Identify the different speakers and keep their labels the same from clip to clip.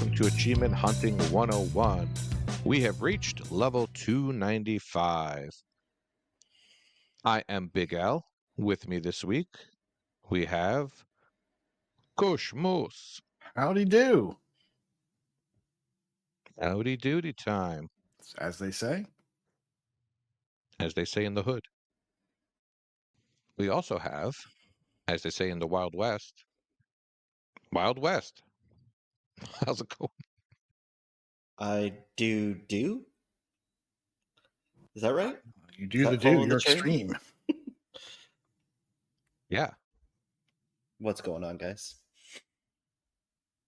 Speaker 1: welcome to Achievement Hunting 101. We have reached level 295. I am Big L. With me this week, we have KooshMoose.
Speaker 2: Howdy do.
Speaker 1: Howdy doody time,
Speaker 2: As they say.
Speaker 1: as they say in the hood. We also have, as they say in the Wild West, Wild West. How's it going?
Speaker 3: I do. Is that right?
Speaker 2: You do the do. You're
Speaker 3: the train?
Speaker 2: extreme.
Speaker 1: Yeah.
Speaker 3: What's going on, guys?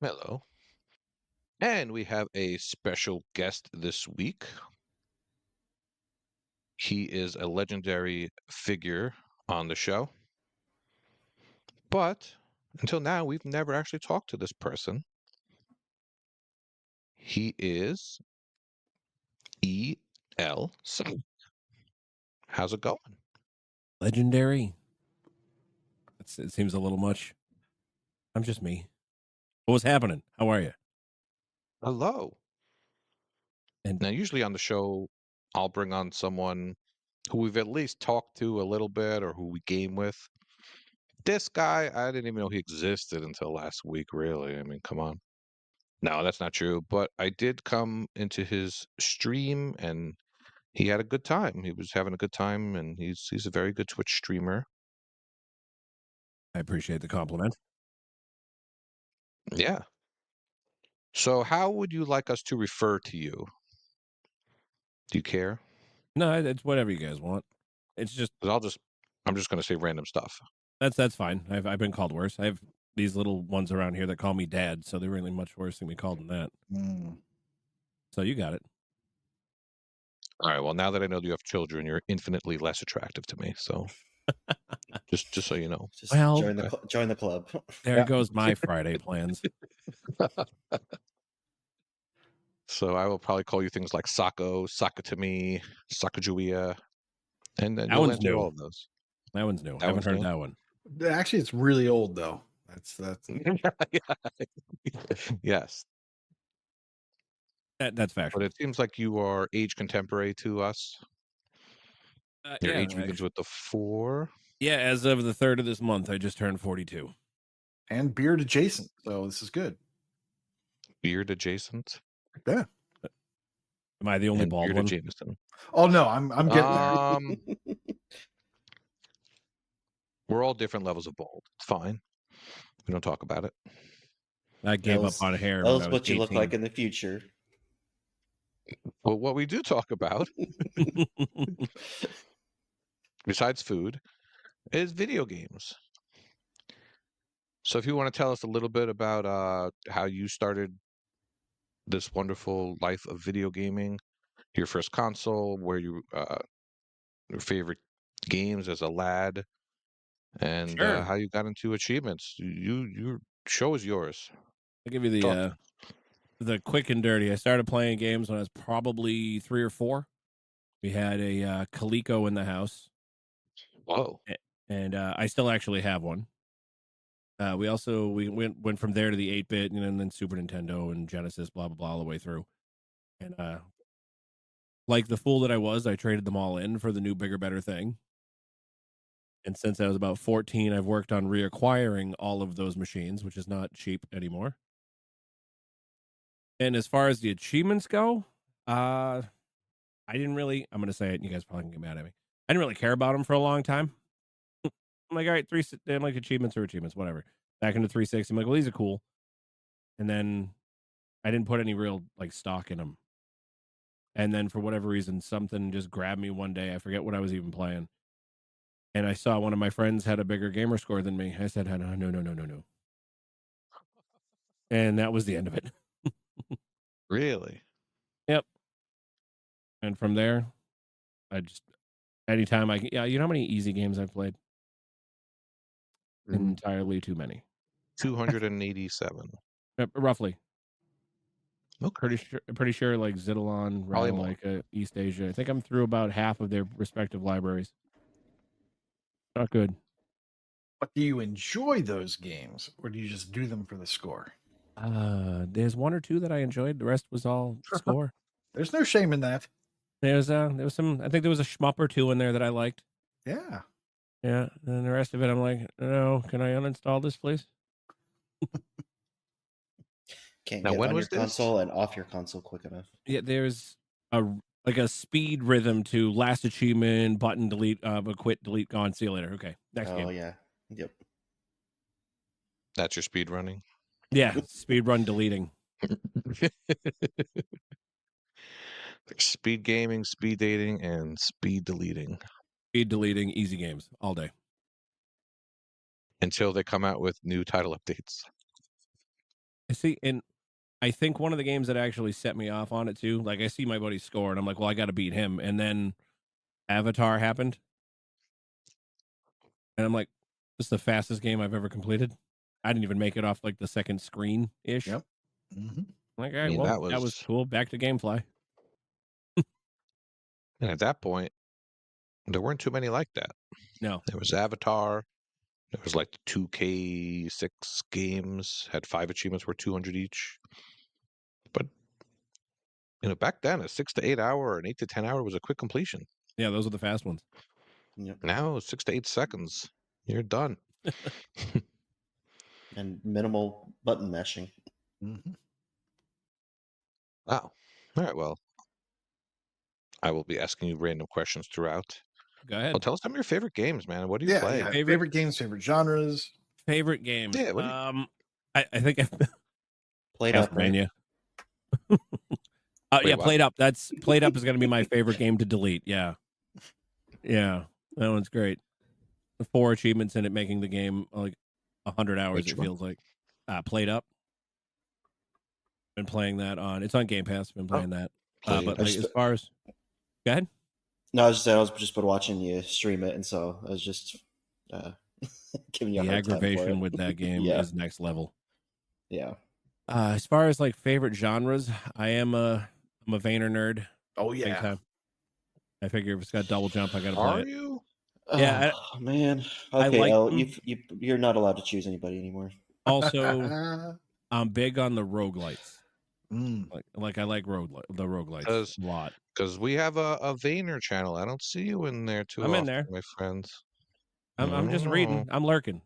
Speaker 1: Hello. And we have a special guest this week. He is a legendary figure on the show. But until now, we've never actually talked to this person. He is ELSock. How's it going?
Speaker 4: Legendary. It seems a little much. I'm just me. What's happening? How are you?
Speaker 1: Hello.
Speaker 4: And
Speaker 1: now, usually on the show, I'll bring on someone who we've at least talked to a little bit or who we game with. This guy, I didn't even know he existed until last week, really. I mean, come on. No, that's not true. But I did come into his stream and he had a good time. He was having a good time and he's a very good Twitch streamer.
Speaker 4: I appreciate the compliment.
Speaker 1: Yeah. So how would you like us to refer to you? Do you care?
Speaker 4: No, it's whatever you guys want. It's just
Speaker 1: 'Cause I'm just going to say random stuff.
Speaker 4: that's fine. I've been called worse. I have these little ones around here that call me dad, so they're really much worse than we called them that. So you got it.
Speaker 1: All right. Well, now that I know that you have children, you're infinitely less attractive to me. So just so you know.
Speaker 3: Just
Speaker 4: Well,
Speaker 3: join the club.
Speaker 4: There goes my Friday plans.
Speaker 1: So I will probably call you things like Sako, Sakatami, Sakajuia, and then
Speaker 4: That
Speaker 1: you'll
Speaker 4: one's
Speaker 1: answer
Speaker 4: new.
Speaker 1: all of those.
Speaker 4: That one's new.
Speaker 1: That
Speaker 4: I haven't
Speaker 1: one's
Speaker 4: heard
Speaker 1: new?
Speaker 4: that one.
Speaker 2: Actually, it's really old, though. That's
Speaker 1: Yes.
Speaker 4: That's factual.
Speaker 1: But it seems like you are age contemporary to us. Your age begins with the 4.
Speaker 4: Yeah, as of the 3rd of this month, I just turned 42.
Speaker 2: and beard adjacent. So this is good.
Speaker 1: Beard adjacent.
Speaker 2: Yeah.
Speaker 4: Am I the only
Speaker 1: And
Speaker 4: bald
Speaker 1: bearded
Speaker 4: one?
Speaker 1: Jameson.
Speaker 2: Oh no, I'm getting there.
Speaker 1: We're all different levels of bald. It's fine. We don't talk about it.
Speaker 4: I gave up on hair.
Speaker 3: That was what you look like in the future.
Speaker 1: Well, what we do talk about, besides food, is video games. So if you want to tell us a little bit about how you started this wonderful life of video gaming, your first console, where you your favorite games as a lad, and
Speaker 4: Sure.
Speaker 1: how you got into achievements. Your show is yours.
Speaker 4: I'll give you the quick and dirty. I started playing games when I was probably 3 or 4. We had a Coleco in the house.
Speaker 1: Whoa.
Speaker 4: And I still actually have one. We went from there to the 8-bit and then Super Nintendo and Genesis, blah blah blah, all the way through. And like the fool that I was, I traded them all in for the new, bigger, better thing. And since I was about 14, I've worked on reacquiring all of those machines, which is not cheap anymore. And as far as the achievements go, I didn't really, I'm going to say it and you guys probably can get mad at me. I didn't really care about them for a long time. I'm like, all right, I'm like, achievements are achievements, whatever. Back into 360, I'm like, well, these are cool. And then I didn't put any real like stock in them. And then for whatever reason, something just grabbed me one day. I forget what I was even playing. And I saw one of my friends had a bigger gamer score than me. I said, no. And that was the end of it.
Speaker 1: Really?
Speaker 4: Yep. And from there, I just, anytime you know how many easy games I've played? Entirely too many.
Speaker 1: 287.
Speaker 4: Roughly.
Speaker 1: Okay.
Speaker 4: Pretty sure like Zidalon, Ramalika, East Asia. I think I'm through about half of their respective libraries. Not good.
Speaker 2: But do you enjoy those games or do you just do them for the score?
Speaker 4: There's one or two that I enjoyed. The rest was all score.
Speaker 2: There's no shame in that.
Speaker 4: There was some. I think there was a shmup or two in there that I liked.
Speaker 2: Yeah.
Speaker 4: Yeah, and the rest of it, I'm like, no. Can I uninstall this, please?
Speaker 3: Can't
Speaker 1: Now,
Speaker 3: get
Speaker 1: when
Speaker 3: on your
Speaker 1: was this?
Speaker 3: console and off your console quick enough.
Speaker 4: Yeah, there's a speed rhythm to last achievement, button, delete, quit, delete, gone, see you later. Okay, next game.
Speaker 3: Yeah. Yep.
Speaker 1: That's your speed running.
Speaker 4: Yeah, speed run deleting.
Speaker 1: Speed gaming, speed dating, and speed deleting
Speaker 4: Speed deleting, easy games all day.
Speaker 1: until they come out with new title updates.
Speaker 4: I see, and I think one of the games that actually set me off on it too, like I see my buddy score, and I'm like, well, I got to beat him, and then Avatar happened, and I'm like, this is the fastest game I've ever completed. I didn't even make it off like the second screen ish.
Speaker 2: Yep. Mm-hmm.
Speaker 4: Like, all right,
Speaker 1: I mean,
Speaker 4: well,
Speaker 1: that
Speaker 4: that was cool. Back to GameFly.
Speaker 1: And at that point, there weren't too many like that.
Speaker 4: No,
Speaker 1: There was Avatar. There was like the 2K6 games, had 5 achievements worth 200 each. But, back then, a 6 to 8 hour or an 8 to 10 hour was a quick completion.
Speaker 4: yeah, those are the fast ones.
Speaker 3: Yep.
Speaker 1: Now, 6 to 8 seconds, you're done.
Speaker 3: And minimal button mashing.
Speaker 2: Mm-hmm.
Speaker 1: Wow. All right, well, I will be asking you random questions throughout.
Speaker 4: Go ahead.
Speaker 1: Well, tell us some of your favorite games, man. What do you play?
Speaker 2: Yeah. Favorite games, favorite genres.
Speaker 4: Favorite game.
Speaker 1: Yeah, what do you-
Speaker 4: I think
Speaker 3: Played up, right?
Speaker 4: Castlevania.
Speaker 1: Wait,
Speaker 4: Yeah,
Speaker 1: what?
Speaker 4: Played Up. Played Up is going to be my favorite game to delete. Yeah, that one's great. 4 achievements in it, making the game like 100 hours.
Speaker 1: Which
Speaker 4: It
Speaker 1: one?
Speaker 4: feels like. Played Up. Been playing that on. It's on Game Pass. Been playing that.
Speaker 1: Played
Speaker 4: But
Speaker 1: Up.
Speaker 4: like, as far as, go ahead.
Speaker 3: No, I was just been watching you stream it, and so I was just giving you a
Speaker 4: The
Speaker 3: hard time for
Speaker 4: aggravation
Speaker 3: it.
Speaker 4: with that game
Speaker 3: Yeah.
Speaker 4: is next level.
Speaker 3: Yeah.
Speaker 4: As far as like favorite genres, I'm a Vayner nerd.
Speaker 2: Oh
Speaker 4: Big
Speaker 2: yeah.
Speaker 4: time. I figure if it's got double jump, I gotta play
Speaker 1: Are
Speaker 4: it.
Speaker 1: you?
Speaker 4: Yeah,
Speaker 3: Oh, man.
Speaker 4: I
Speaker 3: Okay,
Speaker 4: like
Speaker 3: El,
Speaker 4: them.
Speaker 3: you're not allowed to choose anybody anymore.
Speaker 4: Also, I'm big on the roguelites.
Speaker 2: Mm.
Speaker 4: Like I like the roguelites
Speaker 1: Does-
Speaker 4: a lot.
Speaker 1: Because we have a Vayner channel. I don't see you in there too
Speaker 4: I'm in
Speaker 1: often,
Speaker 4: there.
Speaker 1: my friends.
Speaker 4: I'm just
Speaker 1: Oh.
Speaker 4: reading. I'm lurking.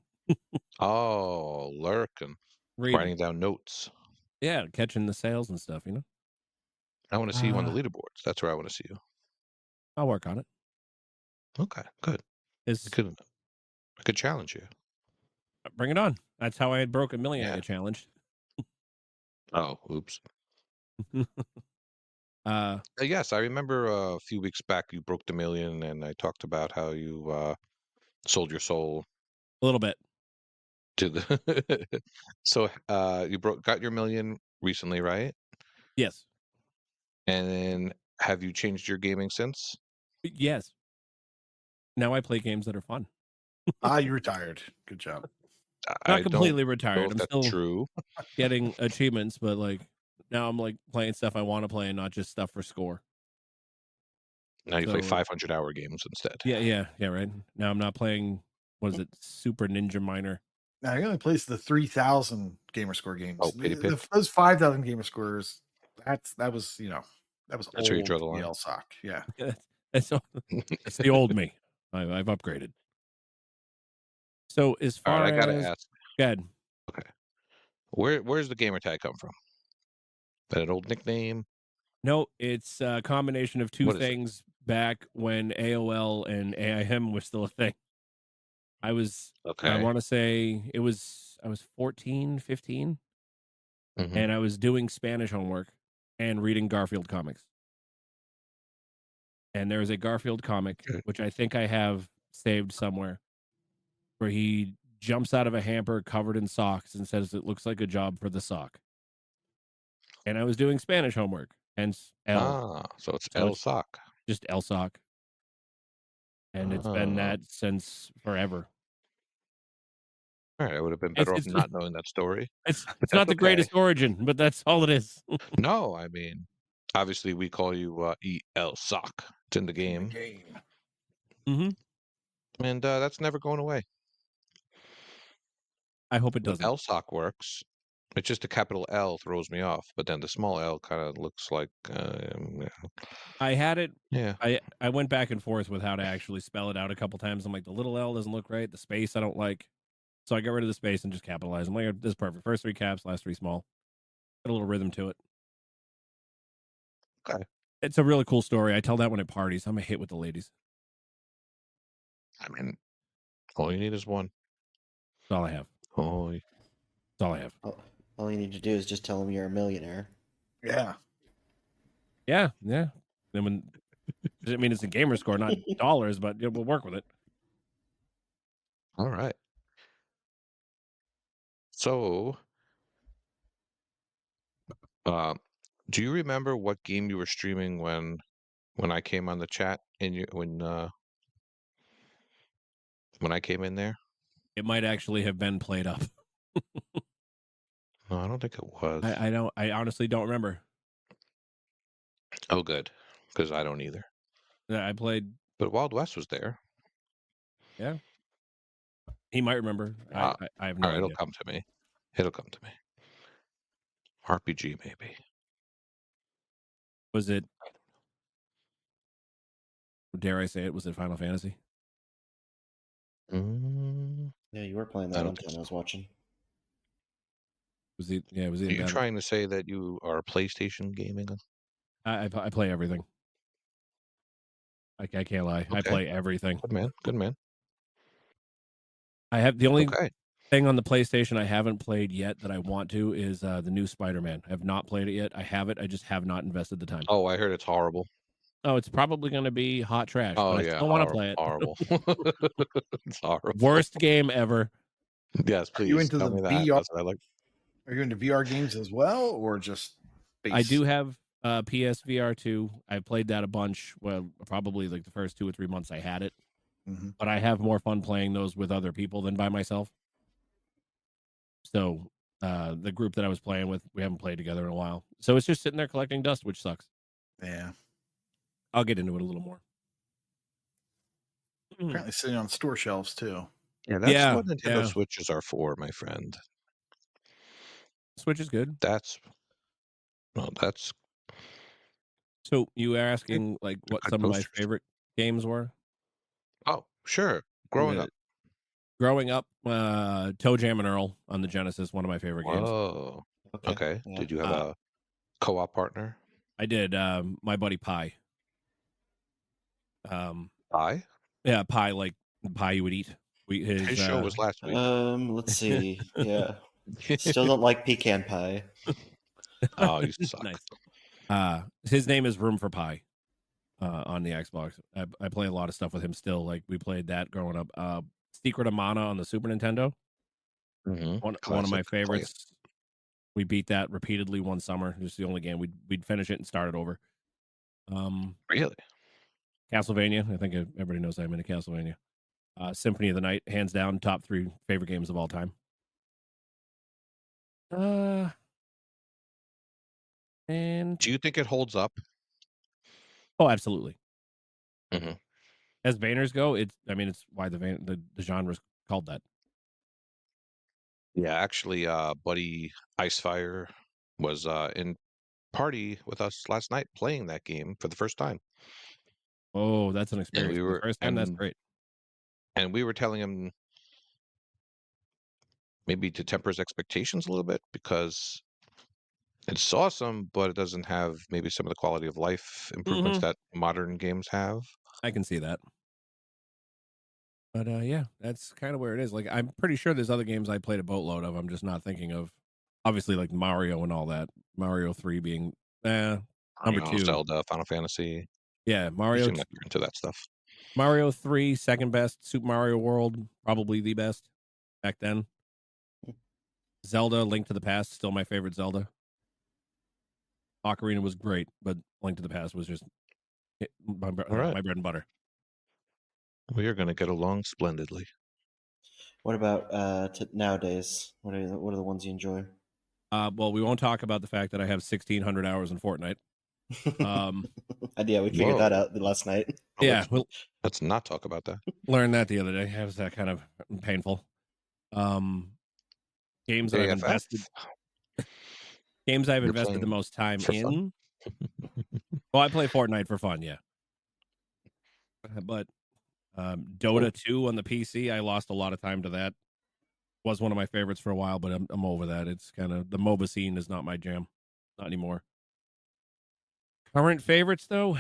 Speaker 1: Oh, lurking.
Speaker 4: Reading.
Speaker 1: Writing down notes.
Speaker 4: Yeah, catching the sales and stuff,
Speaker 1: I want to see you on the
Speaker 4: Uh,
Speaker 1: leaderboards. That's where I want to see you.
Speaker 4: I'll work on it.
Speaker 1: Okay, good. I could challenge you.
Speaker 4: Bring it on. That's how I had broke 1 million. I
Speaker 1: Yeah.
Speaker 4: get challenged.
Speaker 1: Oh, oops. Yes, I remember a few weeks back you broke the million, and I talked about how you sold your soul
Speaker 4: a little bit.
Speaker 1: to the. So you got your million recently, right?
Speaker 4: Yes.
Speaker 1: And then have you changed your gaming since?
Speaker 4: Yes. Now I play games that are fun.
Speaker 2: You retired. Good job.
Speaker 4: Not
Speaker 1: I
Speaker 4: completely
Speaker 1: don't know
Speaker 4: retired.
Speaker 1: if
Speaker 4: I'm
Speaker 1: that's
Speaker 4: still
Speaker 1: true.
Speaker 4: getting achievements, but like now I'm like playing stuff I want to play and not just stuff for score.
Speaker 1: Now you play
Speaker 4: So-
Speaker 1: 500-hour games instead.
Speaker 4: Yeah, right. Now I'm not playing, what is it, Super Ninja Miner.
Speaker 2: Now he only plays the 3,000 gamer score games.
Speaker 1: Oh, Pity Pit?
Speaker 2: Those 5,000 gamer scores. That was
Speaker 1: That's where you
Speaker 2: old
Speaker 1: draw the line.
Speaker 2: ELSock. Yeah.
Speaker 4: That's it's the old me. I've upgraded. So as
Speaker 1: All
Speaker 4: far
Speaker 1: right, I gotta
Speaker 4: as
Speaker 1: ask.
Speaker 4: go ahead.
Speaker 1: Where's the gamer tag come from? That an old nickname?
Speaker 4: No, it's a combination of two
Speaker 1: What is it?
Speaker 4: things back when AOL and AIM was still a thing. I
Speaker 1: Okay.
Speaker 4: want to say I was 14, 15,
Speaker 1: Mhm.
Speaker 4: and I was doing Spanish homework and reading Garfield comics. And there is a Garfield comic,
Speaker 1: Okay.
Speaker 4: which I think I have saved somewhere, where he jumps out of a hamper covered in socks and says, "It looks like a job for the sock." And I was doing Spanish homework, hence L,
Speaker 1: So it's
Speaker 4: So it's-
Speaker 1: ELSock.
Speaker 4: just ELSock. And it's been
Speaker 1: Oh.
Speaker 4: that since forever.
Speaker 1: All right, I would have been
Speaker 4: It's-
Speaker 1: better off
Speaker 4: it's-
Speaker 1: not knowing that story.
Speaker 4: It's
Speaker 1: That's
Speaker 4: not the
Speaker 1: okay.
Speaker 4: greatest origin, but that's all it is.
Speaker 1: No, I mean, obviously we call you ELSock. It's in the game,
Speaker 4: Mm-hmm.
Speaker 1: and that's never going away.
Speaker 4: I hope it
Speaker 1: When
Speaker 4: doesn't.
Speaker 1: ELSock works, It's just a capital L throws me off, but then the small L kind of looks like,
Speaker 4: I had it.
Speaker 1: yeah.
Speaker 4: I went back and forth with how to actually spell it out a couple times. I'm like, the little L doesn't look right. The space I don't like. So I got rid of the space and just capitalized. I'm like, this is perfect. First 3 caps, last 3 small. Got a little rhythm to it.
Speaker 1: Okay.
Speaker 4: It's a really cool story. I tell that one at parties. I'm a hit with the ladies.
Speaker 1: I mean, all you need is one.
Speaker 4: That's all I have.
Speaker 1: Oh,
Speaker 4: That's all I have.
Speaker 3: All you need to do is just tell them you're a millionaire.
Speaker 2: Yeah.
Speaker 4: Yeah. Then when I mean, it's a gamer score, not dollars, but we'll work with it.
Speaker 1: all right. So, do you remember what game you were streaming when I came on the chat when I came in there?
Speaker 4: It might actually have been played up.
Speaker 1: No, I don't think it was.
Speaker 4: I honestly don't remember.
Speaker 1: Oh, good, because I don't either.
Speaker 4: I played.
Speaker 1: But Wild West was there.
Speaker 4: Yeah. He might remember. I have no
Speaker 1: All right, it'll
Speaker 4: idea.
Speaker 1: come to me. It'll come to me. RPG maybe.
Speaker 4: Was it? Dare I say it? Was it Final Fantasy?
Speaker 1: Mm,
Speaker 3: Yeah, you were playing
Speaker 1: I
Speaker 3: that
Speaker 1: don't
Speaker 3: one
Speaker 1: think
Speaker 3: time
Speaker 1: so.
Speaker 3: I was watching.
Speaker 4: Was it? Yeah. Was
Speaker 1: Are
Speaker 4: it?
Speaker 1: you trying to say that you are PlayStation gaming?
Speaker 4: I play everything. I can't lie. I
Speaker 1: Okay.
Speaker 4: play everything.
Speaker 1: Good man. Good man.
Speaker 4: I have the only
Speaker 1: Okay.
Speaker 4: thing on the PlayStation I haven't played yet that I want to is the new Spider-Man. I have not played it yet. I have it. I just have not invested the time.
Speaker 1: Oh, I heard it's horrible.
Speaker 4: Oh, it's probably going to be hot trash,
Speaker 1: Oh
Speaker 4: but I
Speaker 1: yeah,
Speaker 4: still want to play it.
Speaker 1: horrible. It's horrible.
Speaker 4: Worst game ever.
Speaker 1: Yes,
Speaker 2: Are you
Speaker 1: please
Speaker 2: into
Speaker 1: tell
Speaker 2: the
Speaker 1: me that.
Speaker 2: VR?
Speaker 1: That's what I like.
Speaker 2: Are you into VR games as well, or just base?
Speaker 4: I do have PSVR 2. I played that a bunch. Well, probably like the first 2 or 3 months I had it.
Speaker 2: Mm-hmm.
Speaker 4: But I have more fun playing those with other people than by myself. So the group that I was playing with, we haven't played together in a while. So it's just sitting there collecting dust, which sucks.
Speaker 2: Yeah.
Speaker 4: I'll get into it a little more.
Speaker 2: Apparently sitting on store shelves too.
Speaker 1: Yeah, that's
Speaker 4: Yeah,
Speaker 1: what Nintendo
Speaker 4: yeah.
Speaker 1: Switches are for, my friend.
Speaker 4: Switch is good.
Speaker 1: That's
Speaker 4: So you were asking like what
Speaker 1: good
Speaker 4: some of my
Speaker 1: posters.
Speaker 4: favorite games were?
Speaker 1: Oh, sure. Growing up.
Speaker 4: Growing up, Toe Jam and Earl on the Genesis, one of my favorite games.
Speaker 1: Whoa. Okay.
Speaker 3: Yeah.
Speaker 1: Did you have a co-op partner?
Speaker 4: I did. My buddy Pie.
Speaker 1: I?
Speaker 4: Yeah, Pie, like the pie you would eat.
Speaker 1: His show was last week.
Speaker 3: Let's see. Yeah. Still don't like pecan pie.
Speaker 1: Oh, you suck.
Speaker 4: Nice. His name is Room for Pie on the Xbox. I play a lot of stuff with him still. Like we played that growing up. Secret of Mana on the Super Nintendo.
Speaker 1: Mm-hmm.
Speaker 4: One of my favorites. We beat that repeatedly one summer. Just the only game we'd finish it and start it over.
Speaker 1: Really?
Speaker 4: Castlevania. I think everybody knows I'm into Castlevania. Symphony of the Night, hands down, top 3 favorite games of all time. And
Speaker 1: do you think it holds up?
Speaker 4: Oh, absolutely.
Speaker 1: Mm-hmm.
Speaker 4: As Vayners go, it's why the genre's called that.
Speaker 1: Yeah, actually, buddy Icefire was in party with us last night playing that game for the first time.
Speaker 4: Oh, that's an experience. For the first time, that's great.
Speaker 1: And we were telling him maybe to temper his expectations a little bit because it's awesome, but it doesn't have maybe some of the quality of life improvements that modern games have.
Speaker 4: I can see that. But yeah, that's kind of where it is. Like, I'm pretty sure there's other games I played a boatload of. I'm just not thinking of, obviously, like Mario and all that. Mario 3 being number 2.
Speaker 1: Zelda, Final Fantasy.
Speaker 4: Yeah, Mario.
Speaker 1: Seem like you're into that stuff.
Speaker 4: Mario 3, second best. Super Mario World, probably the best back then. Zelda, Link to the Past, still my favorite Zelda. Ocarina was great, but Link to the Past was just my bread and butter.
Speaker 1: We are going to get along splendidly.
Speaker 3: What about nowadays? What are the ones you enjoy?
Speaker 4: Well, we won't talk about the fact that I have 1,600 hours in Fortnite.
Speaker 3: Yeah, we figured that out last night.
Speaker 4: Yeah,
Speaker 1: let's not talk about that.
Speaker 4: Learned that the other day. It was that kind of painful. Games that I've invested. Games I've
Speaker 1: You're
Speaker 4: invested the
Speaker 1: playing
Speaker 4: most time
Speaker 1: for fun?
Speaker 4: in. Well, I play Fortnite for fun, yeah. But Dota 2 on the PC, I lost a lot of time to that. Was one of my favorites for a while, but I'm over that. It's kind of the MOBA scene is not my jam, not anymore. Current favorites though,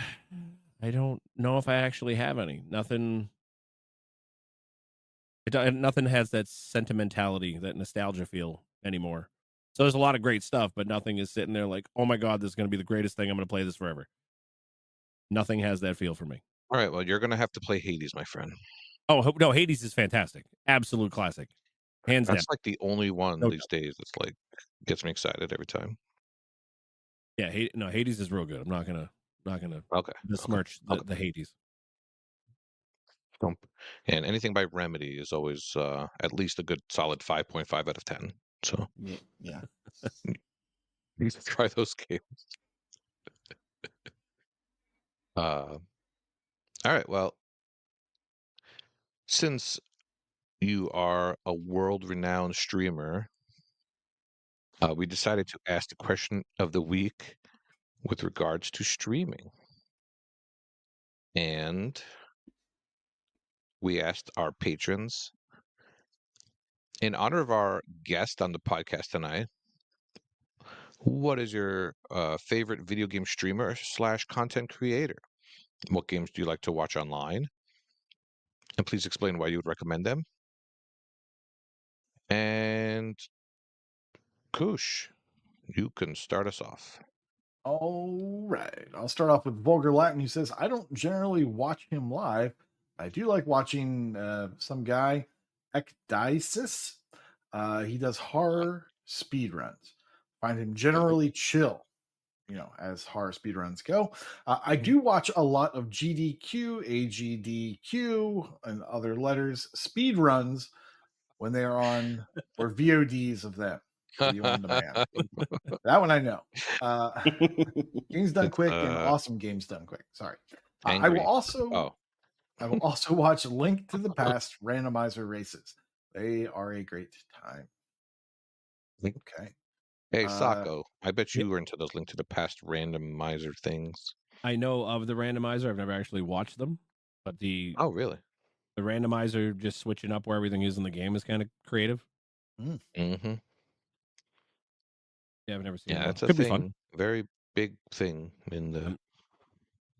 Speaker 4: I don't know if I actually have any. Nothing. Nothing has that sentimentality, that nostalgia feel anymore. So there's a lot of great stuff, but nothing is sitting there like, oh my god, this is going to be the greatest thing. I'm going to play this forever. Nothing has that feel for me.
Speaker 1: All right, well, you're gonna have to play Hades, my friend.
Speaker 4: Oh no, Hades is fantastic, absolute classic, hands down.
Speaker 1: That's like the only one
Speaker 4: No
Speaker 1: these days that's like gets me excited every time.
Speaker 4: Yeah, Hades is real good. I'm not gonna
Speaker 1: Okay.
Speaker 4: besmirch
Speaker 1: Okay.
Speaker 4: the Hades.
Speaker 1: And anything by Remedy is always at least a good solid 5.5 out of 10. So
Speaker 3: Yeah.
Speaker 1: you should try those games. All right. Well, since you are a world-renowned streamer, we decided to ask the question of the week with regards to streaming. And we asked our patrons, in honor of our guest on the podcast tonight, what is your favorite video game streamer / content creator? What games do you like to watch online? And please explain why you would recommend them. And Koosh, you can start us off.
Speaker 2: All right. I'll start off with Vulgar Latin, who says, I don't generally watch him live. I do like watching some guy, Ecdysis. He does horror speedruns. Find him generally chill, as horror speedruns go. I do watch a lot of GDQ, AGDQ, and other letters speedruns when they are on, or VODs of them, video on demand. That one I know. Games done
Speaker 1: It's,
Speaker 2: quick and awesome games done quick. Sorry. I will
Speaker 1: angry.
Speaker 2: also
Speaker 1: Oh,
Speaker 2: I will also watch Link to the Past randomizer races. They are a great time. Okay.
Speaker 1: hey, Sako, I bet
Speaker 4: Yep.
Speaker 1: you were into those Link to the Past randomizer things.
Speaker 4: I know of the randomizer. I've never actually watched them, but the
Speaker 1: Oh, really?
Speaker 4: randomizer just switching up where everything is in the game is kind of creative.
Speaker 1: Mm-hmm.
Speaker 4: Yeah, I've never seen
Speaker 1: Yeah,
Speaker 4: one.
Speaker 1: it's a
Speaker 4: Could be fun.
Speaker 1: thing. Very big thing in the
Speaker 4: I'm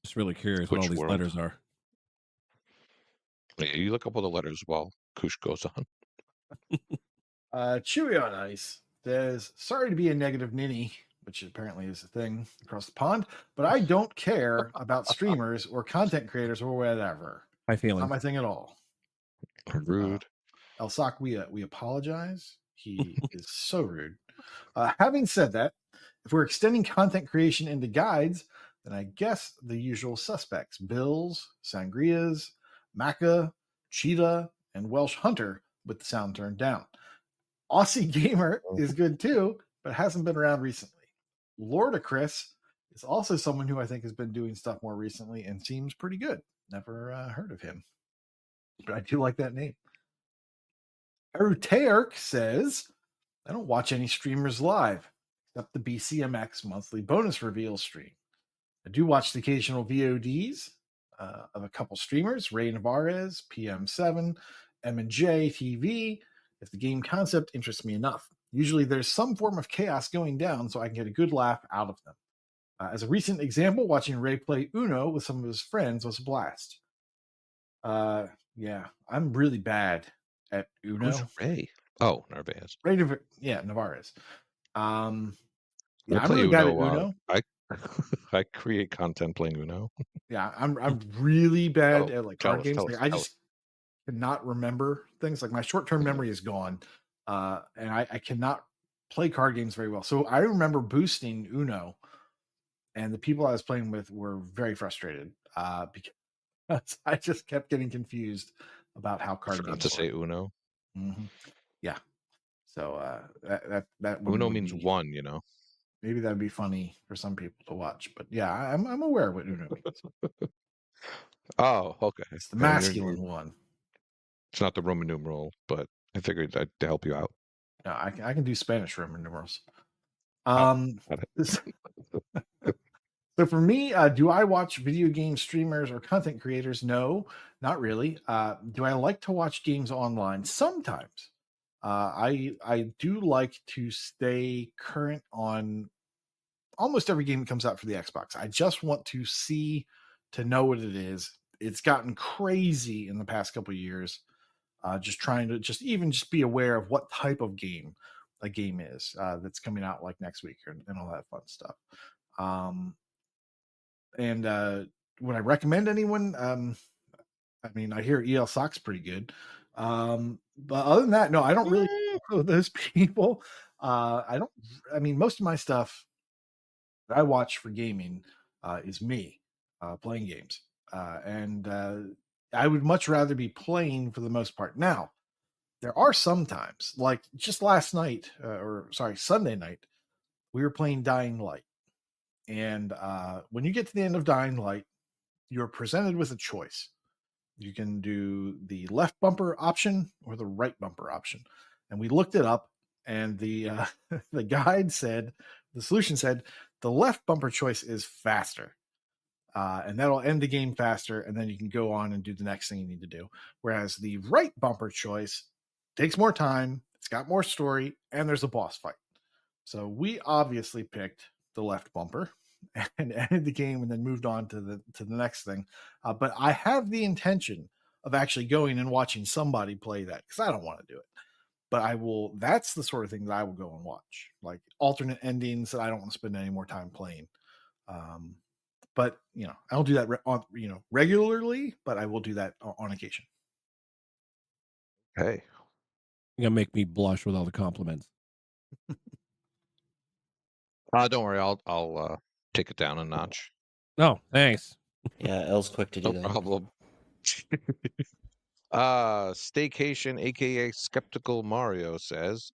Speaker 4: just really curious what all
Speaker 1: Twitch
Speaker 4: these
Speaker 1: world.
Speaker 4: letters are.
Speaker 1: Yeah, you look up all the letters while Koosh goes on.
Speaker 2: Chewie on Ice says, sorry to be a negative ninny, which apparently is a thing across the pond, but I don't care about streamers or content creators or whatever.
Speaker 4: My feelings.
Speaker 2: Not my thing at all.
Speaker 1: Rude.
Speaker 2: ELSock, we apologize. He is so rude. Having said that, if we're extending content creation into guides, then I guess the usual suspects: Bills, Sangrias, Maca, Cheetah, and Welsh Hunter with the sound turned down. Aussie Gamer is good too, but hasn't been around recently. Lordacris is also someone who I think has been doing stuff more recently and seems pretty good. Never heard of him, but I do like that name. Eruteark says, I don't watch any streamers live except the BCMX monthly bonus reveal stream. I do watch the occasional VODs of a couple streamers, Ray Navarez, PM7, M&J TV, if the game concept interests me enough. Usually there's some form of chaos going down so I can get a good laugh out of them. As a recent example, watching Ray play Uno with some of his friends was a blast. Yeah, I'm really bad at Uno.
Speaker 1: Who's Ray? Oh, Narvaez.
Speaker 2: Ray Navarez. Yeah,
Speaker 1: I
Speaker 2: I'm
Speaker 1: play
Speaker 2: really bad at
Speaker 1: Uno.
Speaker 2: Uno.
Speaker 1: I create content playing Uno.
Speaker 2: Yeah, I'm really bad
Speaker 1: Oh,
Speaker 2: at like
Speaker 1: tell
Speaker 2: card
Speaker 1: us,
Speaker 2: games.
Speaker 1: tell
Speaker 2: Like,
Speaker 1: us,
Speaker 2: I
Speaker 1: tell
Speaker 2: just cannot remember things. Like my short-term memory is gone, and I cannot play card games very well. So I remember boosting Uno, and the people I was playing with were very frustrated because I just kept getting confused about how
Speaker 1: I
Speaker 2: card
Speaker 1: forgot
Speaker 2: games
Speaker 1: to say
Speaker 2: work.
Speaker 1: Uno.
Speaker 2: Yeah, so that one
Speaker 1: Uno
Speaker 2: would
Speaker 1: means
Speaker 2: be,
Speaker 1: one, you know.
Speaker 2: maybe that'd be funny for some people to watch. But yeah, I'm aware of what Uno means.
Speaker 1: Oh, okay.
Speaker 2: It's the
Speaker 1: Yeah,
Speaker 2: masculine one.
Speaker 1: it's not the Roman numeral, but I figured I'd to help you out.
Speaker 2: No, I can do Spanish Roman numerals.
Speaker 1: got it.
Speaker 2: This, so for me, do I watch video game streamers or content creators? No, not really. Do I like to watch games online? Sometimes. I do like to stay current on almost every game that comes out for the Xbox. I just want to see, to know what it is. It's gotten crazy in the past couple of years. Just trying to just be aware of what type of game a game is that's coming out like next week and all that fun stuff. And would I recommend anyone? I mean, I hear ELSock's pretty good. But other than that, no, I don't really know those people. I don't. I mean, most of my stuff that I watch for gaming is me playing games, and I would much rather be playing for the most part. Now, there are some times, like just last night, Sunday night, we were playing Dying Light, and when you get to the end of Dying Light, you're presented with a choice. You can do the left bumper option or the right bumper option. And we looked it up, and the the guide said, the solution said, the left bumper choice is faster. And that'll end the game faster, and then you can go on and do the next thing you need to do. Whereas the right bumper choice takes more time, it's got more story, and there's a boss fight. So we obviously picked the left bumper and ended the game and then moved on to the next thing. But I have the intention of actually going and watching somebody play that because I don't want to do it. But I will. That's the sort of thing that I will go and watch, like alternate endings that I don't want to spend any more time playing. But I don't do that regularly, but I will do that on occasion.
Speaker 1: Hey,
Speaker 4: You're gonna make me blush with all the compliments.
Speaker 1: don't worry. I'll take it down a notch.
Speaker 4: No, thanks.
Speaker 3: Yeah, L's quick to do
Speaker 1: No
Speaker 3: that.
Speaker 1: problem. Staycation, aka Skeptical Mario, says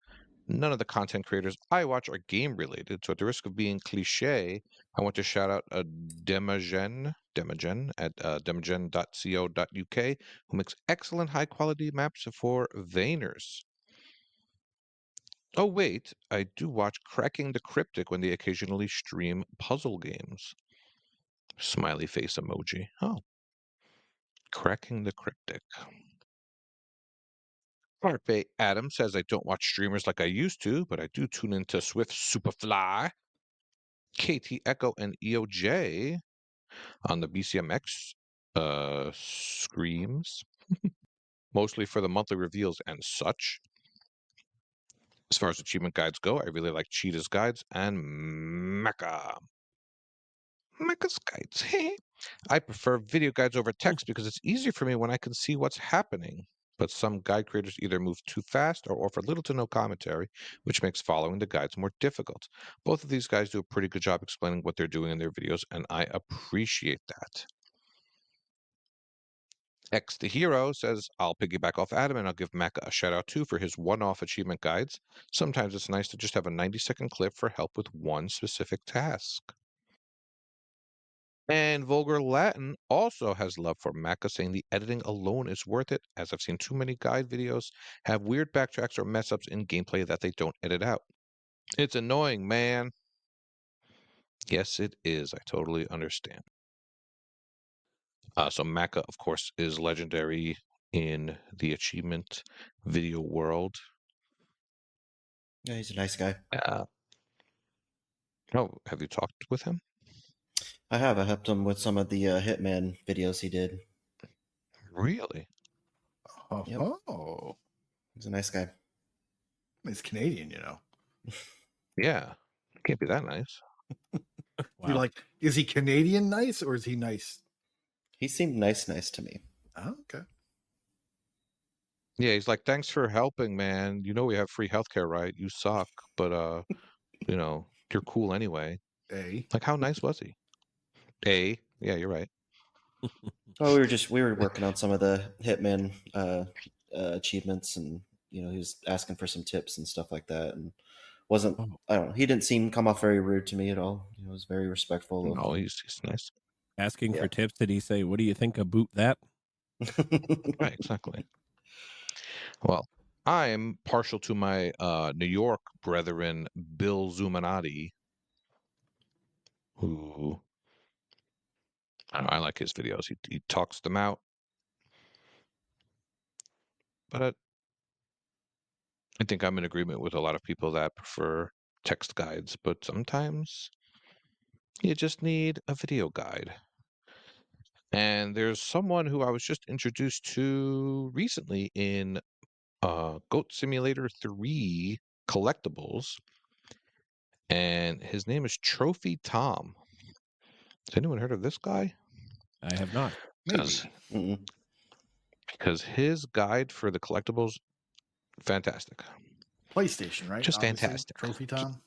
Speaker 1: none of the content creators I watch are game related, so at the risk of being cliche, I want to shout out a Demagen at demagen.co.uk, who makes excellent high quality maps for veiners. Oh wait, I do watch Cracking the Cryptic when they occasionally stream puzzle games. Smiley face emoji. Oh. Cracking the Cryptic. Carpe Adam says I don't watch streamers like I used to, but I do tune into Swift Superfly, KT Echo, and EOJ on the BCMX screams, mostly for the monthly reveals and such. As far as achievement guides go, I really like Cheetah's guides and Mecha's guides. I prefer video guides over text because it's easier for me when I can see what's happening. But some guide creators either move too fast or offer little to no commentary, which makes following the guides more difficult. Both of these guys do a pretty good job explaining what they're doing in their videos, and I appreciate that. X the Hero says, I'll piggyback off Adam and I'll give Maka a shout out too for his one-off achievement guides. Sometimes it's nice to just have a 90-second clip for help with one specific task. And Vulgar Latin also has love for Maka, saying the editing alone is worth it, as I've seen too many guide videos have weird backtracks or mess ups in gameplay that they don't edit out. It's annoying, man. Yes, it is. I totally understand. So Maka, of course, is legendary in the achievement video world.
Speaker 3: Yeah, he's a nice guy.
Speaker 1: Oh, have you talked with him?
Speaker 3: I have. I helped him with some of the Hitman videos he did.
Speaker 1: Really?
Speaker 3: Yep.
Speaker 2: Oh,
Speaker 3: He's a nice guy.
Speaker 2: he's Canadian,
Speaker 1: Yeah. Can't be that nice.
Speaker 4: Wow.
Speaker 2: Is he Canadian nice or is he nice?
Speaker 3: He seemed nice to me.
Speaker 2: Oh, okay.
Speaker 1: Yeah, he's like, thanks for helping, man. You know we have free healthcare, right? You suck, but you're cool anyway. Like, how nice was he? Yeah, you're right.
Speaker 3: Oh, we were working on some of the Hitman achievements, and he was asking for some tips and stuff like that, and wasn't I don't know. He didn't come off very rude to me at all. He was very respectful.
Speaker 1: No, he's nice.
Speaker 4: Asking for tips, did he say, "What do you think about that?"
Speaker 1: Right, exactly. Well, I'm partial to my New York brethren, Bill Zumanati, who I like his videos. He talks them out, but I think I'm in agreement with a lot of people that prefer text guides. But sometimes you just need a video guide. And there's someone who I was just introduced to recently in Goat Simulator 3 collectibles, and his name is Trophy Tom. Has anyone heard of this guy?
Speaker 4: I have not.
Speaker 2: Maybe.
Speaker 3: Mm-mm.
Speaker 1: Because his guide for the collectibles, fantastic.
Speaker 2: PlayStation, right?
Speaker 1: Just
Speaker 2: Obviously.
Speaker 1: fantastic.
Speaker 2: Trophy Tom.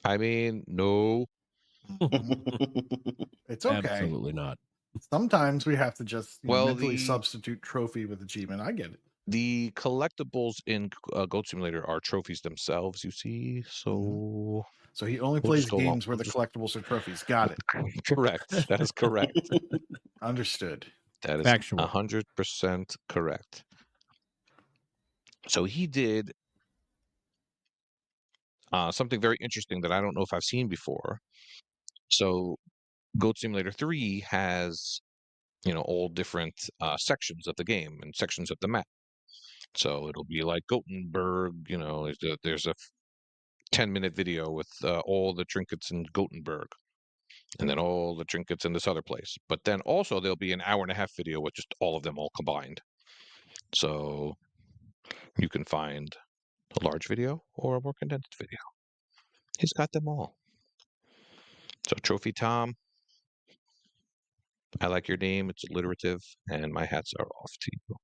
Speaker 1: I mean, no.
Speaker 2: Mhm. It's okay.
Speaker 4: Absolutely not.
Speaker 2: Sometimes we have to just
Speaker 1: Well,
Speaker 2: mentally
Speaker 1: the-
Speaker 2: substitute trophy with achievement. I get it.
Speaker 1: The collectibles in Goat Simulator are trophies themselves, you see. So
Speaker 2: So he only
Speaker 1: We'll
Speaker 2: plays
Speaker 1: just go along-
Speaker 2: games where
Speaker 1: we'll
Speaker 2: the
Speaker 1: just-
Speaker 2: collectibles are trophies. Got it.
Speaker 1: correct. That is correct.
Speaker 2: Understood.
Speaker 1: That is
Speaker 4: Factual.
Speaker 1: 100% correct. So he did something very interesting that I don't know if I've seen before. So Goat Simulator 3 has, all different sections of the game and sections of the map. So it'll be like Gothenburg, there's a 10-minute video with all the trinkets in Gothenburg, and then all the trinkets in this other place. But then also there'll be an hour and a half video with just all of them all combined. So you can find a large video or a more condensed video. He's got them all. So Trophy Tom, I like your name. It's alliterative, and my hats are off to you.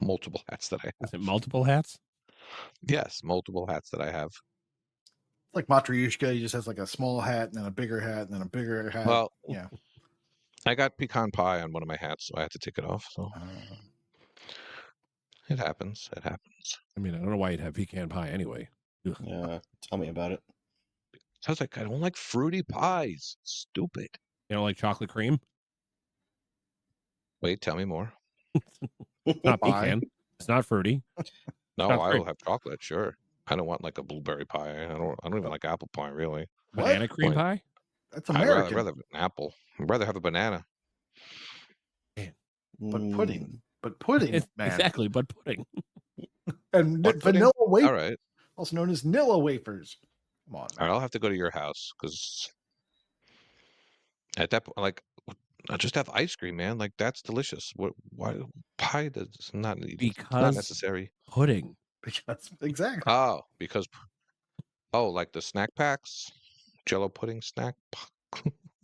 Speaker 1: Multiple hats that I
Speaker 4: Is
Speaker 1: have.
Speaker 4: it multiple hats?
Speaker 1: Yes, multiple hats that I have.
Speaker 2: It's like Matryoshka. He just has like a small hat and then a bigger hat and then a bigger hat.
Speaker 1: Well,
Speaker 2: yeah.
Speaker 1: I got pecan pie on one of my hats, so I had to take it off. So it happens. It happens.
Speaker 4: I mean, I don't know why you'd have pecan pie anyway. Ugh.
Speaker 3: Yeah, tell me about it.
Speaker 1: I was like, I don't like fruity pies. Stupid.
Speaker 4: You know, like chocolate cream?
Speaker 1: Wait, tell me more.
Speaker 4: It's not
Speaker 2: Pie.
Speaker 4: pecan. It's not fruity.
Speaker 1: No,
Speaker 4: not
Speaker 1: I
Speaker 4: great.
Speaker 1: will have chocolate. Sure. I don't want like a blueberry pie. I don't even like apple pie really.
Speaker 2: What?
Speaker 4: Banana cream
Speaker 1: Wait.
Speaker 4: pie?
Speaker 2: That's
Speaker 1: I'd
Speaker 2: American.
Speaker 1: rather have an apple. I'd rather have a banana.
Speaker 2: But pudding. But pudding,
Speaker 4: It's,
Speaker 2: man.
Speaker 4: exactly, but pudding.
Speaker 2: And
Speaker 1: But pudding?
Speaker 2: vanilla wafers,
Speaker 1: All right.
Speaker 2: also known as Nilla wafers. Come on.
Speaker 1: All right, I'll have to go to your house because at that point, like, I just have ice cream, man. Like that's delicious. What? Why pie does not need? It's not
Speaker 4: Because
Speaker 1: necessary.
Speaker 4: pudding.
Speaker 2: Because exactly.
Speaker 1: Oh, because like the snack packs, Jello pudding snack.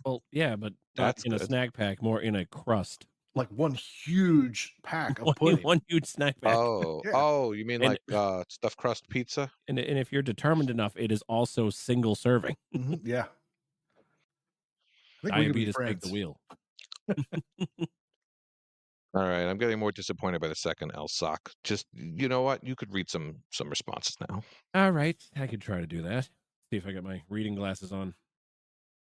Speaker 4: Well, yeah, but not
Speaker 1: That's
Speaker 4: in a
Speaker 1: good.
Speaker 4: snack pack, more in a crust.
Speaker 2: Like one huge pack of
Speaker 4: One,
Speaker 2: pudding.
Speaker 4: one huge snack pack.
Speaker 1: Oh,
Speaker 2: Yeah.
Speaker 1: oh, you mean
Speaker 4: And-
Speaker 1: like stuffed crust pizza?
Speaker 4: And if you're determined enough, it is also single serving.
Speaker 2: Mhm, yeah. I think we could be
Speaker 4: Diabetes take
Speaker 2: friends.
Speaker 4: the wheel.
Speaker 1: All right, I'm getting more disappointed by the second ELSock. Just you know what? You could read some responses now.
Speaker 4: All right, I could try to do that. See if I got my reading glasses on.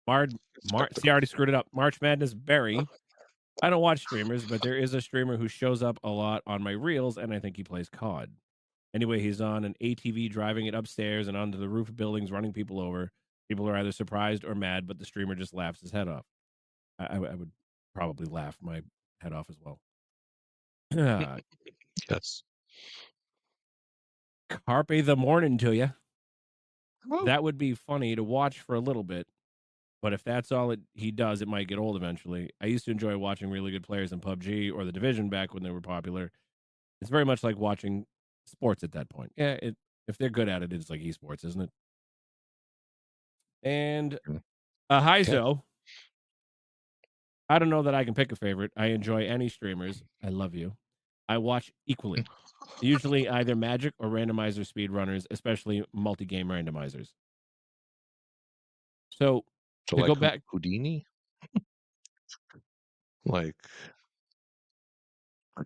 Speaker 4: See, I already screwed it up. March Madness Berry. I don't watch streamers, but there is a streamer who shows up a lot on my reels, and I think he plays COD. Anyway, he's on an ATV driving it upstairs and onto the roof of buildings, running people over. People are either surprised or mad, but the streamer just laughs his head off. I would probably laugh my head off as well.
Speaker 1: Yes.
Speaker 4: Carpe the morning to you.
Speaker 1: Woo.
Speaker 4: That would be funny to watch for a little bit, but if that's all he does, it might get old eventually. I used to enjoy watching really good players in PUBG or the Division back when they were popular. It's very much like watching sports at that point. Yeah, if they're good at it, it's like esports, isn't it? And hi, Zoe. I don't know that I can pick a favorite. I enjoy any streamers. I love you. I watch equally. Usually either Magic or randomizer speedrunners, especially multi-game randomizers. So to
Speaker 1: like
Speaker 4: go back,
Speaker 1: Houdini, like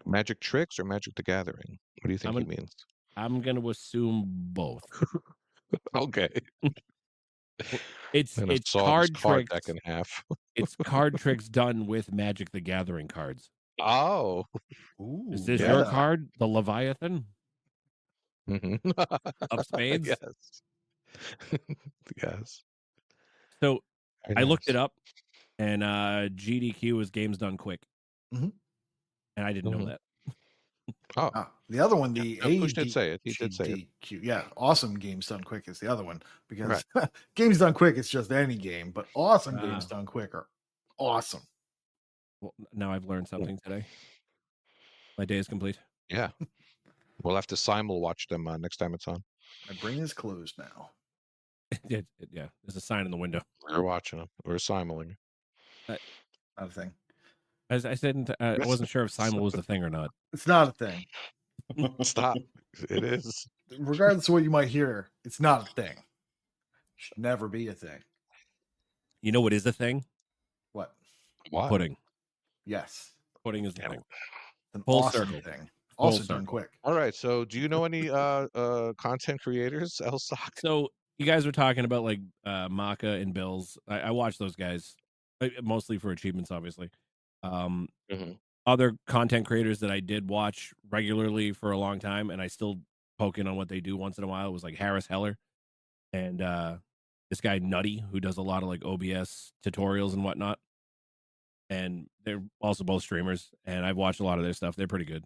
Speaker 1: magic tricks or Magic the Gathering. What do you think he means?
Speaker 4: I'm going to assume both.
Speaker 1: Okay.
Speaker 4: It's
Speaker 1: saw
Speaker 4: card
Speaker 1: this card
Speaker 4: tricks.
Speaker 1: deck in half.
Speaker 4: It's card tricks done with Magic the Gathering cards.
Speaker 1: Oh.
Speaker 2: Ooh,
Speaker 4: Is this
Speaker 2: yeah.
Speaker 4: your card, the Leviathan? Of spades.
Speaker 1: Yes. Yes.
Speaker 4: So
Speaker 1: Very
Speaker 4: I looked it
Speaker 1: nice.
Speaker 4: up, and GDQ is games done quick,
Speaker 2: Mhm.
Speaker 4: and I didn't know
Speaker 1: Mhm.
Speaker 4: that.
Speaker 1: Oh,
Speaker 2: The other one,
Speaker 1: yeah.
Speaker 2: the
Speaker 1: No, Koosh did say it. He did say it.
Speaker 2: AGDQ. Yeah, awesome games done quick is the other one because
Speaker 1: Right.
Speaker 2: games done quick it's just any game, but awesome games
Speaker 4: Ah.
Speaker 2: done quick are awesome.
Speaker 4: Well, now I've learned something today. My day is complete.
Speaker 1: Yeah. We'll have to simul watch them next time it's on.
Speaker 2: My brain is closed now.
Speaker 4: Yeah, there's a sign in the window.
Speaker 1: We're watching them. We're simuling.
Speaker 2: Not a thing.
Speaker 4: As I said, I wasn't sure if simul was the thing or not.
Speaker 2: It's not a thing.
Speaker 1: Stop. It is.
Speaker 2: Regardless of what you might hear, it's not a thing. Should never be a thing.
Speaker 4: You know what is a thing?
Speaker 2: What?
Speaker 1: What?
Speaker 4: Pudding.
Speaker 2: Yes.
Speaker 4: Pudding is the
Speaker 1: Yeah.
Speaker 4: thing.
Speaker 2: An
Speaker 4: Full
Speaker 2: awesome
Speaker 4: circle.
Speaker 2: thing.
Speaker 4: Full
Speaker 2: Also done
Speaker 4: circle.
Speaker 2: quick.
Speaker 1: All right. So, do you know any content creators, ELSock?
Speaker 4: So you guys were talking about like Maka and Bills. I watch those guys mostly for achievements, obviously.
Speaker 1: Mhm.
Speaker 4: Other content creators that I did watch regularly for a long time, and I still poke in on what they do once in a while, was like Harris Heller and this guy Nutty, who does a lot of like OBS tutorials and whatnot. And they're also both streamers, and I've watched a lot of their stuff. They're pretty good.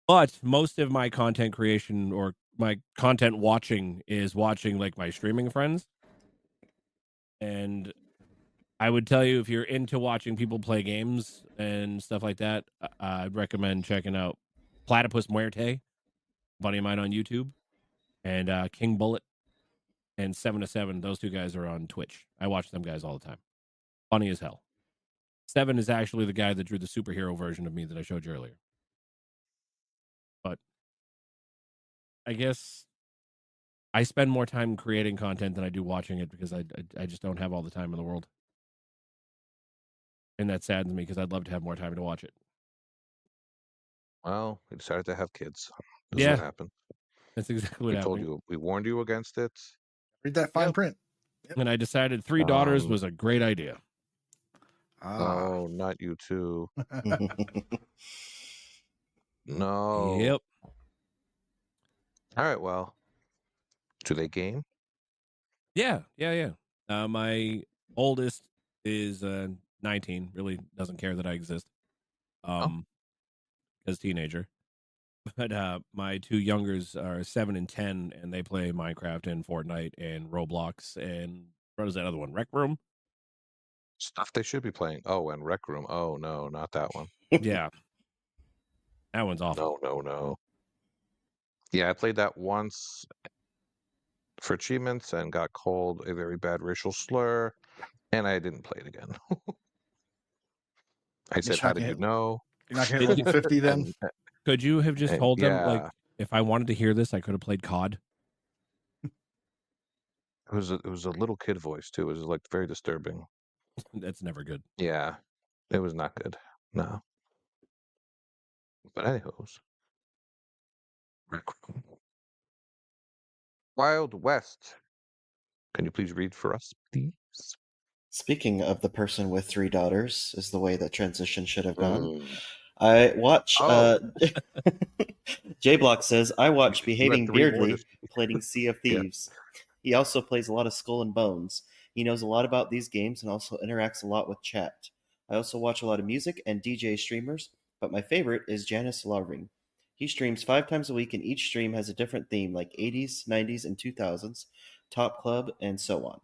Speaker 4: But most of my content creation or my content watching is watching like my streaming friends. And I would tell you, if you're into watching people play games and stuff like that, I'd recommend checking out Platypus Muerte, buddy of mine on YouTube, and King Bullet and 7 to 7. Those two guys are on Twitch. I watch them guys all the time. Funny as hell. 7 is actually the guy that drew the superhero version of me that I showed you earlier. But I guess I spend more time creating content than I do watching it because I just don't have all the time in the world. And that saddens me because I'd love to have more time to watch it.
Speaker 1: Well, we decided to have kids. This is
Speaker 4: Yeah.
Speaker 1: what happened.
Speaker 4: That's exactly what
Speaker 1: We told
Speaker 4: happened.
Speaker 1: you. We warned you against it.
Speaker 2: Read that fine
Speaker 1: Yep.
Speaker 2: print.
Speaker 4: And I decided 3 daughters was a great idea.
Speaker 1: Oh, not you too. No.
Speaker 4: Yep.
Speaker 1: All right. Well, do they game?
Speaker 4: Yeah. My oldest is 19. Really doesn't care that I exist. As teenager. But my 2 youngers are 7 and 10, and they play Minecraft and Fortnite and Roblox and what is that other one? Rec Room?
Speaker 1: Stuff they should be playing. Oh, and Rec Room. Oh no, not that one.
Speaker 4: Yeah. That one's awful.
Speaker 1: No. Yeah, I played that once for achievements and got called a very bad racial slur, and I didn't play it again. I said, "How did you know?"
Speaker 2: You're not going to hit level 50 then?
Speaker 1: And,
Speaker 4: Could you have just told them, like,
Speaker 1: yeah,
Speaker 4: if I wanted to hear this, I could have played COD?
Speaker 1: it was a little kid voice too. It was like very disturbing.
Speaker 4: That's never good.
Speaker 1: Yeah, it was not good. No. But anyways, Rec Room. Wild West. Can you please read for us, please?
Speaker 3: Speaking of the person with 3 daughters, is the way that transition should have gone.
Speaker 1: Mm.
Speaker 3: I watch.
Speaker 1: Oh.
Speaker 3: J Block says I watch
Speaker 1: You had
Speaker 3: Behaving
Speaker 1: 3 more
Speaker 3: Beardly
Speaker 1: this week.
Speaker 3: playing Sea of
Speaker 1: Yeah.
Speaker 3: Thieves. He also plays a lot of Skull and Bones. He knows a lot about these games and also interacts a lot with chat. I also watch a lot of music and DJ streamers, but my favorite is Janice Larving. He streams 5 times a week, and each stream has a different theme, like 80s, 90s, and 2000s, Top Club, and so on.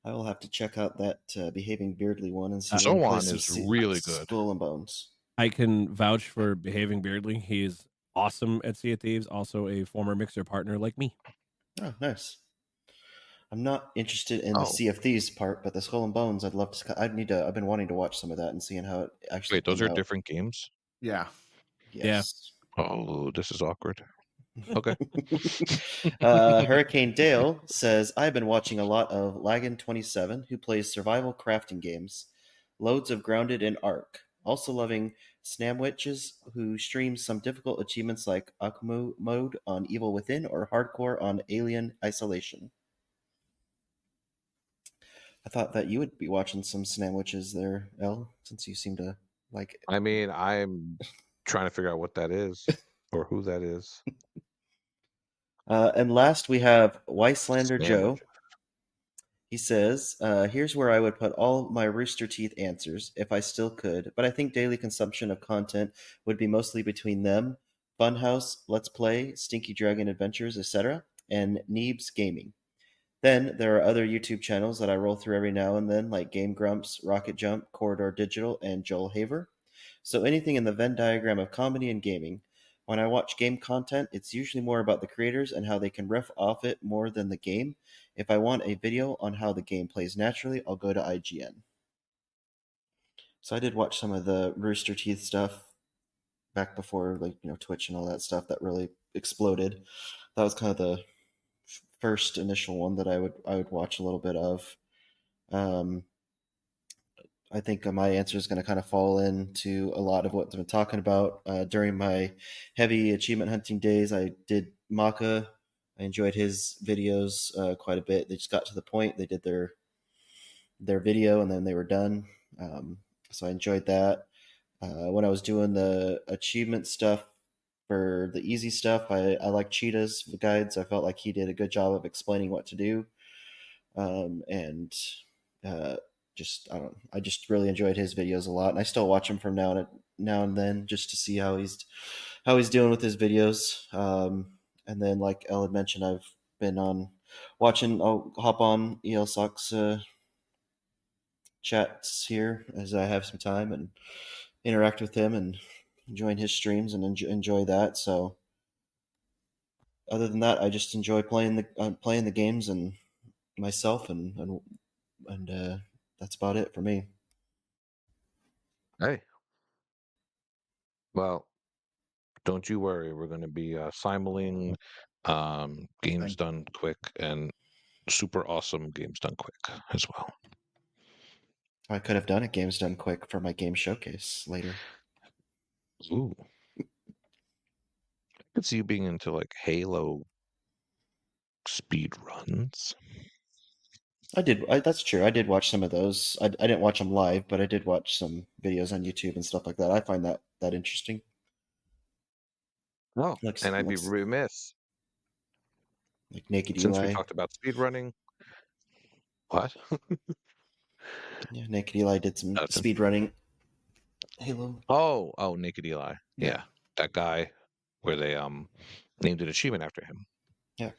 Speaker 3: I will have to check out that Behaving Beardly one and see
Speaker 1: So
Speaker 3: him play
Speaker 1: on
Speaker 3: some
Speaker 1: is really good.
Speaker 3: Skull and Bones.
Speaker 4: I can vouch for Behaving Beardly. He is awesome at Sea of Thieves, also a former Mixer partner like me.
Speaker 3: Oh, nice. I'm not interested in
Speaker 1: Oh.
Speaker 3: the Sea of Thieves part, but the Skull and Bones, I'd love to. I've been wanting to watch some of that and seeing how it actually.
Speaker 1: Wait, those
Speaker 3: came
Speaker 1: are
Speaker 3: out.
Speaker 1: different games?
Speaker 2: Yeah.
Speaker 3: Yes.
Speaker 1: Oh, this is awkward. Okay.
Speaker 3: Hurricane Dale says, I've been watching a lot of Lagan27, who plays survival crafting games. Loads of Grounded and Ark. Also loving Snamwitches, who streams some difficult achievements like Akumu mode on Evil Within or Hardcore on Alien Isolation. I thought that you would be watching some Snamwitches there, El, since you seem to like it.
Speaker 1: I mean, I'm trying to figure out what that is. or who that is.
Speaker 3: And last we have Weisslander
Speaker 1: Spammer
Speaker 3: Joe. He says, here's where I would put all my Rooster Teeth answers, if I still could, but I think daily consumption of content would be mostly between them, Funhouse, Let's Play, Stinky Dragon Adventures, etc., and Neebs Gaming. Then there are other YouTube channels that I roll through every now and then, like Game Grumps, Rocket Jump, Corridor Digital, and Joel Haver. So anything in the Venn diagram of comedy and gaming. When I watch game content, it's usually more about the creators and how they can riff off it more than the game. If I want a video on how the game plays naturally, I'll go to IGN. So I did watch some of the Rooster Teeth stuff back before, like, Twitch and all that stuff that really exploded. That was kind of the first initial one that I would watch a little bit of. I think my answer is going to kind of fall into a lot of what I've been talking about. During my heavy achievement hunting days, I did Maka. I enjoyed his videos quite a bit. They just got to the point. They did their video and then they were done. So I enjoyed that. When I was doing the achievement stuff for the easy stuff, I like Cheetah's guides. I felt like he did a good job of explaining what to do. I just really enjoyed his videos a lot, and I still watch him from now and then just to see how he's doing with his videos. And then, like Elle had mentioned, I've been on watching. I'll hop on ELSock's chats here as I have some time and interact with him and join his streams and enjoy that. So, other than that, I just enjoy playing the games and myself and that's about it for me.
Speaker 1: Hey. Well, don't you worry. We're going to be simuling games done quick and super awesome games done quick as well.
Speaker 3: I could have done a games done quick for my game showcase later.
Speaker 1: Ooh. I could see you being into like Halo speed runs.
Speaker 3: I did. That's true. I did watch some of those. I didn't watch them live, but I did watch some videos on YouTube and stuff like that. I find that interesting.
Speaker 1: Oh, and I'd be remiss
Speaker 3: like Naked
Speaker 1: since
Speaker 3: Eli.
Speaker 1: we talked about speed running. What?
Speaker 3: Yeah, Naked Eli did some speed running. Halo.
Speaker 1: Oh, Naked Eli. Yeah, that guy where they named an achievement after him.
Speaker 3: Yeah.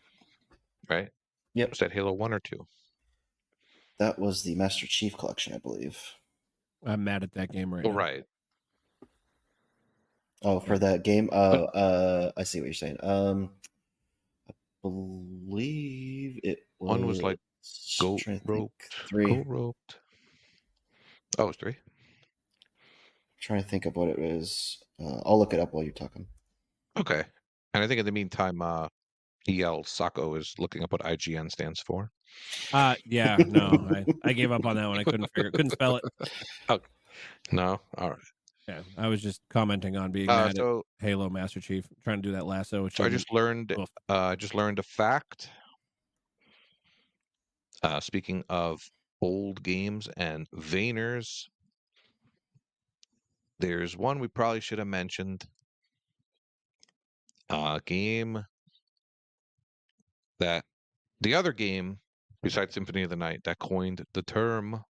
Speaker 1: Right.
Speaker 3: Yep.
Speaker 1: Was that Halo 1 or 2?
Speaker 3: That was the Master Chief Collection, I believe.
Speaker 4: I'm mad at that game right now.
Speaker 1: Right.
Speaker 3: Oh, for that game? I see what you're saying. I believe it was...
Speaker 1: One was like goat roped.
Speaker 3: 3.
Speaker 1: Goat roped. Oh, it was 3?
Speaker 3: I'm trying to think of what it was. I'll look it up while you're talking.
Speaker 1: Okay. And I think in the meantime, ELSock is looking up what IGN stands for.
Speaker 4: Yeah, no, I gave up on that one. I couldn't spell it.
Speaker 1: Oh, no? All right.
Speaker 4: Yeah, I was just commenting on being mad at Halo Master Chief, trying to do that lasso.
Speaker 1: So I just learned a fact. Speaking of old games and veiners, there's one we probably should have mentioned. Game that the other game besides Symphony of the Night that coined the term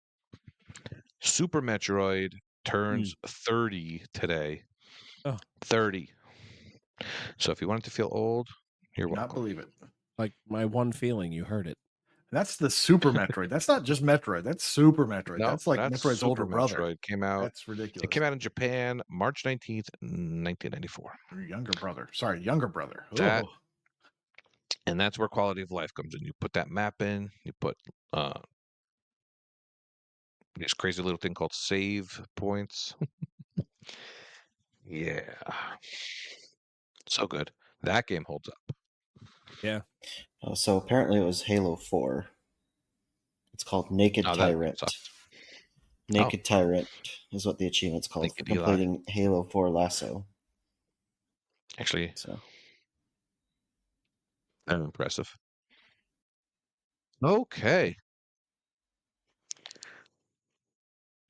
Speaker 1: Super Metroid turns 30 today.
Speaker 4: Oh.
Speaker 1: 30. So if you wanted to feel old, you're welcome.
Speaker 2: Not believe it.
Speaker 4: Like my one feeling, you heard it.
Speaker 2: That's the Super Metroid. That's not just Metroid. That's Super Metroid.
Speaker 1: No,
Speaker 2: that's like Metroid's
Speaker 1: Super
Speaker 2: older brother.
Speaker 1: Metroid came out.
Speaker 2: That's ridiculous.
Speaker 1: It came out in Japan March 19th, 1994.
Speaker 2: Your younger brother. Sorry, younger brother.
Speaker 1: And that's where quality of life comes in. You put that map in. You put this crazy little thing called save points. Yeah. So good. That game holds up.
Speaker 4: Yeah.
Speaker 3: So apparently it was Halo 4. It's called Naked Tyrant. Naked Tyrant is what the achievement's called for completing Halo 4 Lasso.
Speaker 1: Actually,
Speaker 3: so
Speaker 1: impressive. Okay.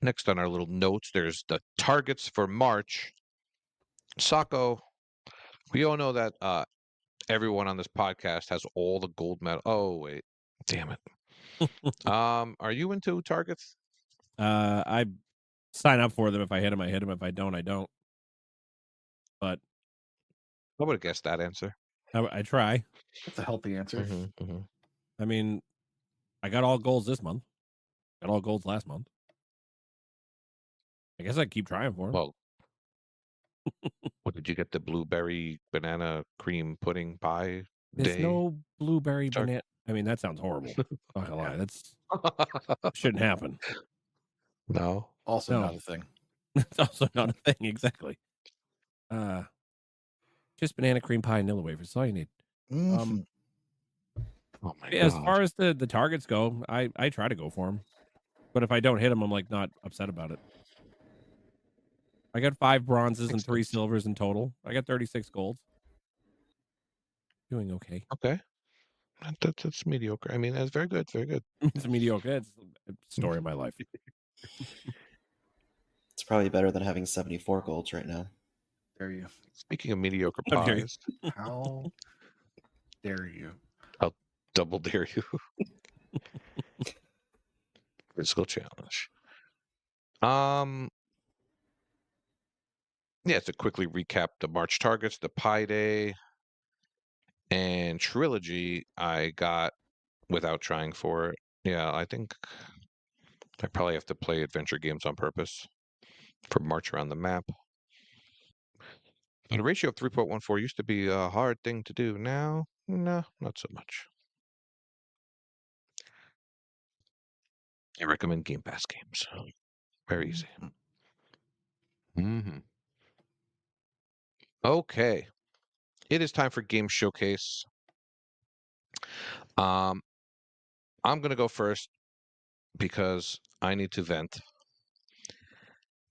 Speaker 1: Next on our little notes, there's the targets for March. Sako, We all know that everyone on this podcast has all the gold medal. Oh wait, damn it. Are you into targets?
Speaker 4: I sign up for them. If I hit them, I hit them. If I don't, I don't. But
Speaker 1: I would have guessed that answer.
Speaker 4: I try.
Speaker 2: That's a healthy answer.
Speaker 4: I mean, I got all golds this month. Got all golds last month. I guess I keep trying for them.
Speaker 1: Well, what did you get? The blueberry banana cream pudding pie
Speaker 4: There's
Speaker 1: day?
Speaker 4: no blueberry
Speaker 1: Target.
Speaker 4: banana. I mean, that sounds horrible. Not gonna lie, that's shouldn't happen.
Speaker 1: No.
Speaker 2: Also
Speaker 4: No.
Speaker 2: not a thing.
Speaker 4: It's also not a thing, exactly. Just banana cream pie and Nilla wafers. That's all you need.
Speaker 2: Mhm.
Speaker 1: Oh my
Speaker 4: As
Speaker 1: god.
Speaker 4: far as the targets go, I try to go for them, but if I don't hit them, I'm like not upset about it. I got 5 bronzes and 3 silvers in total. I got 36 golds. Doing okay.
Speaker 1: Okay. That's mediocre. I mean, that's very good. Very good.
Speaker 4: It's mediocre. It's a story of my life.
Speaker 3: It's probably better than having 74 golds right now.
Speaker 2: Dare you?
Speaker 1: Speaking of mediocre
Speaker 4: How dare you.
Speaker 1: pies,
Speaker 2: How dare you?
Speaker 1: I'll double dare you. Physical challenge. Yeah, to quickly recap the March targets, the Pie Day and Trilogy I got without trying for it. Yeah, I think I probably have to play adventure games on purpose for March around the map. But a ratio of 3.14 used to be a hard thing to do. Now, no, not so much. I recommend Game Pass games. Very easy. Okay. It is time for Game Showcase. I'm going to go first because I need to vent.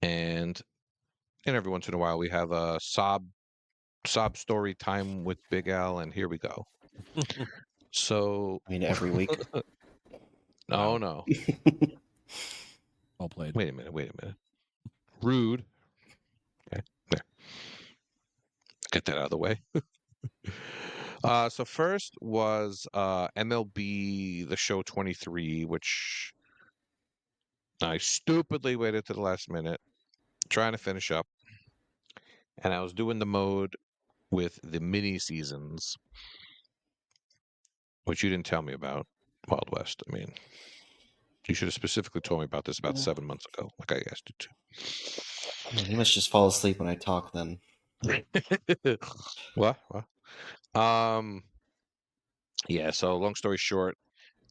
Speaker 1: And every once in a while we have a sob story time with Big Al, and here we go. So
Speaker 3: I mean, every week.
Speaker 1: no, no.
Speaker 4: All played.
Speaker 1: Wait a minute. Rude. Okay, there. Get that out of the way. So first was MLB The Show 23, which I stupidly waited to the last minute, trying to finish up. And I was doing the mode with the mini seasons, which you didn't tell me about, Wild West. I mean, you should have specifically told me about this about 7 months ago, like I asked you
Speaker 3: Well, you must just fall asleep when I talk then.
Speaker 1: to. What? Yeah, so long story short,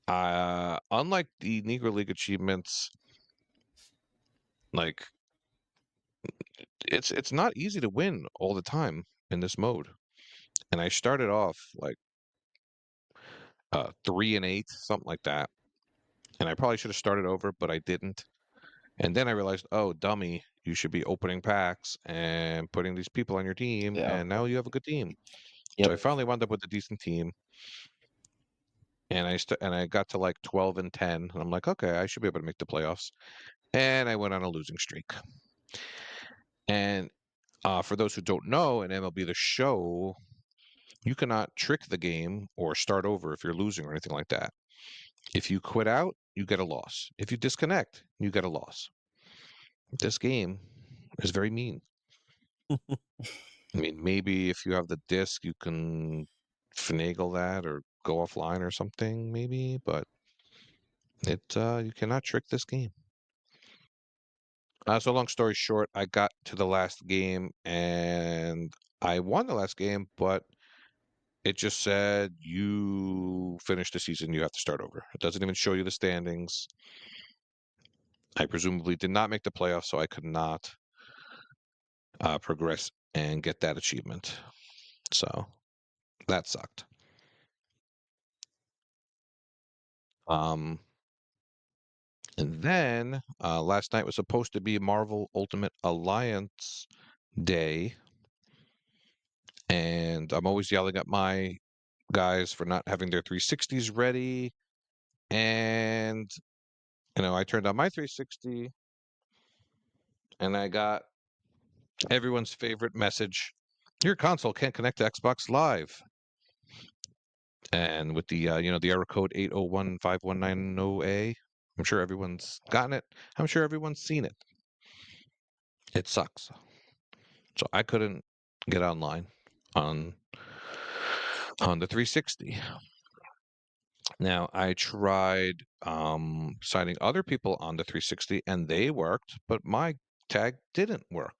Speaker 1: unlike the Negro League achievements, like it's not easy to win all the time in this mode. And I started off like 3-8, something like that. And I probably should have started over, but I didn't. And then I realized, oh, dummy, you should be opening packs and putting these people on your team,
Speaker 3: Yeah.
Speaker 1: and now you have a good team.
Speaker 3: Yep.
Speaker 1: So I finally wound up with a decent team. And I got to like 12 and 10, and I'm like, okay, I should be able to make the playoffs. And I went on a losing streak. And for those who don't know, in MLB The Show, you cannot trick the game or start over if you're losing or anything like that. If you quit out, you get a loss. If you disconnect, you get a loss. This game is very mean. I mean, maybe if you have the disc, you can finagle that or go offline or something, maybe, but you cannot trick this game. So long story short, I got to the last game and I won the last game, but it just said you finished the season, you have to start over. It doesn't even show you the standings. I presumably did not make the playoffs, so I could not progress and get that achievement. So that sucked. And then last night was supposed to be Marvel Ultimate Alliance Day. And I'm always yelling at my guys for not having their 360s ready. And, I turned on my 360 and I got everyone's favorite message your console can't connect to Xbox Live. And with the the error code 8015190A, I'm sure everyone's gotten it. I'm sure everyone's seen it. It sucks. So I couldn't get online on the 360. Now I tried signing other people on the 360 and they worked, but my tag didn't work.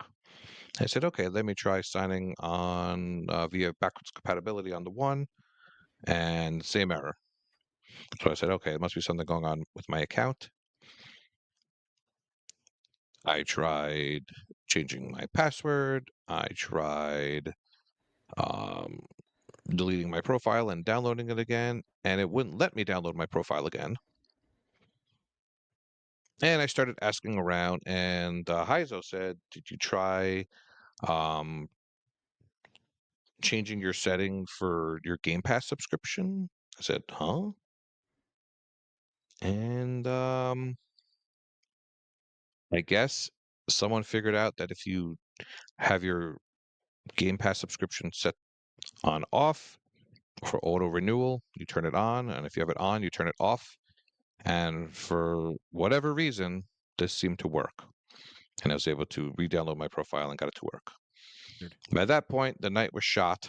Speaker 1: I said, okay, let me try signing on via backwards compatibility on the one, and same error. So I said, okay, it must be something going on with my account. I tried changing my password. I tried um, deleting my profile and downloading it again, and it wouldn't let me download my profile again. And I started asking around, and Heizo said, did you try changing your setting for your Game Pass subscription? I said, huh? And I guess someone figured out that if you have your Game Pass subscription set on off for auto renewal, you turn it on, and if you have it on, you turn it off. And for whatever reason, this seemed to work. And I was able to re-download my profile and got it to work.
Speaker 4: Weird.
Speaker 1: By that point, the night was shot,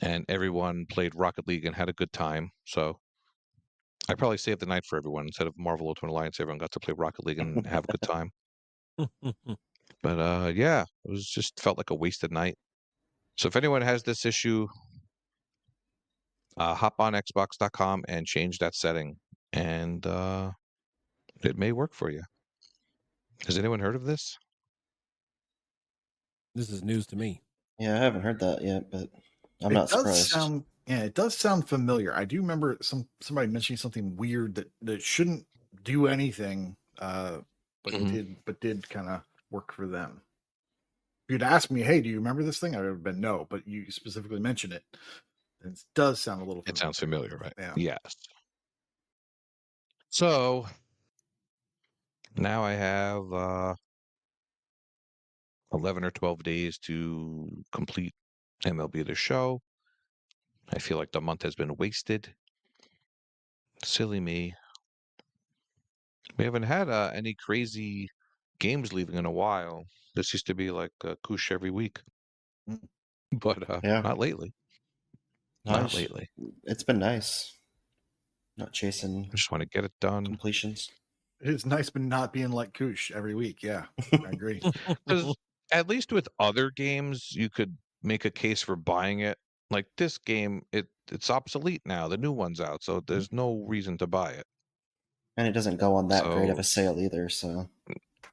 Speaker 1: and everyone played Rocket League and had a good time. So I probably saved the night for everyone. Instead of Marvel Ultimate Alliance, everyone got to play Rocket League and have a good time. But yeah, it was just felt like a wasted night. So if anyone has this issue, hop on Xbox.com and change that setting, and it may work for you. Has anyone heard of this?
Speaker 4: This is news to me.
Speaker 3: Yeah, I haven't heard that yet, but I'm
Speaker 2: It
Speaker 3: not
Speaker 2: does
Speaker 3: surprised.
Speaker 2: sound, yeah, it does sound familiar. I do remember somebody mentioning something weird that shouldn't do anything, but did kind of work for them. If you'd asked me, hey, do you remember this thing? I would have been no, but you specifically mentioned it. It does sound a little familiar.
Speaker 1: It sounds familiar, right?
Speaker 2: Yeah.
Speaker 1: Yes. So now I have 11 or 12 days to complete MLB The Show. I feel like the month has been wasted. Silly me. We haven't had any crazy games leaving in a while. This used to be like Koosh every week. But
Speaker 3: Yeah.
Speaker 1: not lately. Not lately.
Speaker 3: It's been nice. Not chasing
Speaker 1: I just want to get it done.
Speaker 3: completions.
Speaker 2: It is nice, but not being like Koosh every week. Yeah, I agree.
Speaker 1: Because at least with other games, you could make a case for buying it. Like this game, it's obsolete now. The new one's out, so there's no reason to buy it.
Speaker 3: And it doesn't go on that great of
Speaker 1: So
Speaker 3: a sale either, so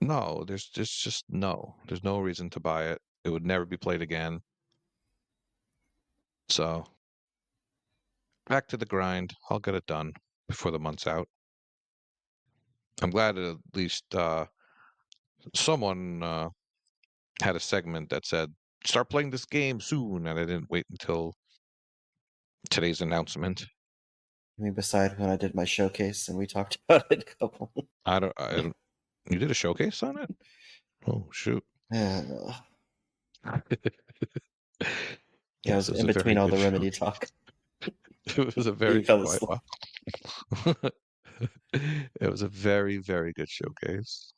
Speaker 1: no, there's just no. There's no reason to buy it. It would never be played again. So back to the grind. I'll get it done before the month's out. I'm glad at least someone had a segment that said, start playing this game soon, and I didn't wait until today's announcement.
Speaker 3: I mean, beside when I did my showcase and we talked about it a couple.
Speaker 1: I don't you did a showcase on it? Oh shoot.
Speaker 3: Yeah,
Speaker 1: Yes,
Speaker 3: it was
Speaker 1: it was
Speaker 3: in
Speaker 1: a
Speaker 3: between
Speaker 1: very
Speaker 3: all the
Speaker 1: good
Speaker 3: remedy
Speaker 1: showcase.
Speaker 3: talk.
Speaker 1: It was a very
Speaker 3: fell
Speaker 1: quiet
Speaker 3: asleep.
Speaker 1: one. It was a very, very good showcase.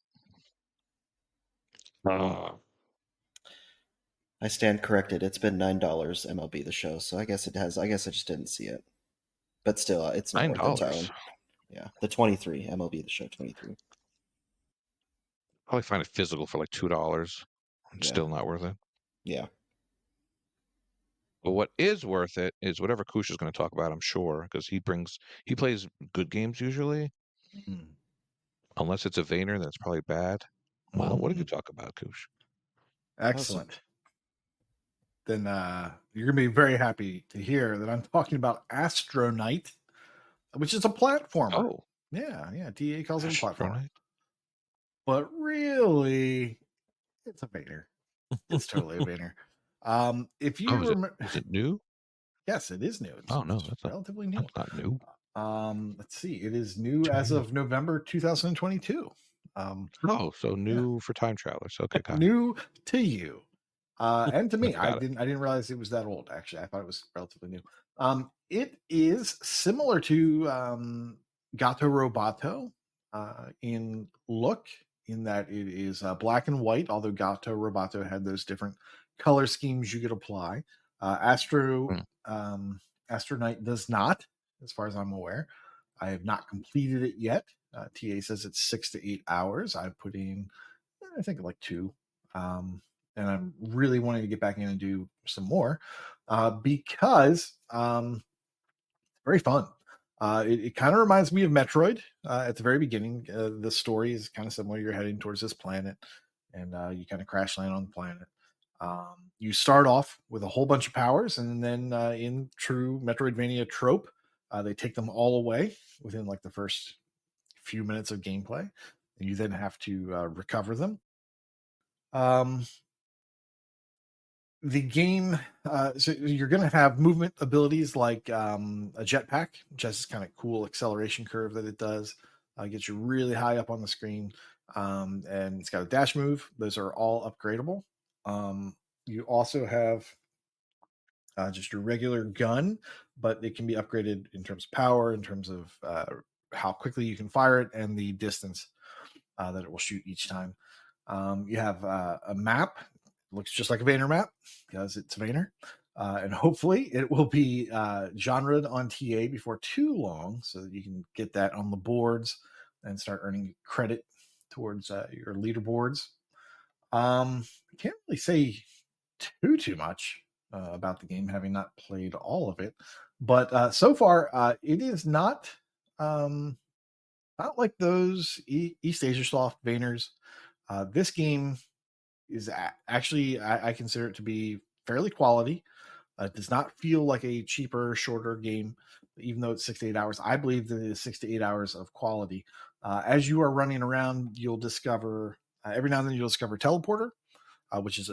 Speaker 3: I stand corrected. It's been $9 MLB The Show, so I guess it has. I guess I just didn't see it, but still, it's not worth its
Speaker 1: $9.
Speaker 3: own. Yeah, the 23 MLB The Show 23.
Speaker 1: Probably find it physical for like $2.
Speaker 3: Yeah.
Speaker 1: Still not worth it.
Speaker 3: Yeah.
Speaker 1: But what is worth it is whatever Koosh is going to talk about, I'm sure, because he plays good games usually. Unless it's a Vayner, that's probably bad. Well, what did you talk about, Koosh?
Speaker 2: Excellent. Then you're gonna be very happy to hear that I'm talking about Astronite, which is a platformer.
Speaker 1: Oh,
Speaker 2: yeah. DA calls it a platformer,
Speaker 1: Astronite?
Speaker 2: but really, it's a Vayner. It's totally a Vayner. If you remember,
Speaker 1: is it new?
Speaker 2: yes, it is new. It's,
Speaker 1: Oh no,
Speaker 2: it's
Speaker 1: that's
Speaker 2: relatively new.
Speaker 1: not new.
Speaker 2: Let's see. It is new as of November 2022.
Speaker 1: Oh, so new for time travelers. Okay, got it.
Speaker 2: New to you. And to me, I
Speaker 1: Got it.
Speaker 2: didn't realize it was that old. Actually, I thought it was relatively new. It is similar to Gato Roboto in look, in that it is black and white. Although Gato Roboto had those different color schemes you could apply.
Speaker 1: Mm.
Speaker 2: Astronite does not, as far as I'm aware. I have not completed it yet. TA says it's 6 to 8 hours. I put in, I think, like 2. And I'm really wanting to get back in and do some more because very fun. It kind of reminds me of Metroid at the very beginning. The story is kind of similar. You're heading towards this planet, and you kind of crash land on the planet. You start off with a whole bunch of powers, and then in true Metroidvania trope, they take them all away within like the first few minutes of gameplay, and you then have to recover them. The game, so you're going to have movement abilities like a jetpack, which has this kind of cool acceleration curve that it does. Gets you really high up on the screen. And it's got a dash move. Those are all upgradable. You also have just your regular gun, but it can be upgraded in terms of power, in terms of how quickly you can fire it, and the distance that it will shoot each time. You have a map. Looks just like a Vayner map because it's Vayner. And hopefully it will be genred on TA before too long so that you can get that on the boards and start earning credit towards your leaderboards. I can't really say too much about the game, having not played all of it. But so far, it is not like those East Asia Soft Vayners. This game is actually, I consider it to be fairly quality. It does not feel like a cheaper, shorter game, even though it's 6 to 8 hours. I believe that it is 6 to 8 hours of quality. As you are running around, you'll discover every now and then you'll discover a teleporter, which is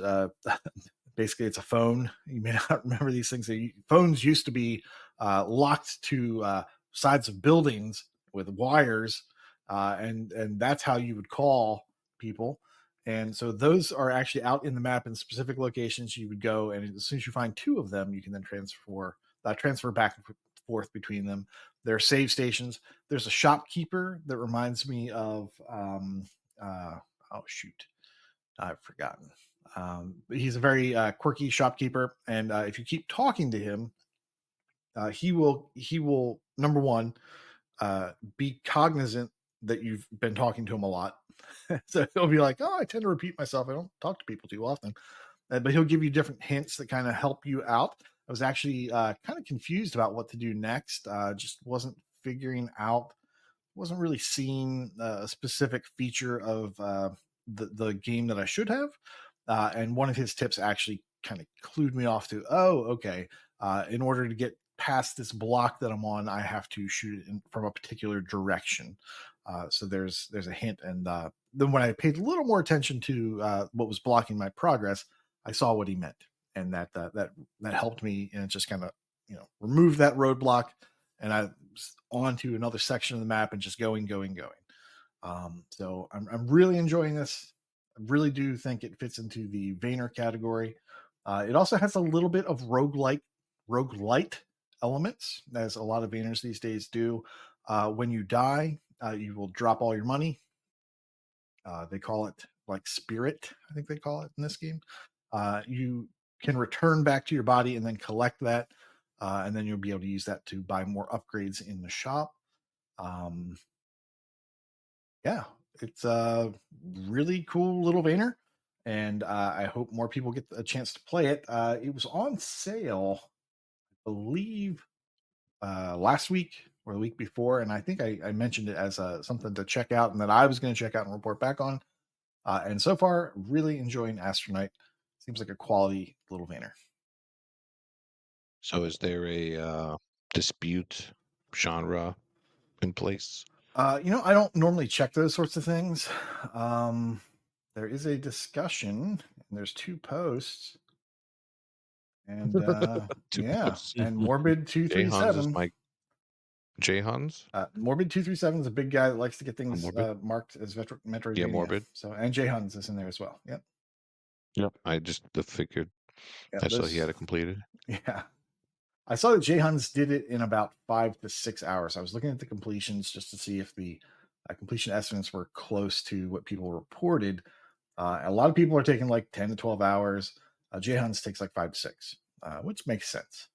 Speaker 2: basically it's a phone. You may not remember these things. Phones used to be locked to sides of buildings with wires, and that's how you would call people. And so those are actually out in the map in specific locations. You would go, and as soon as you find 2 of them, you can then transfer back and forth between them. There are save stations. There's a shopkeeper that reminds me of oh shoot, I've forgotten. But he's a very quirky shopkeeper, and if you keep talking to him, he will number one be cognizant that you've been talking to him a lot. So he'll be like, "Oh, I tend to repeat myself. I don't talk to people too often," but he'll give you different hints that kind of help you out. I was actually kind of confused about what to do next. Just wasn't figuring out. Wasn't really seeing a specific feature of the game that I should have. And one of his tips actually kind of clued me off to, oh, okay. In order to get past this block that I'm on, I have to shoot it from a particular direction. So there's a hint, and then when I paid a little more attention to what was blocking my progress, I saw what he meant, and that helped me, and it just kind of removed that roadblock, and I was on to another section of the map and just going. So I'm really enjoying this. I really do think it fits into the Vayner category. It also has a little bit of roguelite elements, as a lot of Vayners these days do. When you die, you will drop all your money. They call it like spirit, I think they call it in this game. You can return back to your body and then collect that, and then you'll be able to use that to buy more upgrades in the shop. Yeah, it's a really cool little Vayner, and I hope more people get a chance to play it. It was on sale, I believe, last week or the week before, and I think I mentioned it as something to check out and that I was going to check out and report back on. And so far, really enjoying Astronite. Seems like a quality little Vayner.
Speaker 1: So is there a dispute genre in place?
Speaker 2: I don't normally check those sorts of things. There is a discussion, and there's 2 posts. And
Speaker 1: Two
Speaker 2: yeah,
Speaker 1: posts.
Speaker 2: and Morbid
Speaker 1: Jay Hans is
Speaker 2: 237.
Speaker 1: my Jay Hans?
Speaker 2: Morbid 237 is a big guy that likes to get things
Speaker 1: Morbid?
Speaker 2: marked as Metroidvania.
Speaker 1: Yeah, Morbid.
Speaker 2: So, and Jay Huns is in there as well. Yep.
Speaker 1: Yep. I just figured
Speaker 2: Yeah,
Speaker 1: I saw he had it completed.
Speaker 2: Yeah. I saw that Jayhuns did it in about 5 to 6 hours. I was looking at the completions just to see if the completion estimates were close to what people reported. A lot of people are taking like 10 to 12 hours. Jayhuns takes like 5 to 6, which makes sense.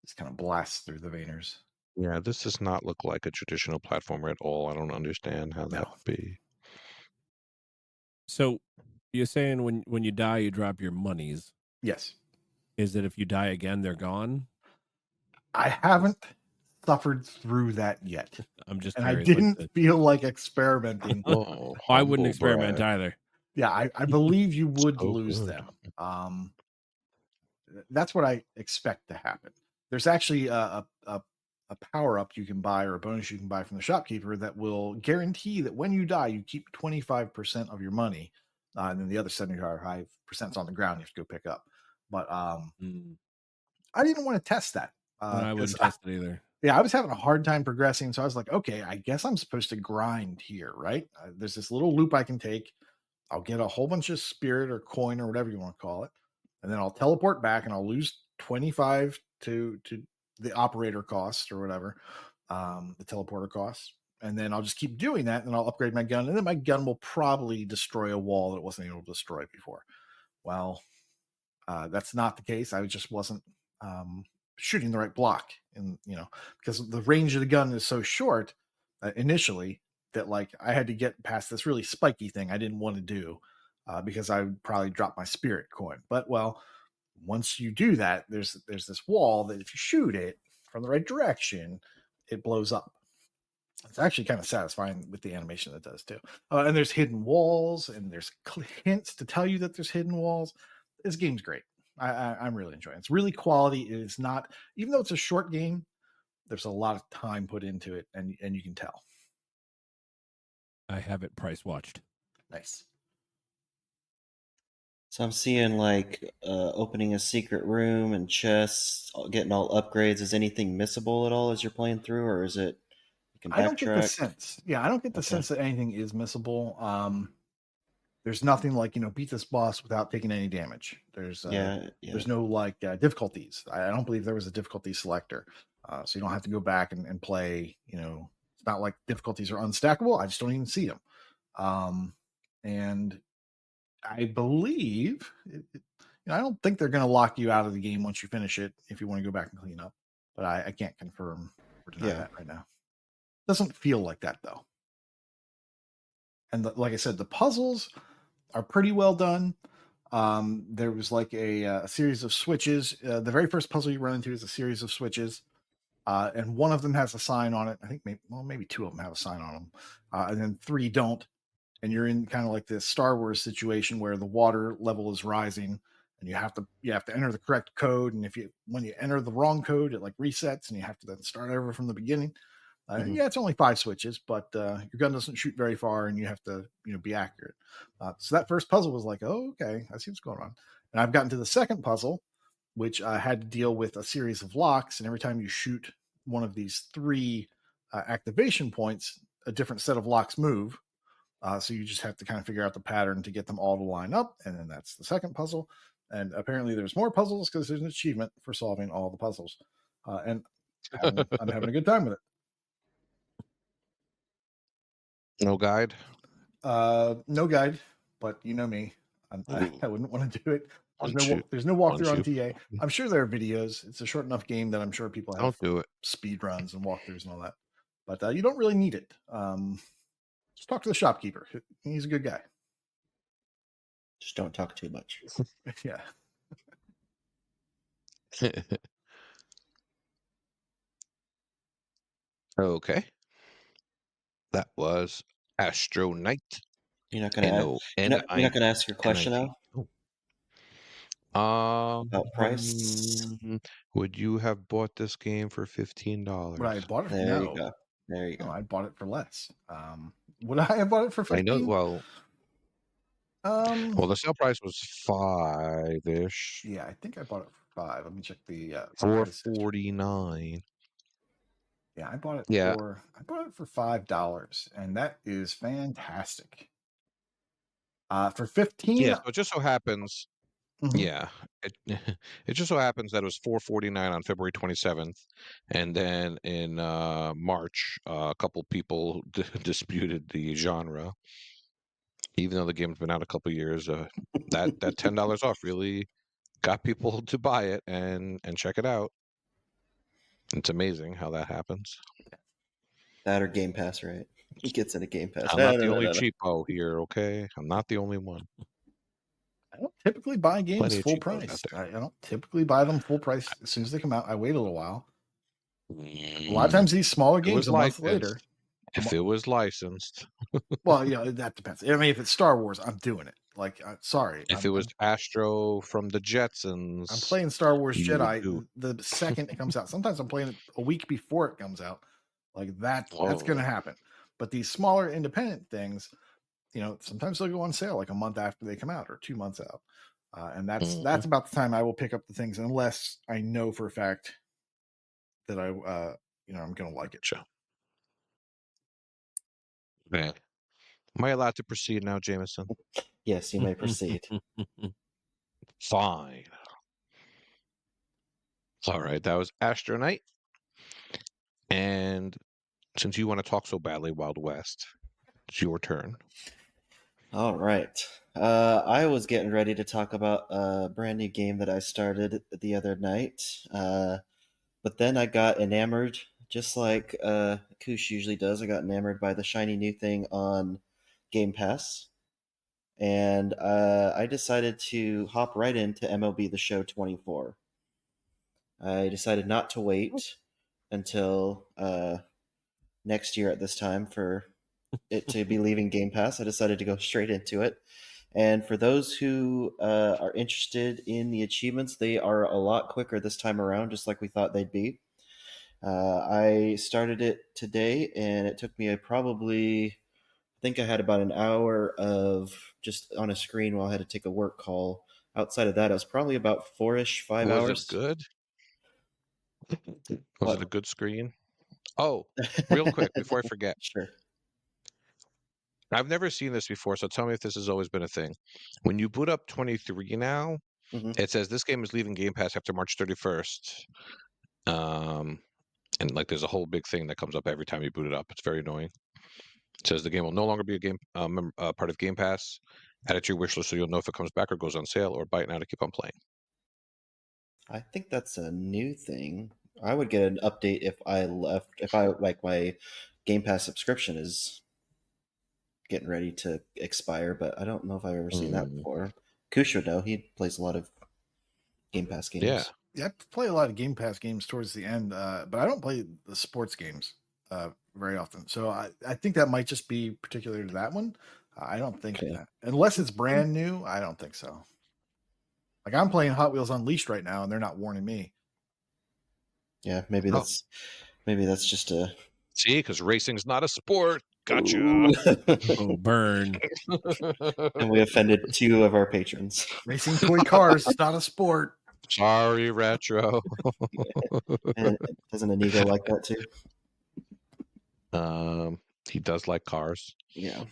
Speaker 2: Just kind of blasts through the veiners.
Speaker 1: Yeah, this does not look like a traditional platformer at all. I don't understand how that
Speaker 2: No.
Speaker 1: would be.
Speaker 4: So you're saying when you die, you drop your monies.
Speaker 2: Yes.
Speaker 4: Is it if you die again, they're gone?
Speaker 2: I haven't suffered through that yet.
Speaker 4: I'm just
Speaker 2: And I
Speaker 4: curious. Like
Speaker 2: didn't feel like experimenting.
Speaker 1: Oh,
Speaker 4: I wouldn't
Speaker 1: humble
Speaker 4: experiment
Speaker 1: brag.
Speaker 4: either.
Speaker 2: Yeah, I believe you would
Speaker 1: So
Speaker 2: lose
Speaker 1: good.
Speaker 2: them. That's what I expect to happen. There's actually a power up you can buy or a bonus you can buy from the shopkeeper that will guarantee that when you die, you keep 25% of your money, and then the other 75% is on the ground. You have to go pick up. But
Speaker 4: Mm.
Speaker 2: I didn't want to test that
Speaker 4: I
Speaker 2: because
Speaker 4: wouldn't test it either.
Speaker 2: yeah, I was having a hard time progressing. So I was like, okay, I guess I'm supposed to grind here, right? There's this little loop I can take. I'll get a whole bunch of spirit or coin or whatever you want to call it, and then I'll teleport back and I'll lose 25 to the operator cost or whatever, the teleporter cost, and then I'll just keep doing that, and I'll upgrade my gun, and then my gun will probably destroy a wall that it wasn't able to destroy before. Well, that's not the case. I just wasn't shooting the right block, and because the range of the gun is so short initially that like I had to get past this really spiky thing I didn't want to do because I would probably drop my spirit coin. But well, once you do that, there's this wall that if you shoot it from the right direction, it blows up. It's actually kind of satisfying with the animation that does too. And there's hidden walls, and there's hints to tell you that there's hidden walls. This game's great. I'm really enjoying it. It's really quality. It is not, even though it's a short game, there's a lot of time put into it, and you can tell.
Speaker 4: I have it price watched.
Speaker 2: Nice.
Speaker 3: So I'm seeing like opening a secret room and chests, getting all upgrades. Is anything missable at all as you're playing through, or is it you can
Speaker 2: I don't get the
Speaker 3: backtrack?
Speaker 2: sense. Yeah, I don't get the
Speaker 3: Okay.
Speaker 2: sense that anything is missable. There's nothing like beat this boss without taking any damage. There's no like difficulties. I don't believe there was a difficulty selector, so you don't have to go back and play. It's not like difficulties are unstackable. I just don't even see them. And I believe I don't think they're going to lock you out of the game once you finish it if you want to go back and clean up. But I can't confirm or deny that right now. Doesn't feel like that though. And like I said, the puzzles are pretty well done. There was like a series of switches. The very first puzzle you run into is a series of switches, and one of them has a sign on it. I think maybe two of them have a sign on them, and then three don't. And you're in kind of like this Star Wars situation where the water level is rising, and you have to enter the correct code. And when you enter the wrong code, it like resets, and you have to then start over from the beginning. Yeah, it's only 5 switches, but your gun doesn't shoot very far, and you have to be accurate. So that first puzzle was like, oh, okay, I see what's going on. And I've gotten to the second puzzle, which had to deal with a series of locks, and every time you shoot one of these 3 activation points, a different set of locks move. So you just have to kind of figure out the pattern to get them all to line up, and then that's the second puzzle. And apparently there's more puzzles because there's an achievement for solving all the puzzles. And I'm having a good time with it.
Speaker 1: No guide?
Speaker 2: No guide, but you know me. I wouldn't want to do it. There's no walkthrough on TA. I'm sure there are videos. It's a short enough game that I'm sure people have
Speaker 1: Don't do it.
Speaker 2: speed runs and walkthroughs and all that. But you don't really need it. Just talk to the shopkeeper. He's a good guy.
Speaker 3: Just don't talk too much.
Speaker 2: Yeah.
Speaker 3: Okay.
Speaker 1: That was Astronite.
Speaker 3: You're not gonna ask your question now? About price?
Speaker 1: Would you have bought this game for $15?
Speaker 2: Would I have bought it?
Speaker 3: There
Speaker 2: No.
Speaker 3: you go. There you go.
Speaker 2: No, I bought it for less. Would I have bought it for 15?
Speaker 1: I know. Well, the sale price was $5-ish.
Speaker 2: Yeah, I think I bought it for 5. Let me check the
Speaker 1: $4.49.
Speaker 2: Yeah, I bought it
Speaker 1: Yeah.
Speaker 2: for $5, and that is fantastic. For 15,
Speaker 1: Yeah, so it just so happens,
Speaker 2: Mhm.
Speaker 1: yeah, it it just so happens that it was 449 on February 27th, and then in March, a couple people disputed the genre, even though the game's been out a couple years. That $10 off really got people to buy it and check it out. It's amazing how that happens.
Speaker 3: That or Game Pass, right? He gets in a Game Pass.
Speaker 1: I'm
Speaker 3: No,
Speaker 1: not
Speaker 3: no,
Speaker 1: the
Speaker 3: no,
Speaker 1: only
Speaker 3: no, no.
Speaker 1: cheapo here, okay? I'm not the only one.
Speaker 2: I don't typically buy games
Speaker 1: Plenty of
Speaker 2: full
Speaker 1: cheapos out
Speaker 2: price.
Speaker 1: there.
Speaker 2: I don't typically buy them full price as soon as they come out. I wait a little while. A lot of
Speaker 1: Mm,
Speaker 2: times, these smaller
Speaker 1: If it
Speaker 2: games
Speaker 1: was
Speaker 2: a month
Speaker 1: licensed,
Speaker 2: later.
Speaker 1: if it was licensed,
Speaker 2: Well, that depends. I mean, if it's Star Wars, I'm doing it. Like, sorry,
Speaker 1: if it was Astro from the
Speaker 2: I'm
Speaker 1: Jetsons,
Speaker 2: playing Star Wars
Speaker 1: you would
Speaker 2: Jedi
Speaker 1: do.
Speaker 2: the second it comes out. Sometimes I'm playing it a week before it comes out. Like that's going to
Speaker 1: Oh,
Speaker 2: happen. But these smaller independent things, sometimes they'll go on sale like a month after they come out or 2 months out. And that's
Speaker 1: mhm,
Speaker 2: about the time I will pick up the things unless I know for a fact that I'm going to like it.
Speaker 1: gotcha. Okay. Am I allowed to proceed now, Jameson?
Speaker 3: Yes, you may proceed.
Speaker 1: Fine. All right, that was Astronite. And since you want to talk so badly, Wild West, it's your turn.
Speaker 3: All right. I was getting ready to talk about a brand new game that I started the other night, but then I got enamored, just like Koosh usually does. I got enamored by the shiny new thing on Game Pass, and I decided to hop right into MLB The Show 24. I decided not to wait until next year at this time for it to be leaving Game Pass. I decided to go straight into it. And for those who are interested in the achievements, they are a lot quicker this time around, just like we thought they'd be. I started it today, and it took me I think I had about an hour of just on a screen while I had to take a work call. Outside of that, it was probably about 5
Speaker 1: Was it
Speaker 3: hours.
Speaker 1: good? Was it a
Speaker 3: What?
Speaker 1: good screen? Oh, real quick before I forget,
Speaker 3: Sure.
Speaker 1: I've never seen this before, so tell me if this has always been a thing. When you boot up 23 now,
Speaker 3: Hmm.
Speaker 1: it says this game is leaving Game Pass after March 31st. Um, and like there's a whole big thing that comes up every time you boot it up. It's very annoying. It says the game will no longer be a game part of Game Pass. Add it to your wish list so you'll know if it comes back or goes on sale, or buy it now to keep on playing.
Speaker 3: I think that's a new thing. I would get an update if I like my Game Pass subscription is getting ready to expire, but I don't know if I've ever seen that
Speaker 1: Mm,
Speaker 3: before. Koosh would know. He plays a lot of Game Pass
Speaker 1: yeah.
Speaker 3: games.
Speaker 2: Yeah, I play a lot of Game Pass games towards the end, but I don't play the sports games very often. So I think that might just be particular to that one. I don't think
Speaker 3: Okay.
Speaker 2: that unless it's brand new, I don't think so. Like I'm playing Hot Wheels Unleashed right now, and they're not warning me.
Speaker 3: Yeah,
Speaker 1: Oh,
Speaker 3: maybe that's just a
Speaker 1: see, because racing's not a sport. Gotcha.
Speaker 3: Ooh.
Speaker 4: Oh, burn.
Speaker 3: And we offended two of our patrons.
Speaker 2: Racing toy cars, it's not a sport.
Speaker 1: Sorry, retro.
Speaker 3: And doesn't Inigo like that too?
Speaker 1: He does like cars.
Speaker 3: Yeah.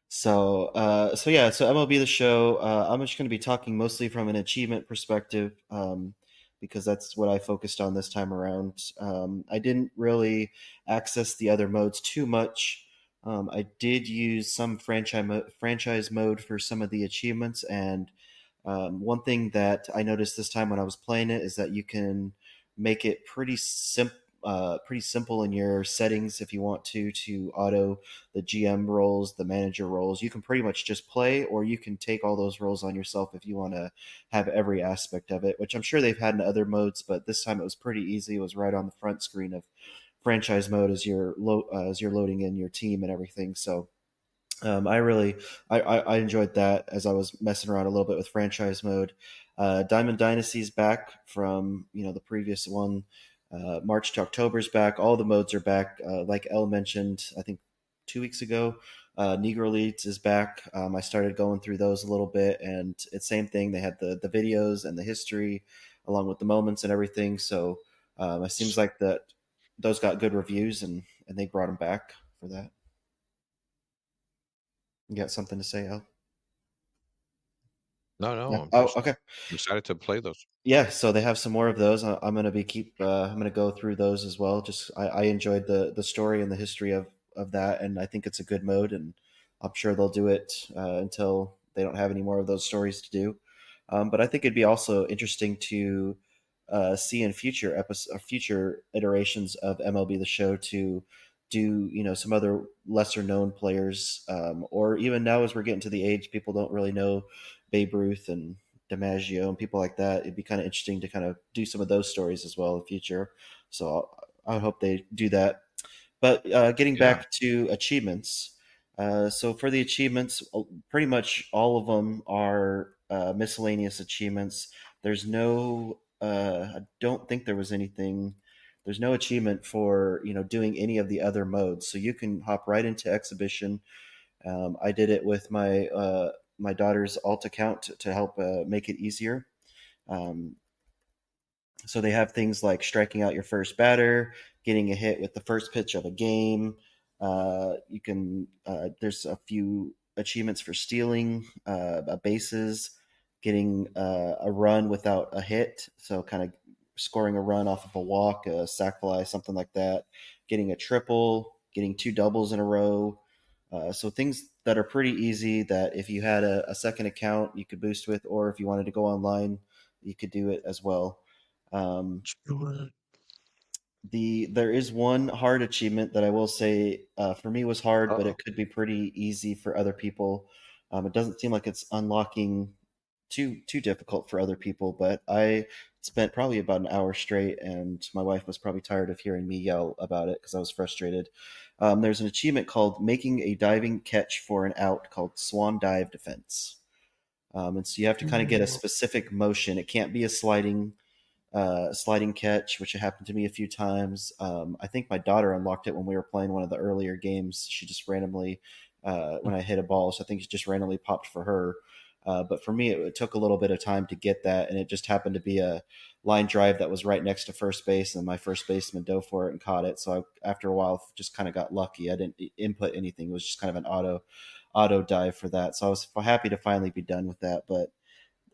Speaker 3: So MLB The Show. I'm just going to be talking mostly from an achievement perspective, because that's what I focused on this time around. I didn't really access the other modes too much. I did use some franchise mode for some of the achievements, and one thing that I noticed this time when I was playing it is that you can make it pretty simple in your settings if you want to auto the GM roles, the manager roles. You can pretty much just play, or you can take all those roles on yourself if you want to have every aspect of it, which I'm sure they've had in other modes, but this time it was pretty easy. It was right on the front screen of franchise mode as you're loading in your team and everything. So I enjoyed that as I was messing around a little bit with franchise mode. Diamond Dynasty's back from the previous one. March to October's back. All the modes are back. Like Elle mentioned, I think 2 weeks ago, Negro Leads is back. I started going through those a little bit, and it's same thing. They had the videos and the history, along with the moments and everything. So it seems like that those got good reviews, and they brought them back for that. You got something to say, Elle?
Speaker 1: No,
Speaker 3: Yeah.
Speaker 1: I'm
Speaker 3: Oh,
Speaker 1: just
Speaker 3: okay.
Speaker 1: excited to play those.
Speaker 3: Yeah, so they have some more of those. I'm gonna I'm gonna go through those as well. Just I enjoyed the story and the history of that, and I think it's a good mode, and I'm sure they'll do it until they don't have any more of those stories to do. But I think it'd be also interesting to see in future iterations of MLB The Show to do some other lesser known players, or even now as we're getting to the age people don't really know Babe Ruth and DiMaggio and people like that. It'd be kind of interesting to kind of do some of those stories as well in the future. So I hope they do that. But getting
Speaker 1: Yeah.
Speaker 3: back to achievements, so for the achievements, pretty much all of them are miscellaneous achievements. There's no, I don't think there was anything. There's no achievement for doing any of the other modes, so you can hop right into exhibition. I did it with my daughter's alt account to help make it easier. Um, so they have things like striking out your first batter, getting a hit with the first pitch of a game. You can there's a few achievements for stealing bases, getting a run without a hit. So kind of scoring a run off of a walk, a sac fly, something like that. Getting a triple, getting two doubles in a row. So things that are pretty easy that if you had a second account you could boost with, or if you wanted to go online, you could do it as well. Um, there is one hard achievement that I will say for me was hard, but
Speaker 1: Oh,
Speaker 3: it could be pretty easy for other people. It doesn't seem like it's unlocking too difficult for other people, but I spent probably about an hour straight, and my wife was probably tired of hearing me yell about it because I was frustrated. There's an achievement called making a diving catch for an out called Swan Dive Defense. And so you have to kind of get a specific motion. It can't be a sliding catch, which happened to me a few times. I think my daughter unlocked it when we were playing one of the earlier games. She just randomly, when I hit a ball, so I think it just randomly popped for her. But for me, it took a little bit of time to get that, and it just happened to be a line drive that was right next to first base, and my first baseman dove for it and caught it. So after a while, just kind of got lucky. I didn't input anything; it was just kind of an auto dive for that. So I was happy to finally be done with that. But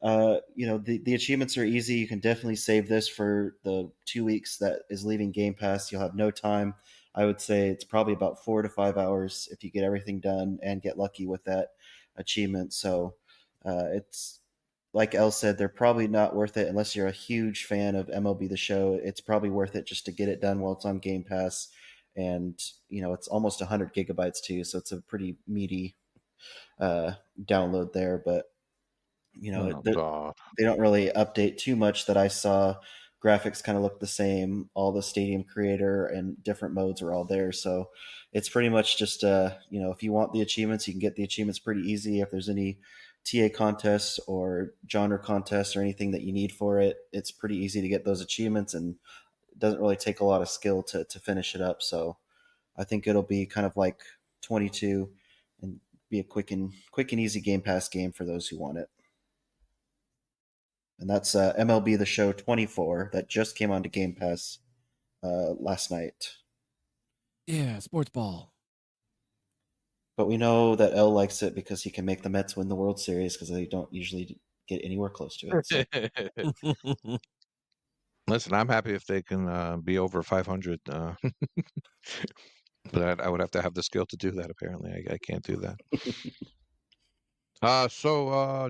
Speaker 3: the achievements are easy. You can definitely save this for the 2 weeks that is leaving Game Pass. You'll have no time. I would say it's probably about 4 to 5 hours if you get everything done and get lucky with that achievement. So it's like Elle said, they're probably not worth it unless you're a huge fan of MLB The Show. It's probably worth it just to get it done while it's on Game Pass. And it's almost 100 gigabytes too, so it's a pretty meaty uh, download there. But
Speaker 1: oh God.
Speaker 3: they don't really update too much that I saw. Graphics kind of look the same. All the stadium creator and different modes are all there. So it's pretty much just, if you want the achievements, you can get the achievements pretty easy. If there's any TA contests or genre contests or anything that you need for it, it's pretty easy to get those achievements, and it doesn't really take a lot of skill to finish it up. So I think it'll be kind of like 22 and be a quick and easy Game Pass game for those who want it. And that's MLB The Show 24 that just came onto Game Pass last night.
Speaker 4: Yeah, sports ball.
Speaker 3: But we know that L likes it because he can make the Mets win the World Series because they don't usually get anywhere close to it. So.
Speaker 1: Listen, I'm happy if they can be over 500, but I would have to have the skill to do that. Apparently, I can't do that.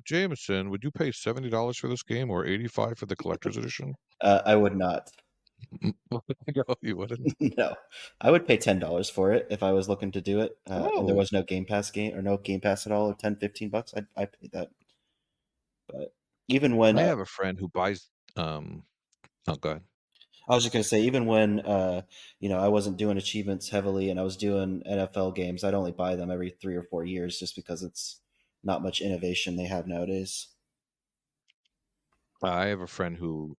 Speaker 1: Jameson, would you pay $70 for this game or 85 for the collector's edition?
Speaker 3: I would not.
Speaker 1: No, you wouldn't.
Speaker 3: No, I would pay $10 for it if I was looking to do it, and there
Speaker 1: Oh,
Speaker 3: was no Game Pass game or no Game Pass at all, or $10-15. I'd pay that. But even when
Speaker 1: I have a friend who buys. Oh, go ahead.
Speaker 3: I was just gonna say, even when I wasn't doing achievements heavily and I was doing NFL games, I'd only buy them every 3 or 4 years just because it's not much innovation they have nowadays.
Speaker 1: I have a friend who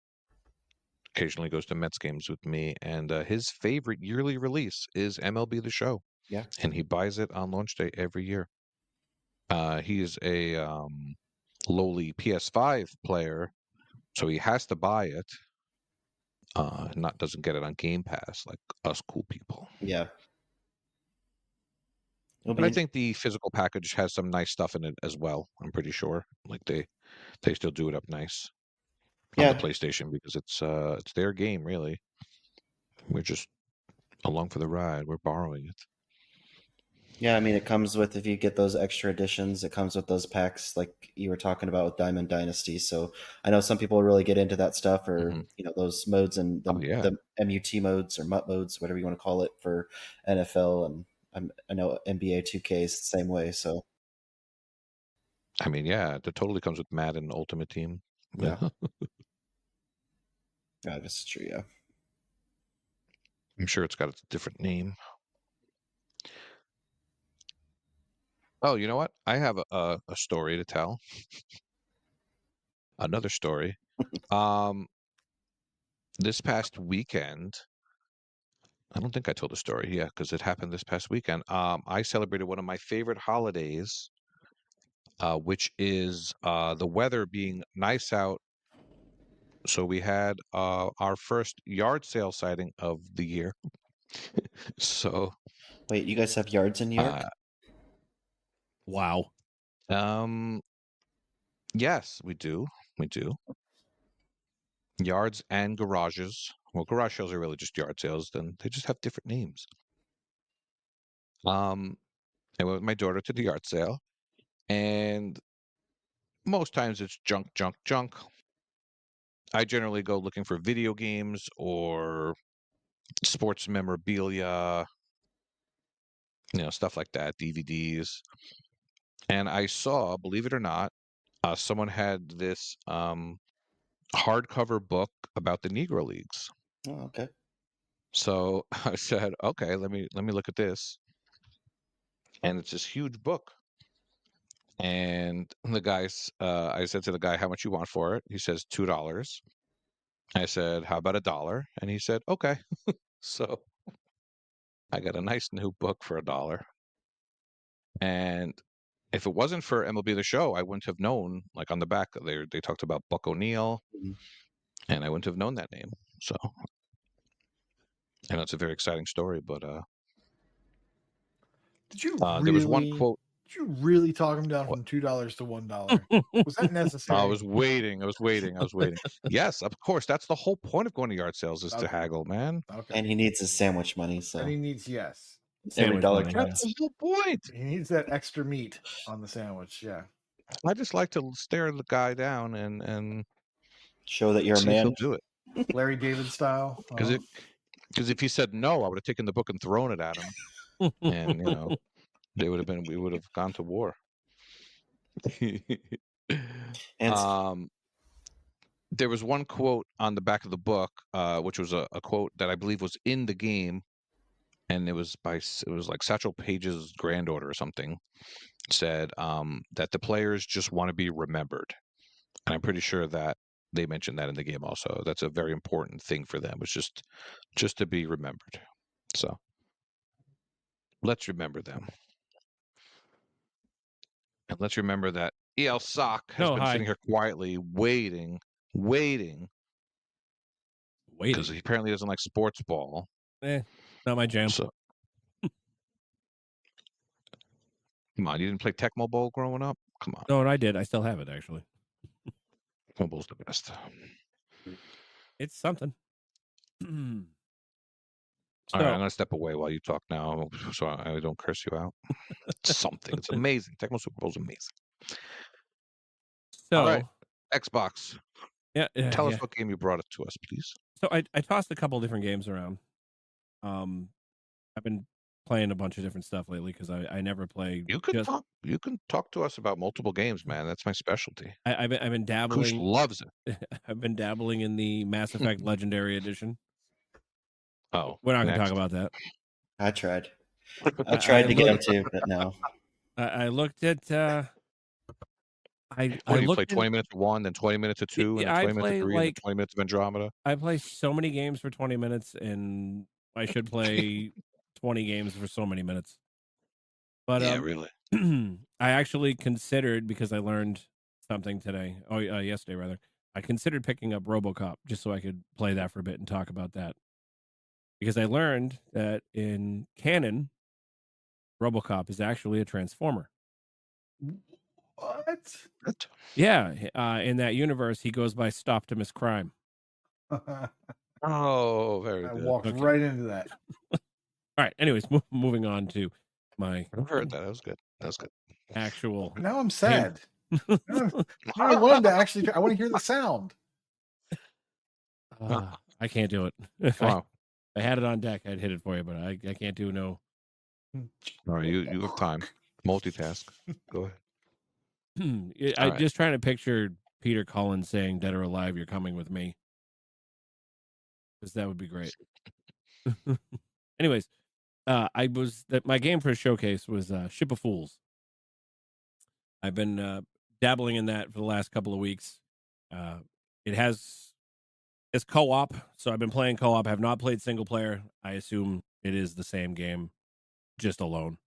Speaker 1: occasionally goes to Mets games with me, and his favorite yearly release is MLB The Show,
Speaker 3: Yeah.
Speaker 1: and he buys it on launch day every year. He is a lowly PS5 player, so he has to buy it. Not doesn't get it on Game Pass like us cool people.
Speaker 3: Yeah. It'll
Speaker 1: But I
Speaker 3: be
Speaker 1: think the physical package has some nice stuff in it as well. I'm pretty sure. Like they still do it up nice on the
Speaker 3: yeah.
Speaker 1: PlayStation because it's their game really. We're just along for the ride. We're borrowing it.
Speaker 3: Yeah, I mean, it comes with, if you get those extra editions, it comes with those packs like you were talking about with Diamond Dynasty. So I know some people really get into that stuff, or
Speaker 1: hmm
Speaker 3: those modes and
Speaker 1: Oh yeah.
Speaker 3: the MUT modes or MUT modes, whatever you want to call it, for NFL, and I know NBA 2K is the same way. So
Speaker 1: I mean, yeah, it totally comes with Madden Ultimate Team.
Speaker 3: yeah, I guess it's true. Yeah.
Speaker 1: I'm sure it's got a different name. Oh, you know what? I have a story to tell. Another story. Um, this past weekend, I don't think I told the story. Yeah, because it happened this past weekend. I celebrated one of my favorite holidays, which is the weather being nice out. So we had our first yard sale sighting of the year. So,
Speaker 3: Wait, you guys have yards in New York?
Speaker 1: uh,
Speaker 4: Wow.
Speaker 1: yes, we do. We do. Yards and garages. Well, garage sales are really just yard sales. Then they just have different names. I went with my daughter to the yard sale, and most times it's junk, junk, junk. I generally go looking for video games or sports memorabilia, stuff like that, DVDs. And I saw, believe it or not, someone had this hardcover book about the Negro Leagues.
Speaker 3: Oh, okay.
Speaker 1: So I said, okay, let me look at this. And it's this huge book. And I said to the guy, how much you want for it? He says $2. I said, how about $1? And he said, okay. So I got a nice new book for $1. And if it wasn't for MLB The Show, I wouldn't have known. Like on the back, they talked about Buck O'Neill,
Speaker 3: Mhm.
Speaker 1: and I wouldn't have known that name. So I know it's a very exciting story, but
Speaker 2: Did you
Speaker 1: there was one
Speaker 2: really?
Speaker 1: quote.
Speaker 2: Did you really talk him down
Speaker 1: What?
Speaker 2: from $2 to $1? Was that
Speaker 1: I
Speaker 2: necessary?
Speaker 1: was waiting. I was waiting. I was waiting. Yes, of course. That's the whole point of going to yard sales is to
Speaker 2: Okay.
Speaker 1: haggle, man.
Speaker 2: Okay.
Speaker 3: And he needs his sandwich money,
Speaker 2: And
Speaker 3: so
Speaker 2: he needs
Speaker 3: every
Speaker 4: Sandwich
Speaker 3: dollar
Speaker 4: money.
Speaker 1: That's
Speaker 3: counts.
Speaker 1: the whole point.
Speaker 2: he needs that extra meat on the sandwich. Yeah.
Speaker 1: I just like to stare the guy down and
Speaker 3: Show that you're a
Speaker 1: see if he'll
Speaker 3: man.
Speaker 1: do it.
Speaker 2: Larry David style.
Speaker 1: Because if he said no, I would have taken the book and thrown it at him, and we would have gone to war.
Speaker 3: And
Speaker 1: There was one quote on the back of the book, which was a quote that I believe was in the game, and it was like Satchel Paige's granddaughter or something said that the players just want to be remembered, and I'm pretty sure that they mentioned that in the game also. That's a very important thing for them. It's just to be remembered. So let's remember them. And let's remember that ELSock has
Speaker 4: No,
Speaker 1: been
Speaker 4: hi.
Speaker 1: sitting here quietly waiting,
Speaker 4: Waiting.
Speaker 1: because he apparently doesn't like sports ball.
Speaker 4: Not my jam.
Speaker 1: So, come on, you didn't play Tecmo Bowl growing up? Come on,
Speaker 4: No, and I did. I still have it, actually.
Speaker 1: Tecmo Bowl's the best.
Speaker 4: It's something.
Speaker 1: All right,
Speaker 4: So,
Speaker 1: I'm gonna step away while you talk now, so I don't curse you out. It's something. It's amazing. Tecmo Super Bowl's amazing. All right, Xbox.
Speaker 4: yeah,
Speaker 1: Tell
Speaker 4: yeah.
Speaker 1: us what game you brought it to us, please.
Speaker 4: So I tossed a couple different games around. I've been playing a bunch of different stuff lately because I never play.
Speaker 1: You can talk to us about multiple games, man. That's my specialty.
Speaker 4: I've been
Speaker 1: Koosh
Speaker 4: dabbling.
Speaker 1: loves it.
Speaker 4: I've been dabbling in the Mass Effect Legendary Edition.
Speaker 1: Oh,
Speaker 4: We're not going to
Speaker 1: next.
Speaker 4: talk about that.
Speaker 3: I tried. I tried to get him to, but no.
Speaker 4: I looked at.
Speaker 1: What do you play? 20 minutes of one, then 20 minutes of two, and then 20 minutes of three, and then 20 minutes of Andromeda.
Speaker 4: I play so many games for 20 minutes, and I should play 20 games for so many minutes. But
Speaker 1: yeah, really.
Speaker 4: I actually considered, because I learned something today. Yesterday rather. I considered picking up RoboCop just so I could play that for a bit and talk about that. Because I learned that in canon, RoboCop is actually a transformer.
Speaker 2: What?
Speaker 1: What?
Speaker 4: Yeah, in that universe, he goes by Stoptimus Crime.
Speaker 1: Oh, very
Speaker 2: I
Speaker 1: good.
Speaker 2: walked
Speaker 4: Okay.
Speaker 2: right into that.
Speaker 4: All right. Anyways, moving on to my
Speaker 1: I've heard that. That was good. That was good.
Speaker 4: actual.
Speaker 2: Now I'm
Speaker 4: game.
Speaker 2: sad. Now I wanted to actually. I want to hear the sound.
Speaker 4: I can't do it. If I
Speaker 1: Wow.
Speaker 4: had it on deck, I'd hit it for you, but I can't do no.
Speaker 1: All right, you have time. Multitask. Go ahead.
Speaker 4: I'm
Speaker 1: All right.
Speaker 4: just trying to picture Peter Collins saying, "Dead or alive, you're coming with me," because that would be great. Anyways, my game for a showcase was Ship of Fools. I've been dabbling in that for the last couple of weeks. It's co-op, so I've been playing co-op. I have not played single player. I assume it is the same game, just alone.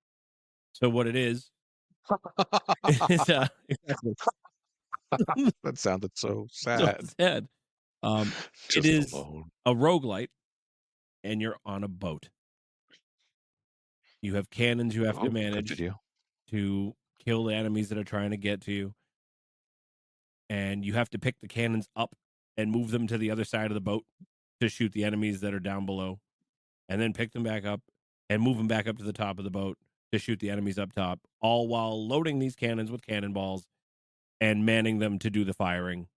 Speaker 4: So what it is is
Speaker 1: That sounded so
Speaker 4: so
Speaker 1: sad.
Speaker 4: sad. It
Speaker 1: Just
Speaker 4: is
Speaker 1: alone.
Speaker 4: a roguelite, and you're on a boat. You have cannons you have
Speaker 1: Oh,
Speaker 4: to
Speaker 1: good
Speaker 4: manage
Speaker 1: video.
Speaker 4: to kill the enemies that are trying to get to you. And you have to pick the cannons up and move them to the other side of the boat to shoot the enemies that are down below. And then pick them back up and move them back up to the top of the boat to shoot the enemies up top, all while loading these cannons with cannonballs and manning them to do the firing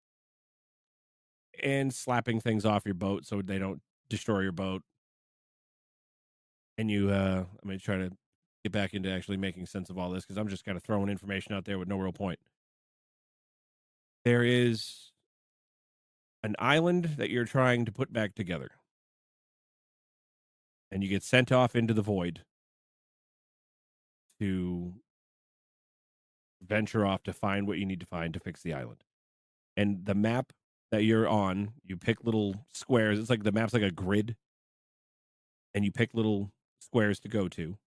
Speaker 4: and slapping things off your boat so they don't destroy your boat. And I'm going to try to get back into actually making sense of all this because I'm just kind of throwing information out there with no real point. There is an island that you're trying to put back together. And you get sent off into the void to venture off to find what you need to find to fix the island. And the map that you're on, you pick little squares. It's like the map's like a grid. And you pick little squares to go to.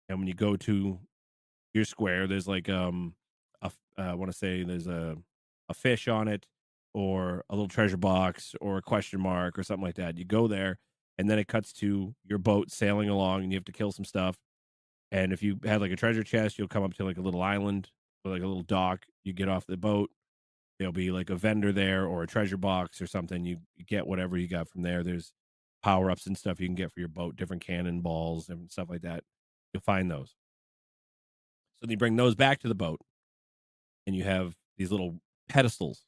Speaker 4: And when you go to your square, there's like I want to say there's a fish on it or a little treasure box or a question mark or something like that. You go there and then it cuts to your boat sailing along and you have to kill some stuff. And if you had like a treasure chest, you'll come up to like a little island or like a little dock. You get off the boat. There'll be like a vendor there or a treasure box or something. You get whatever you got from there. There's power ups and stuff you can get for your boat, different cannonballs and stuff like that. You'll find those. So you bring those back to the boat and you have these little pedestals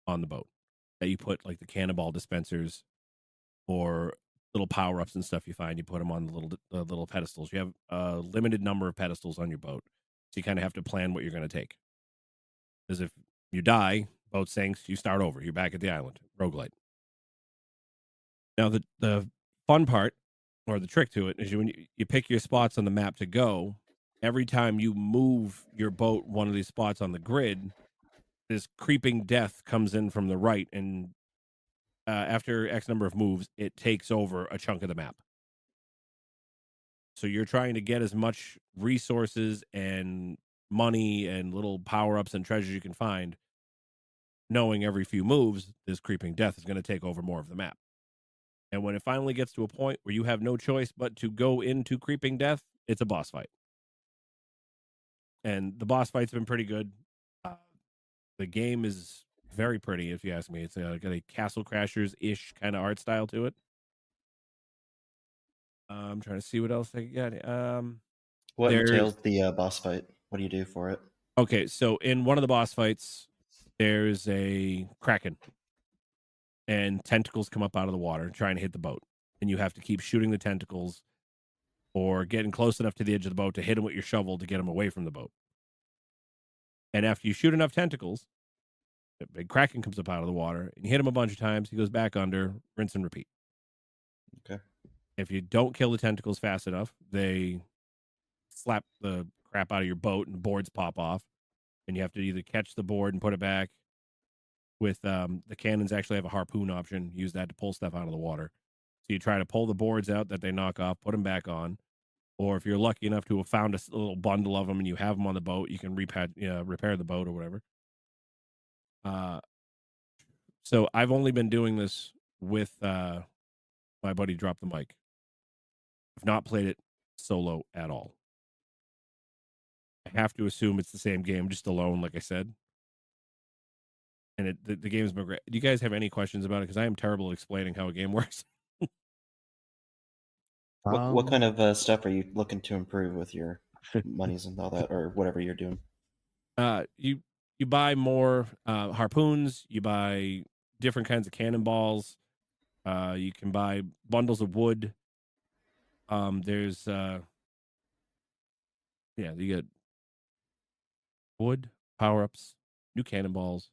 Speaker 4: on the boat that you put like the cannonball dispensers or little power ups and stuff you find. You put them on the little pedestals. You have a limited number of pedestals on your boat, so you kind of have to plan what you're going to take. Because if you die, boat sinks, you start over. You're back at the island. Roguelite. Now the fun part or the trick to it is when you pick your spots on the map to go. Every time you move your boat one of these spots on the grid, this creeping death comes in from the right, and after X number of moves, it takes over a chunk of the map. So you're trying to get as much resources and money and little power-ups and treasures you can find, knowing every few moves, this creeping death is going to take over more of the map. And when it finally gets to a point where you have no choice but to go into creeping death, it's a boss fight. And the boss fight's been pretty good. The game is very pretty, if you ask me. It's got a Castle Crashers-ish kind of art style to it. I'm trying to see what else I got.
Speaker 3: What
Speaker 4: there's-
Speaker 3: entails the boss fight? What do you do for it?
Speaker 4: Okay, so in one of the boss fights, there's a kraken, and tentacles come up out of the water trying to hit the boat, and you have to keep shooting the tentacles or getting close enough to the edge of the boat to hit him with your shovel to get him away from the boat. And after you shoot enough tentacles, a big kraken comes up out of the water, and you hit him a bunch of times. He goes back under, rinse and repeat.
Speaker 3: Okay.
Speaker 4: If you don't kill the tentacles fast enough, they slap the crap out of your boat, and the boards pop off, and you have to either catch the board and put it back. With the cannons actually have a harpoon option. Use that to pull stuff out of the water. So you try to pull the boards out that they knock off, put them back on. Or if you're lucky enough to have found a little bundle of them and you have them on the boat, you can repair the boat or whatever. So I've only been doing this with my buddy Drop the Mic. I've not played it solo at all. I have to assume it's the same game, just alone, like I said. And the game's been great. Do you guys have any questions about it? Because I am terrible at explaining how a game works.
Speaker 3: What kind of stuff are you looking to improve with your monies and all that, or whatever you're doing?
Speaker 4: You buy more harpoons. You buy different kinds of cannonballs. You can buy bundles of wood. There's you get wood, power-ups, new cannonballs.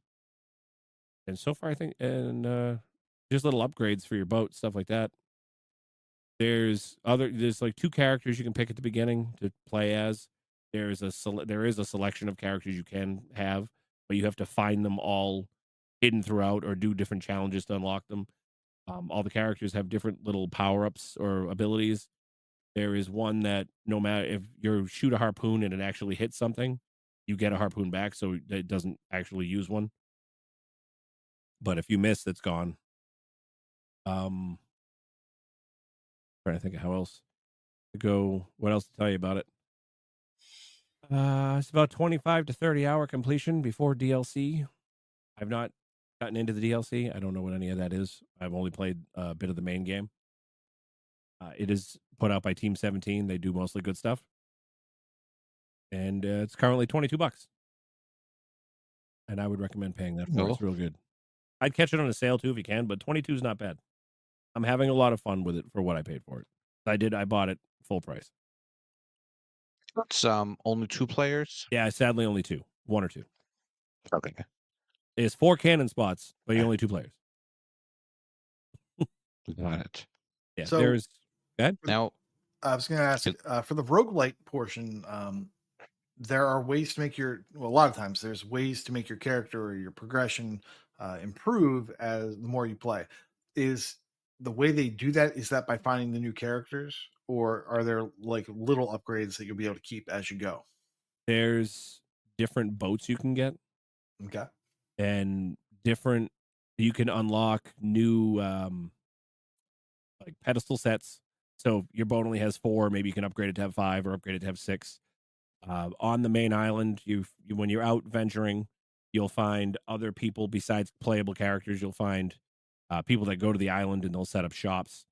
Speaker 4: And so far I think just little upgrades for your boat, stuff like that. There's like 2 characters you can pick at the beginning to play as. There is a selection of characters you can have, but you have to find them all hidden throughout or do different challenges to unlock them. All the characters have different little power-ups or abilities. There is one that no matter if you shoot a harpoon and it actually hits something, you get a harpoon back, so it doesn't actually use one. But if you miss, it's gone. Trying to think of how else to go. What else to tell you about it? It's about 25 to 30 hour completion before DLC. I've not gotten into the DLC. I don't know what any of that is. I've only played a bit of the main game. It is put out by Team 17. They do mostly good stuff. And it's currently $22. And I would recommend paying that for it. It's real good. I'd catch it on a sale too if you can, but 22 is not bad. I'm having a lot of fun with it for what I paid for it. I bought it full price.
Speaker 1: It's only 2 players.
Speaker 4: Yeah, sadly only 2. 1 or 2.
Speaker 1: Okay.
Speaker 4: It's 4 cannon spots, but only 2 players.
Speaker 1: Got it.
Speaker 4: Yeah,
Speaker 2: So-
Speaker 4: there's good.
Speaker 1: Now,
Speaker 2: I was going to ask for the roguelite portion. There are ways to make a lot of times there's ways to make your character or your progression improve as the more you play. Is the way they do that, is that by finding the new characters, or are there like little upgrades that you'll be able to keep as you go?
Speaker 4: There's different boats you can get,
Speaker 2: Okay.
Speaker 4: and you can unlock new like pedestal sets. So your boat only has 4, maybe you can upgrade it to have 5 or upgrade it to have 6. On the main island, you when you're out venturing, you'll find other people besides playable characters. You'll find people that go to the island and they'll set up shops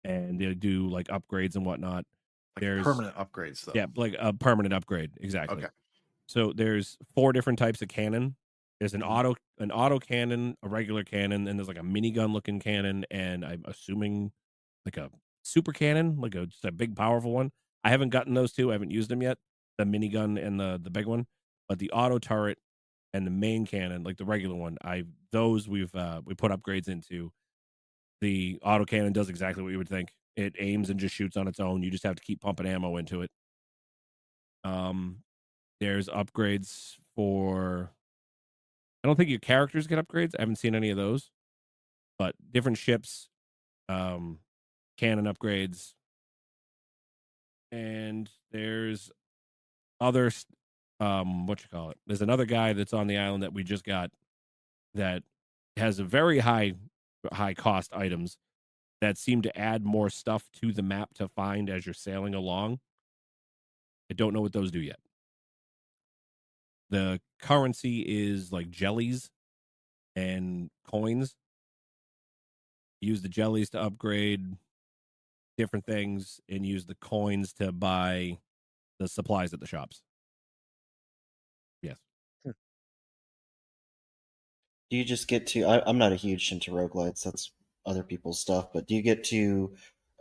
Speaker 4: and they'll do like upgrades and whatnot.
Speaker 2: Like
Speaker 4: There's
Speaker 2: permanent upgrades, though.
Speaker 4: Yeah, like a permanent upgrade, exactly.
Speaker 2: Okay.
Speaker 4: So there's 4 different types of cannon. There's an
Speaker 2: Mhm.
Speaker 4: auto cannon, a regular cannon, and there's like a minigun looking cannon, and I'm assuming like a super cannon, like just a big powerful one. I haven't gotten those 2. I haven't used them yet. The minigun and the big one, but the auto turret and the main cannon, like the regular one, we put upgrades into. The auto cannon does exactly what you would think. It aims and just shoots on its own. You just have to keep pumping ammo into it. There's upgrades for. I don't think your characters get upgrades. I haven't seen any of those, but different ships, cannon upgrades, and there's other there's another guy that's on the island that we just got that has a very high cost items that seem to add more stuff to the map to find as you're sailing along. I don't know what those do yet. The currency is like jellies and coins. Use the jellies to upgrade different things and use the coins to buy the supplies at the shops. Yes.
Speaker 3: Do you just get to? I'm not a huge into roguelites. That's other people's stuff. But do you get to?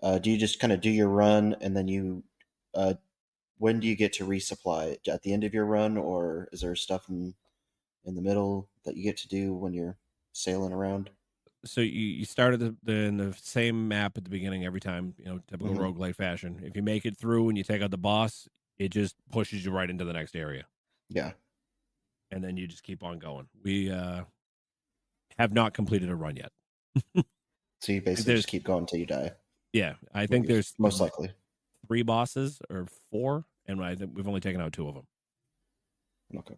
Speaker 3: Do you just kind of do your run and then you? When do you get to resupply? At the end of your run, or is there stuff in the middle that you get to do when you're sailing around?
Speaker 4: So you start in the same map at the beginning every time, typical
Speaker 3: Mhm.
Speaker 4: roguelite fashion. If you make it through and you take out the boss, it just pushes you right into the next area.
Speaker 3: Yeah.
Speaker 4: And then you just keep on going. We have not completed a run yet.
Speaker 3: So you basically just keep going until you die.
Speaker 4: Yeah, I think there's
Speaker 3: most likely
Speaker 4: 3 bosses or 4, and I think we've only taken out 2 of them.
Speaker 3: Okay.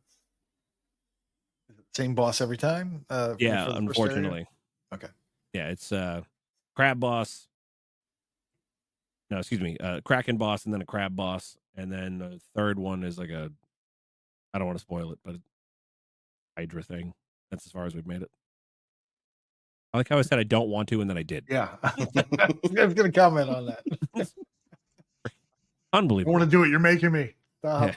Speaker 2: Same boss every time?
Speaker 4: Yeah,
Speaker 2: for the first area?
Speaker 4: unfortunately.
Speaker 2: Okay.
Speaker 4: Yeah, it's crab boss. No, excuse me, Kraken boss, and then a crab boss, and then the third one is like a I don't want to spoil it, but Hydra thing. That's as far as we've made it. I like how I said I don't want to, and then I did.
Speaker 2: Yeah. I was going to comment on that. I
Speaker 4: Unbelievable.
Speaker 2: want to do it. You're making me. Stop.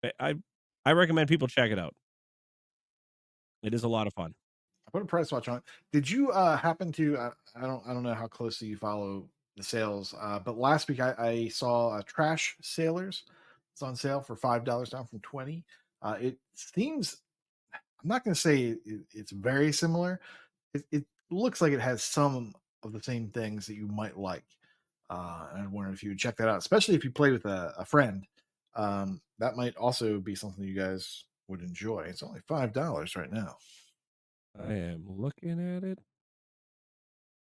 Speaker 4: Yeah. I recommend people check it out. It is a lot of fun.
Speaker 2: I put a price watch on it. Did you happen to? I don't know how closely you follow the sales, but last week I saw Trash Sailors. It's on sale for $5 down from $20. It seems. I'm not going to say it's very similar. It looks like it has some of the same things that you might like. And I wondered if you would check that out, especially if you play with a friend. That might also be something you guys would enjoy. It's only $5 right now.
Speaker 4: I am looking at it.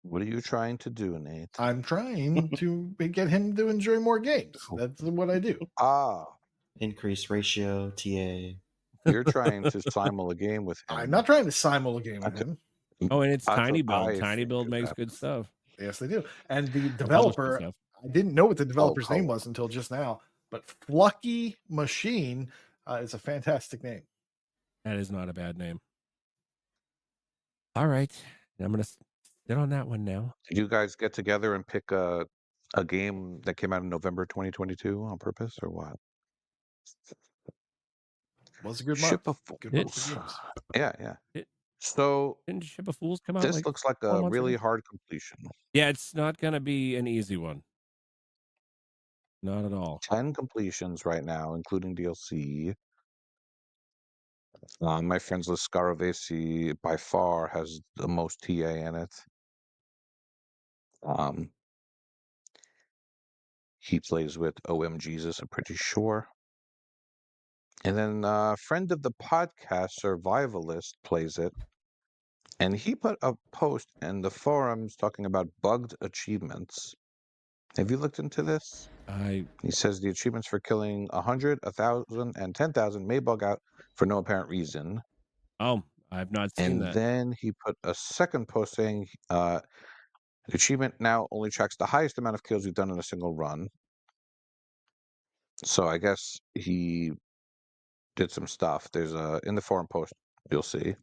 Speaker 1: What are you trying to do, Nate?
Speaker 2: I'm trying to get him to enjoy more games. That's what I do.
Speaker 3: Increase ratio, TA.
Speaker 1: You're trying to simul a game with him.
Speaker 2: I'm not trying to simul a game with him.
Speaker 4: Oh, and it's
Speaker 1: That's
Speaker 4: Tiny
Speaker 1: what
Speaker 4: Build.
Speaker 1: I
Speaker 4: Tiny Build
Speaker 1: figured
Speaker 4: makes
Speaker 1: that
Speaker 4: good
Speaker 1: was.
Speaker 4: stuff.
Speaker 2: Yes, they do. And the
Speaker 4: Publish good
Speaker 2: developer,
Speaker 4: stuff.
Speaker 2: I didn't know what the developer's name
Speaker 1: cool.
Speaker 2: was until just now, but Flucky Machine is a fantastic name.
Speaker 4: That is not a bad name. All right. I'm going to sit on that one now.
Speaker 1: Did you guys get together and pick a game that came out in November 2022 on purpose, or what?
Speaker 2: Was a good
Speaker 1: Ship
Speaker 2: month.
Speaker 1: of
Speaker 2: Good month
Speaker 1: Fools.
Speaker 2: for games.
Speaker 1: Yeah. So
Speaker 4: Didn't Ship of Fools come out?
Speaker 1: this
Speaker 4: like
Speaker 1: looks like
Speaker 4: 4
Speaker 1: a
Speaker 4: months
Speaker 1: really
Speaker 4: ago?
Speaker 1: hard completion.
Speaker 4: Yeah, it's not going to be an easy one. Not at all.
Speaker 1: 10 completions right now, including DLC. My friend's list, Scaravesi, by far has the most TA in it. He plays with OM Jesus, I'm pretty sure. And then a friend of the podcast, Survivalist, plays it. And he put a post in the forums talking about bugged achievements. Have you looked into this? He says the achievements for killing 100, 1,000, and 10,000 may bug out for no apparent reason.
Speaker 4: Oh, I've not seen
Speaker 1: And
Speaker 4: that.
Speaker 1: then he put a second post saying the achievement now only tracks the highest amount of kills you've done in a single run. So I guess he did some stuff. There's in the forum post you'll see.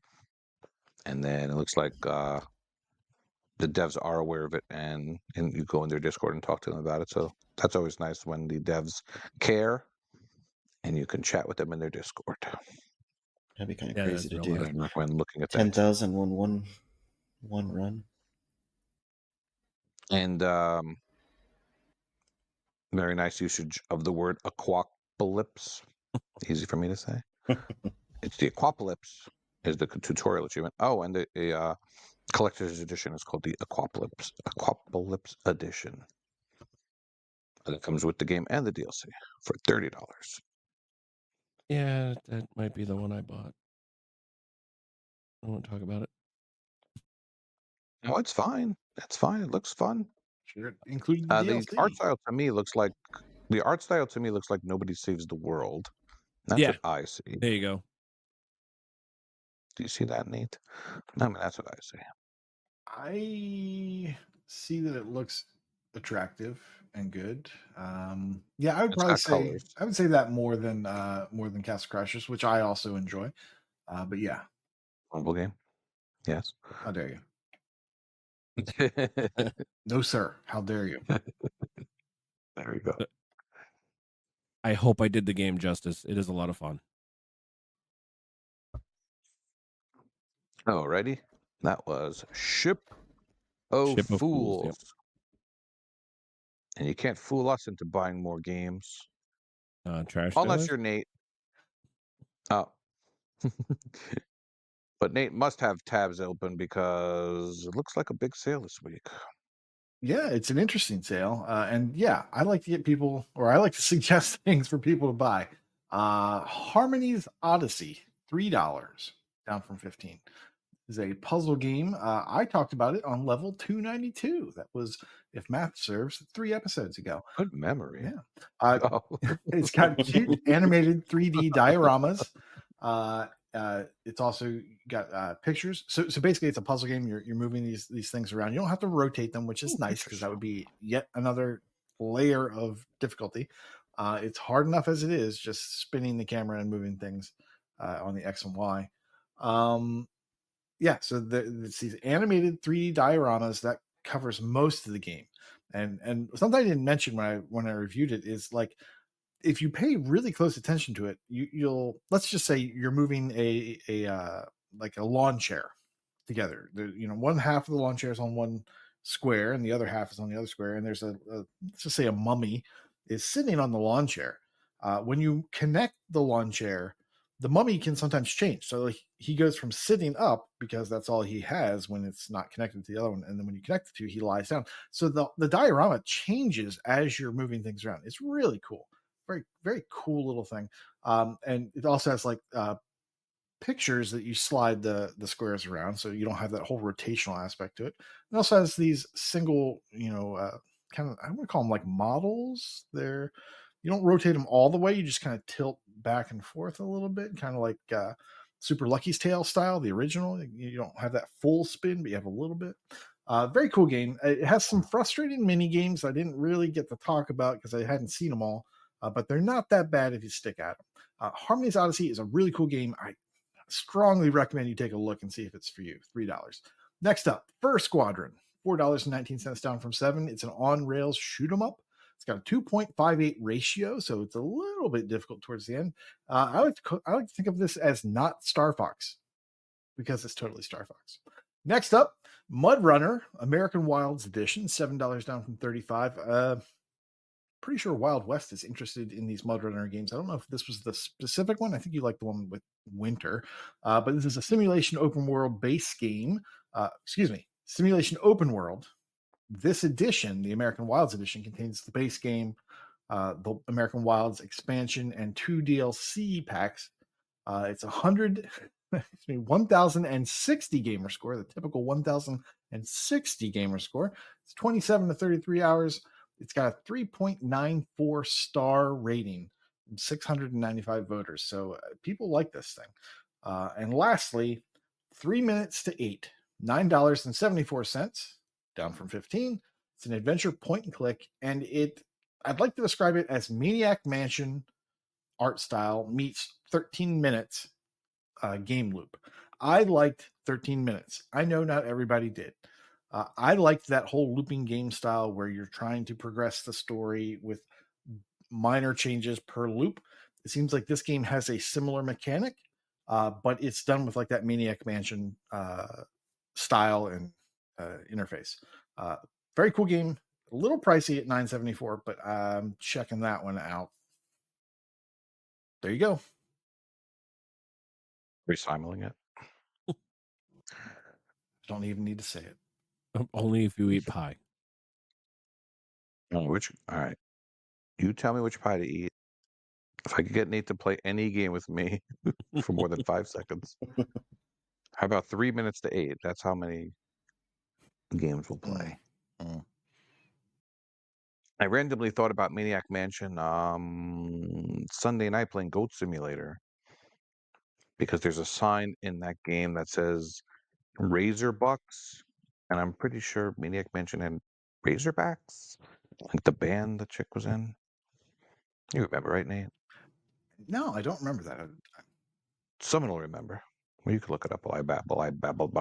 Speaker 1: And then it looks like the devs are aware of it, and you go in their Discord and talk to them about it. So that's always nice when the devs care, and you can chat with them in their Discord.
Speaker 3: That'd be kind of
Speaker 4: Yeah,
Speaker 3: crazy
Speaker 4: that's
Speaker 3: to
Speaker 4: real
Speaker 3: do.
Speaker 4: nice.
Speaker 1: When looking at that.
Speaker 3: 10,000 one run.
Speaker 1: And very nice usage of the word aquapolypse. Easy for me to say. It's the aquapolypse is the tutorial achievement. Oh, and the collector's edition is called the Aquapolypse edition. And it comes with the game and the DLC for $30.
Speaker 4: Yeah, that might be the one I bought. I won't talk about it.
Speaker 1: No, it's fine. It's fine. It looks fun.
Speaker 2: Sure, including the
Speaker 1: The
Speaker 2: DLC.
Speaker 1: art style to me looks like Nobody Saves the World. That's
Speaker 4: Yeah.
Speaker 1: what I see.
Speaker 4: There you go.
Speaker 1: Do you see that, Nate? I mean, that's what I see.
Speaker 2: I see that it looks attractive and good. Yeah, I would
Speaker 1: It's
Speaker 2: probably
Speaker 1: got
Speaker 2: say
Speaker 1: colors.
Speaker 2: I would say that more than Castle Crashers, which I also enjoy. But yeah,
Speaker 1: Mobile game. Yes.
Speaker 2: how dare you? No, sir. How dare you?
Speaker 1: There we go.
Speaker 4: I hope I did the game justice. It is a lot of fun.
Speaker 1: Alrighty. That was Ship of Fools.
Speaker 4: Yep.
Speaker 1: And you can't fool us into buying more games.
Speaker 4: Trash.
Speaker 1: Unless you're Nate. Oh. But Nate must have tabs open because it looks like a big sale this week.
Speaker 2: Yeah, it's an interesting sale. And yeah, I like to get people, or I like to suggest things for people to buy. Harmony's Odyssey, $3, down from 15. Is a puzzle game. I talked about it on level 292. That was, if math serves, 3 episodes ago.
Speaker 1: Good memory.
Speaker 2: Yeah.
Speaker 1: Oh.
Speaker 2: It's got cute animated 3D dioramas. It's also got pictures. So basically, it's a puzzle game. You're moving these things around. You don't have to rotate them, which is nice because that would be yet another layer of difficulty. It's hard enough as it is, just spinning the camera and moving things on the X and Y. Yeah, so it's these animated 3D dioramas that covers most of the game. And something I didn't mention when I reviewed it is like, if you pay really close attention to it, you'll, let's just say you're moving a like a lawn chair together. One half of the lawn chair is on one square and the other half is on the other square, and there's let's just say a mummy is sitting on the lawn chair. When you connect the lawn chair, the mummy can sometimes change. So he goes from sitting up, because that's all he has when it's not connected to the other one, and then when you connect the two, he lies down. So the diorama changes as you're moving things around. It's really cool. Very, very cool little thing. And it also has like pictures that you slide the squares around, so you don't have that whole rotational aspect to it. It also has these single, kind of, I want to call them like models. You don't rotate them all the way, you just kind of tilt back and forth a little bit, kind of like Super Lucky's Tale style, the original. You don't have that full spin, but you have a little bit. Very cool game. It has some frustrating mini games I didn't really get to talk about because I hadn't seen them all, but they're not that bad if you stick at them. Harmony's Odyssey is a really cool game. I strongly recommend you take a look and see if it's for you. $3. Next up, Fur Squadron, $4.19 down from $7. It's an on-rails shoot 'em up. It's got a 2.58 ratio, so it's a little bit difficult towards the end. I like to think of this as not Star Fox, because it's totally Star Fox. Next up, Mud Runner, American Wilds Edition, $7 down from 35. Pretty sure Wild West is interested in these Mud Runner games. I don't know if this was the specific one. I think you like the one with winter, but this is a simulation open world base game. Simulation open world. This edition, the American Wilds edition, contains the base game, the American Wilds expansion, and 2 DLC packs. It's 1,060 gamer score, the typical 1,060 gamer score. It's 27 to 33 hours. It's got a 3.94 star rating from 695 voters. So people like this thing. And lastly, 3 minutes to 8, $9.74, down from 15. It's an adventure point and click, and I'd like to describe it as Maniac Mansion art style meets 13 minutes game loop. I liked 13 minutes. I know not everybody did. I liked that whole looping game style where you're trying to progress the story with minor changes per loop. It seems like this game has a similar mechanic, but it's done with like that Maniac Mansion style and interface. Very cool game. A little pricey at $9.74, but I'm checking that one out. There you go.
Speaker 1: Recycling it.
Speaker 2: Don't even need to say it.
Speaker 4: Only if you eat pie.
Speaker 1: Oh, all right. You tell me which pie to eat. If I could get Nate to play any game with me for more than 5 seconds. How about 3 minutes to 8? That's how many games we'll play. I randomly thought about Maniac Mansion Sunday night playing Goat Simulator, because there's a sign in that game that says Razor Bucks, and I'm pretty sure Maniac Mansion had Razorbacks, like the band the chick was in. You remember, right, Nate?
Speaker 2: No, I don't remember that.
Speaker 1: Someone will remember. Well, you can look it up while I babble.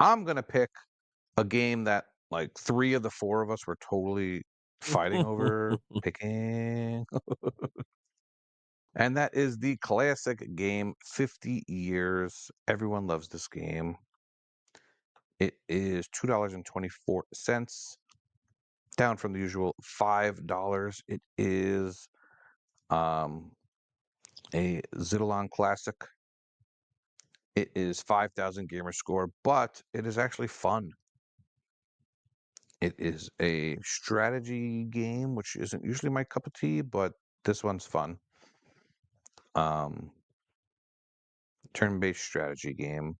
Speaker 1: I'm going to pick a game that like 3 of the 4 of us were totally fighting over picking. And that is the classic game, 50 Years. Everyone loves this game. It is $2.24, down from the usual $5. It is a Zidalon classic. It is 5,000 gamer score, but it is actually fun. It is a strategy game, which isn't usually my cup of tea, but this one's fun. Turn-based strategy game.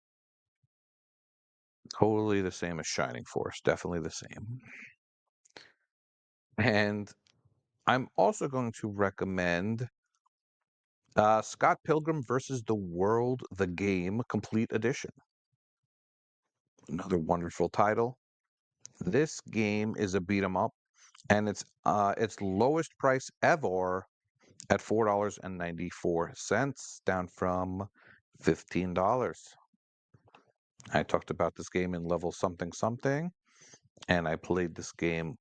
Speaker 1: Totally the same as Shining Force. Definitely the same. And I'm also going to recommend Scott Pilgrim versus the World, the Game Complete Edition. Another wonderful title. This game is a beat 'em up. and its lowest price ever at $4.94, down from $15. I talked about this game in level something something, and I played this game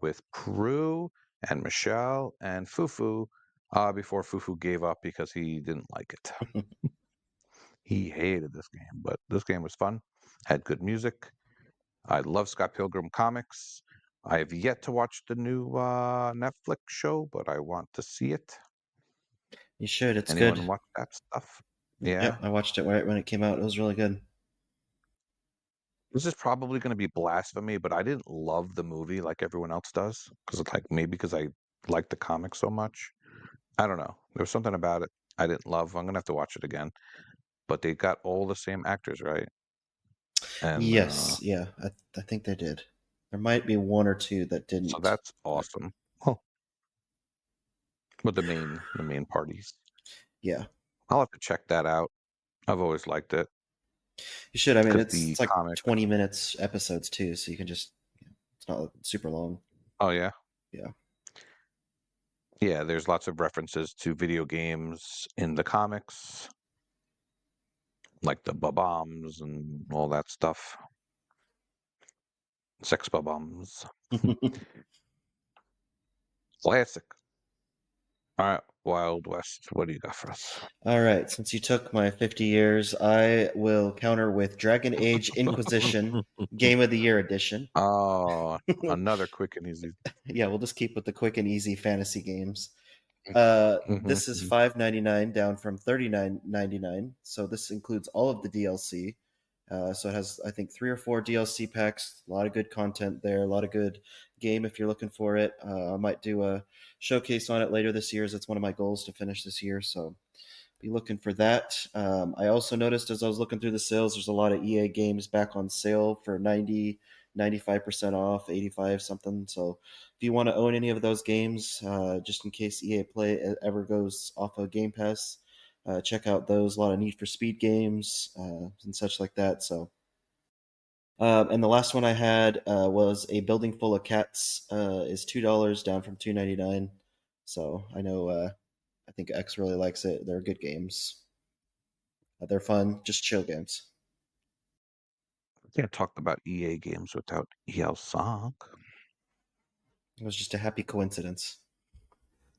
Speaker 1: with Prue and Michelle and Fufu before Fufu gave up because he didn't like it. He hated this game, but this game was fun, had good music. I love Scott Pilgrim comics. I have yet to watch the new Netflix show, but I want to see it.
Speaker 3: You should. It's
Speaker 1: Anyone
Speaker 3: good.
Speaker 1: watch that stuff? Yeah.
Speaker 3: Yep, I watched it right when it came out. It was really good.
Speaker 1: This is probably going to be blasphemy, but I didn't love the movie like everyone else does because maybe because I like the comic so much. I don't know. There was something about it I didn't love. I'm gonna have to watch it again. But they got all the same actors, right? And
Speaker 3: Yes, yeah, I think they did. There might be one or two that didn't.
Speaker 1: so that's awesome. Oh, with the main parties.
Speaker 3: Yeah,
Speaker 1: I'll have to check that out. I've always liked it
Speaker 3: you should. I mean,
Speaker 1: because
Speaker 3: it's
Speaker 1: the
Speaker 3: it's like
Speaker 1: comic.
Speaker 3: 20 minutes episodes too, so you can just. It's not super long.
Speaker 1: Oh yeah,
Speaker 3: Yeah.
Speaker 1: yeah. There's lots of references to video games in the comics, like the bombs and all that stuff. Sex bombs. Classic. All right, Wild West. What do you got for us?
Speaker 3: All right, since you took my 50 years, I will counter with Dragon Age Inquisition Game of the Year edition.
Speaker 1: Oh, another quick and easy.
Speaker 3: Yeah, we'll just keep with the quick and easy fantasy games.
Speaker 1: Mm-hmm.
Speaker 3: This is $5.99 down from $39.99. So this includes all of the DLC. So it has, I think, 3 or 4 DLC packs. A lot of good content there. A lot of good game if you're looking for it. I might do a showcase on it later this year, as it's one of my goals to finish this year. So be looking for that. I also noticed as I was looking through the sales, there's a lot of EA games back on sale for 90, 95% off, 85 something. So if you want to own any of those games, just in case EA Play ever goes off of Game Pass, check out those. A lot of Need for Speed games and such like that. So, and the last one I had was A Building Full of Cats. Is $2 down from $2.99. So I know I think X really likes it. They're good games. They're fun, just chill games.
Speaker 1: Can't talk about EA games without ELSock.
Speaker 3: It was just a happy coincidence.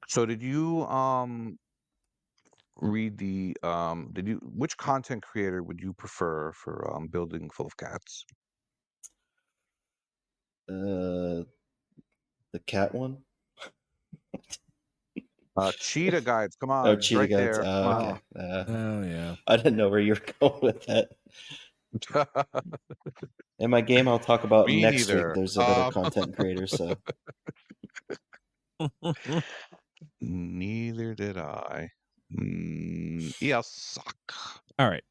Speaker 1: So did you read the which content creator would you prefer for Building Full of Cats?
Speaker 3: The cat one?
Speaker 1: Cheetah Guides, come
Speaker 3: Oh,
Speaker 1: on, it's
Speaker 3: Cheetah
Speaker 1: right
Speaker 3: Guides.
Speaker 1: there.
Speaker 3: Oh,
Speaker 1: Come
Speaker 3: okay.
Speaker 4: Oh yeah.
Speaker 3: I didn't know where you were going with that.
Speaker 1: on.
Speaker 3: In my game, I'll talk about
Speaker 1: Me
Speaker 3: next week.
Speaker 1: neither.
Speaker 3: There's another content creator, so
Speaker 1: Neither did I. ELSock.
Speaker 4: All right.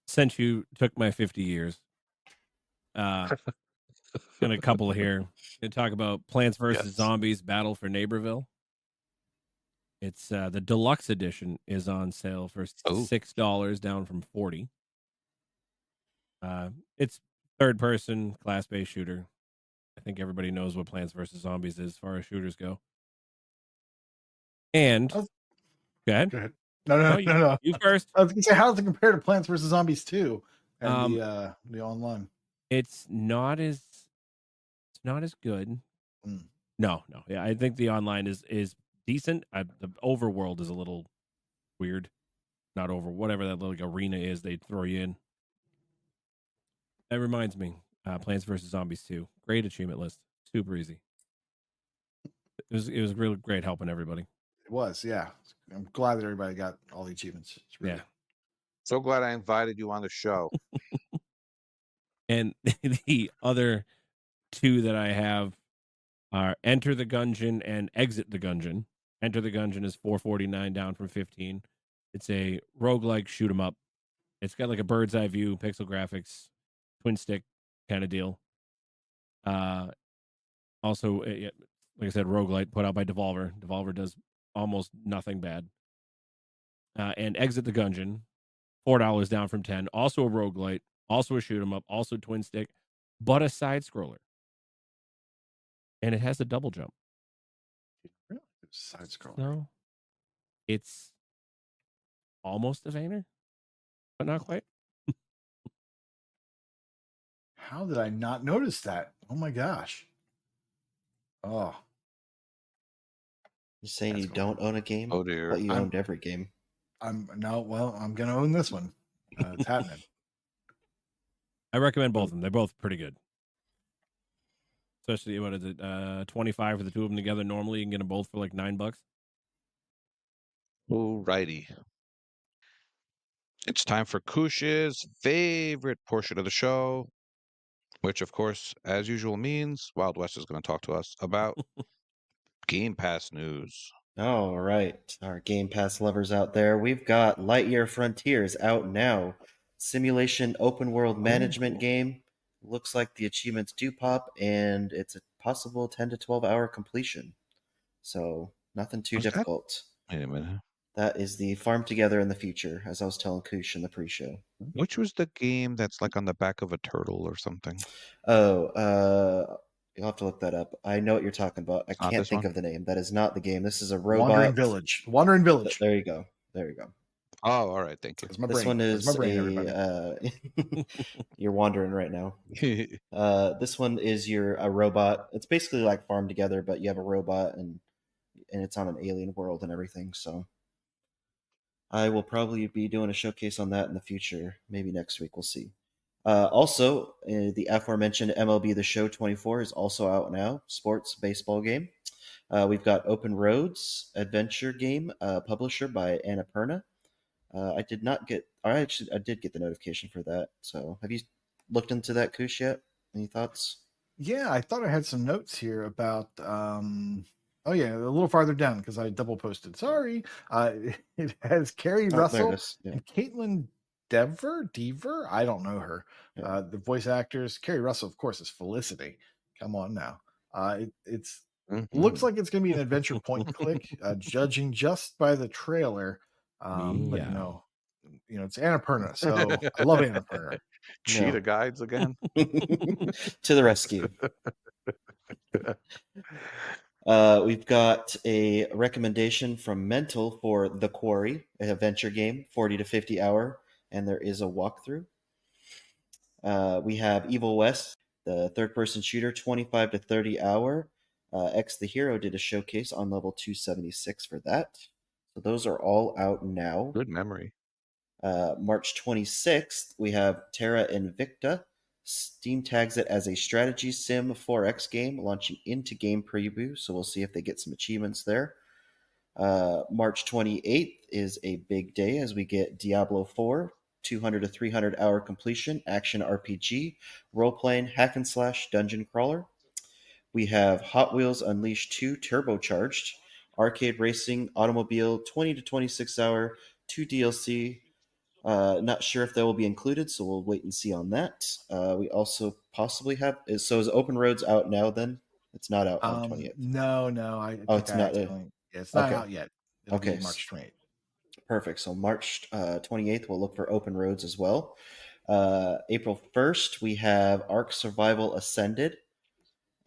Speaker 4: Since you took my 50 years, got a couple here. Gonna talk about Plants vs.
Speaker 1: Yes.
Speaker 4: Zombies Battle for Neighborville. It's the deluxe edition is on sale for $6 down from $40. It's third person class based shooter. I think everybody knows what Plants vs. Zombies is as far as shooters go. And
Speaker 2: Go
Speaker 4: ahead.
Speaker 2: Go ahead. No.
Speaker 4: You first.
Speaker 2: I was gonna say, how does it compare to Plants vs Zombies 2 and
Speaker 4: Um,
Speaker 2: the online?
Speaker 4: It's not as good.
Speaker 2: Mm.
Speaker 4: No. Yeah, I think the online is decent. The overworld is a little weird. Not over whatever that little arena is they throw you in. That reminds me, Plants vs. Zombies 2. Great achievement list. Super easy. It was really great helping everybody.
Speaker 2: It was, yeah. I'm glad that everybody got all the achievements. It's really
Speaker 4: Yeah.
Speaker 1: So glad I invited you on the show.
Speaker 4: And the other two that I have are Enter the Gungeon and Exit the Gungeon. Enter the Gungeon is $4.49 down from $15. It's a roguelike shoot 'em up. It's got like a bird's eye view, pixel graphics, twin stick kind of deal. Also, like I said, roguelite put out by Devolver. Devolver does almost nothing bad. And Exit the Gungeon, $4 down from 10. Also a roguelite, also a shoot 'em up, also twin stick, but a side scroller. and it has a double jump.
Speaker 2: Side scroller.
Speaker 4: So it's almost a veiner, but not quite.
Speaker 2: How did I not notice that? Oh my gosh. Oh,
Speaker 3: You're saying
Speaker 2: That's
Speaker 3: you
Speaker 2: cool.
Speaker 3: don't own a game?
Speaker 1: Oh dear.
Speaker 3: But you
Speaker 2: I'm-
Speaker 3: owned every game.
Speaker 2: I'm gonna own this one. It's happening.
Speaker 4: I recommend both of them. They're both pretty good. Especially, what is it, 25 for the two of them together. Normally, you can get them both for like $9.
Speaker 1: Alrighty. It's time for Koosh's favorite portion of the show, which, of course, as usual, means Wild West is going to talk to us about Game Pass news.
Speaker 3: All right, our Game Pass lovers out there, we've got Lightyear Frontiers out now. Simulation open world management game. Looks like the achievements do pop, and it's a possible 10 to 12 hour completion. So nothing too
Speaker 1: Was that-
Speaker 3: difficult.
Speaker 1: Wait a minute.
Speaker 3: That is the Farm Together in the Future, as I was telling Koosh in the pre-show.
Speaker 1: Which was the game that's like on the back of a turtle or something?
Speaker 3: Oh, you'll have to look that up. I know what you're talking about. I
Speaker 1: Not
Speaker 3: can't
Speaker 1: this
Speaker 3: think
Speaker 1: one?
Speaker 3: of the name. That is not the game. This is a robot.
Speaker 2: Wandering Village. Wandering Village.
Speaker 3: There you go. There you go.
Speaker 1: Oh, all right. Thank you.
Speaker 2: That's my
Speaker 3: This
Speaker 2: brain.
Speaker 3: one
Speaker 2: That's
Speaker 3: is
Speaker 2: my brain, everybody.
Speaker 3: you're wandering right now. This one is a robot. It's basically like Farm Together, but you have a robot and it's on an alien world and everything. So I will probably be doing a showcase on that in the future. Maybe next week. We'll see. Also, the aforementioned MLB The Show 24 is also out now. Sports baseball game. We've got Open Roads adventure game, publisher by Annapurna. I did get the notification for that. So, have you looked into that, Koosh, yet? Any thoughts?
Speaker 2: Yeah, I thought I had some notes here about oh yeah, a little farther down because I double posted. Sorry. It has Carrie
Speaker 3: There
Speaker 2: Russell
Speaker 3: it is. Yeah.
Speaker 2: and Caitlin Dever. I don't know her.
Speaker 3: Yeah.
Speaker 2: The voice actors. Carrie Russell, of course, is Felicity. Come on now. It's looks like it's gonna be an adventure point and click, judging just by the trailer. But
Speaker 4: Meow.
Speaker 2: it's Annapurna, so I love Annapurna.
Speaker 1: Cheetah
Speaker 3: No.
Speaker 1: guides again.
Speaker 3: To the rescue. We've got a recommendation from Mental for The Quarry, a adventure game, 40 to 50 hour, and there is a walkthrough. We have Evil West, the third-person shooter, 25 to 30 hour. X the Hero did a showcase on level 276 for that. So those are all out now.
Speaker 1: Good memory.
Speaker 3: March 26th, we have Terra Invicta. Steam tags it as a strategy sim 4X game, launching into game preview. So we'll see if they get some achievements there. March 28th is a big day as we get Diablo 4, 200 to 300 hour completion, action RPG, role playing, hack and slash, dungeon crawler. We have Hot Wheels Unleashed 2 Turbocharged, arcade racing, automobile, 20 to 26 hour, 2 DLC. Not sure if they will be included, so we'll wait and see on that. We also possibly have. Is Open Roads out now? Then it's not out on 28th.
Speaker 2: No, I think
Speaker 3: it's not.
Speaker 2: it's not
Speaker 3: Okay.
Speaker 2: out yet. It'll
Speaker 3: Okay.
Speaker 2: be March 28th.
Speaker 3: Perfect. So March 28th, we'll look for Open Roads as well. April 1st, we have Ark Survival Ascended,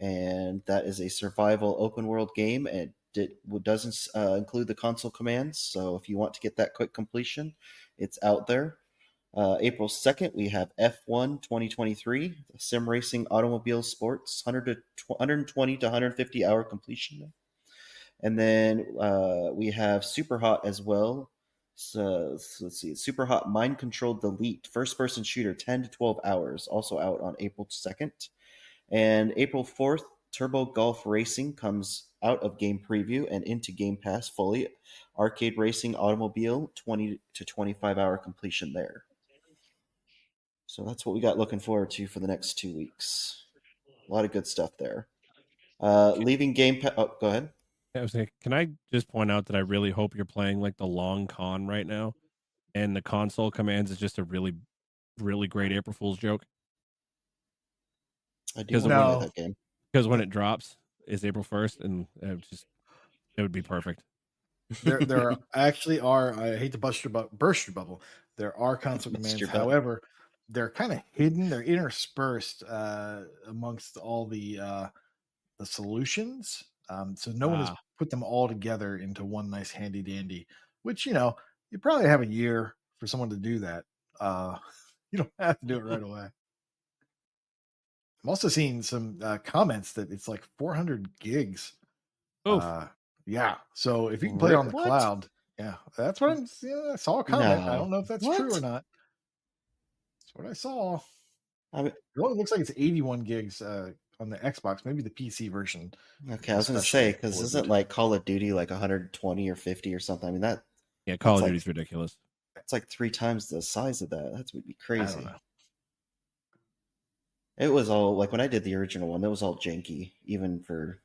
Speaker 3: and that is a survival open world game, and it doesn't include the console commands. So if you want to get that quick completion, it's out there. April 2nd, we have F1 2023, sim racing automobile sports, 120 to 150 hour completion. And then we have Super Hot as well. So let's see, Super Hot Mind Controlled Delete, first person shooter, 10 to 12 hours, also out on April 2nd. And April 4th, Turbo Golf Racing comes out of game preview and into Game Pass fully. Arcade Racing Automobile, 20 to 25 hour completion there. So that's what we got looking forward to for the next 2 weeks. A lot of good stuff there. Leaving Game Pass. Oh, go ahead.
Speaker 4: I was like, can I just point out that I really hope you're playing like the long con right now, and the console commands is just a really, really great April Fool's joke.
Speaker 3: I do want to play that game
Speaker 4: because when it drops is April 1st, and it would be perfect.
Speaker 2: There actually are. I hate to burst your bubble. There are console commands. However, they're kind of hidden. They're interspersed amongst all the the solutions. So no one has put them all together into one nice handy dandy, which, you probably have a year for someone to do that. You don't have to do it right away. I'm also seeing some comments that it's like 400 gigs.
Speaker 4: Oof.
Speaker 2: Yeah. So if you can play it on the
Speaker 3: What?
Speaker 2: cloud, yeah, that's what I saw a comment. I
Speaker 3: No.
Speaker 2: don't know if that's true or
Speaker 3: What?
Speaker 2: not. That's what I saw.
Speaker 3: I mean,
Speaker 2: It only looks like it's 81 gigs on the Xbox, maybe the PC version.
Speaker 3: okay, I was going to say, because isn't like Call of Duty like 120 or 50 or something? I mean,
Speaker 4: Yeah, Call of
Speaker 3: like-
Speaker 4: Duty's ridiculous.
Speaker 3: it's like 3 times the size of that. That would be
Speaker 2: I don't
Speaker 3: crazy.
Speaker 2: know.
Speaker 3: It was all like when I did the original one, it was all janky, even for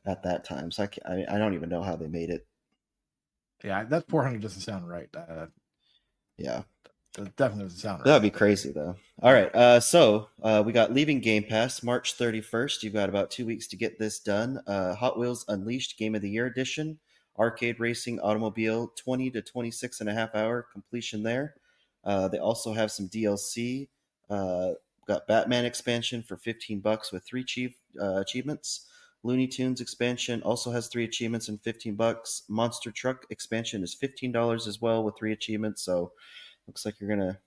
Speaker 3: at that time. So I don't even know how they made it.
Speaker 2: Yeah, that 400 doesn't sound right.
Speaker 3: Yeah,
Speaker 2: that definitely doesn't sound right.
Speaker 3: that'd be crazy though. All right, so we got leaving Game Pass March 31st. You've got about 2 weeks to get this done. Hot Wheels Unleashed Game of the Year Edition, arcade racing automobile, 20 to 26 and a half hour completion there. They also have some DLC. Got Batman expansion for $15 with 3 achievements. Looney Tunes expansion also has 3 achievements and $15. Monster Truck expansion is $15 as well with 3 achievements. So looks like you're gonna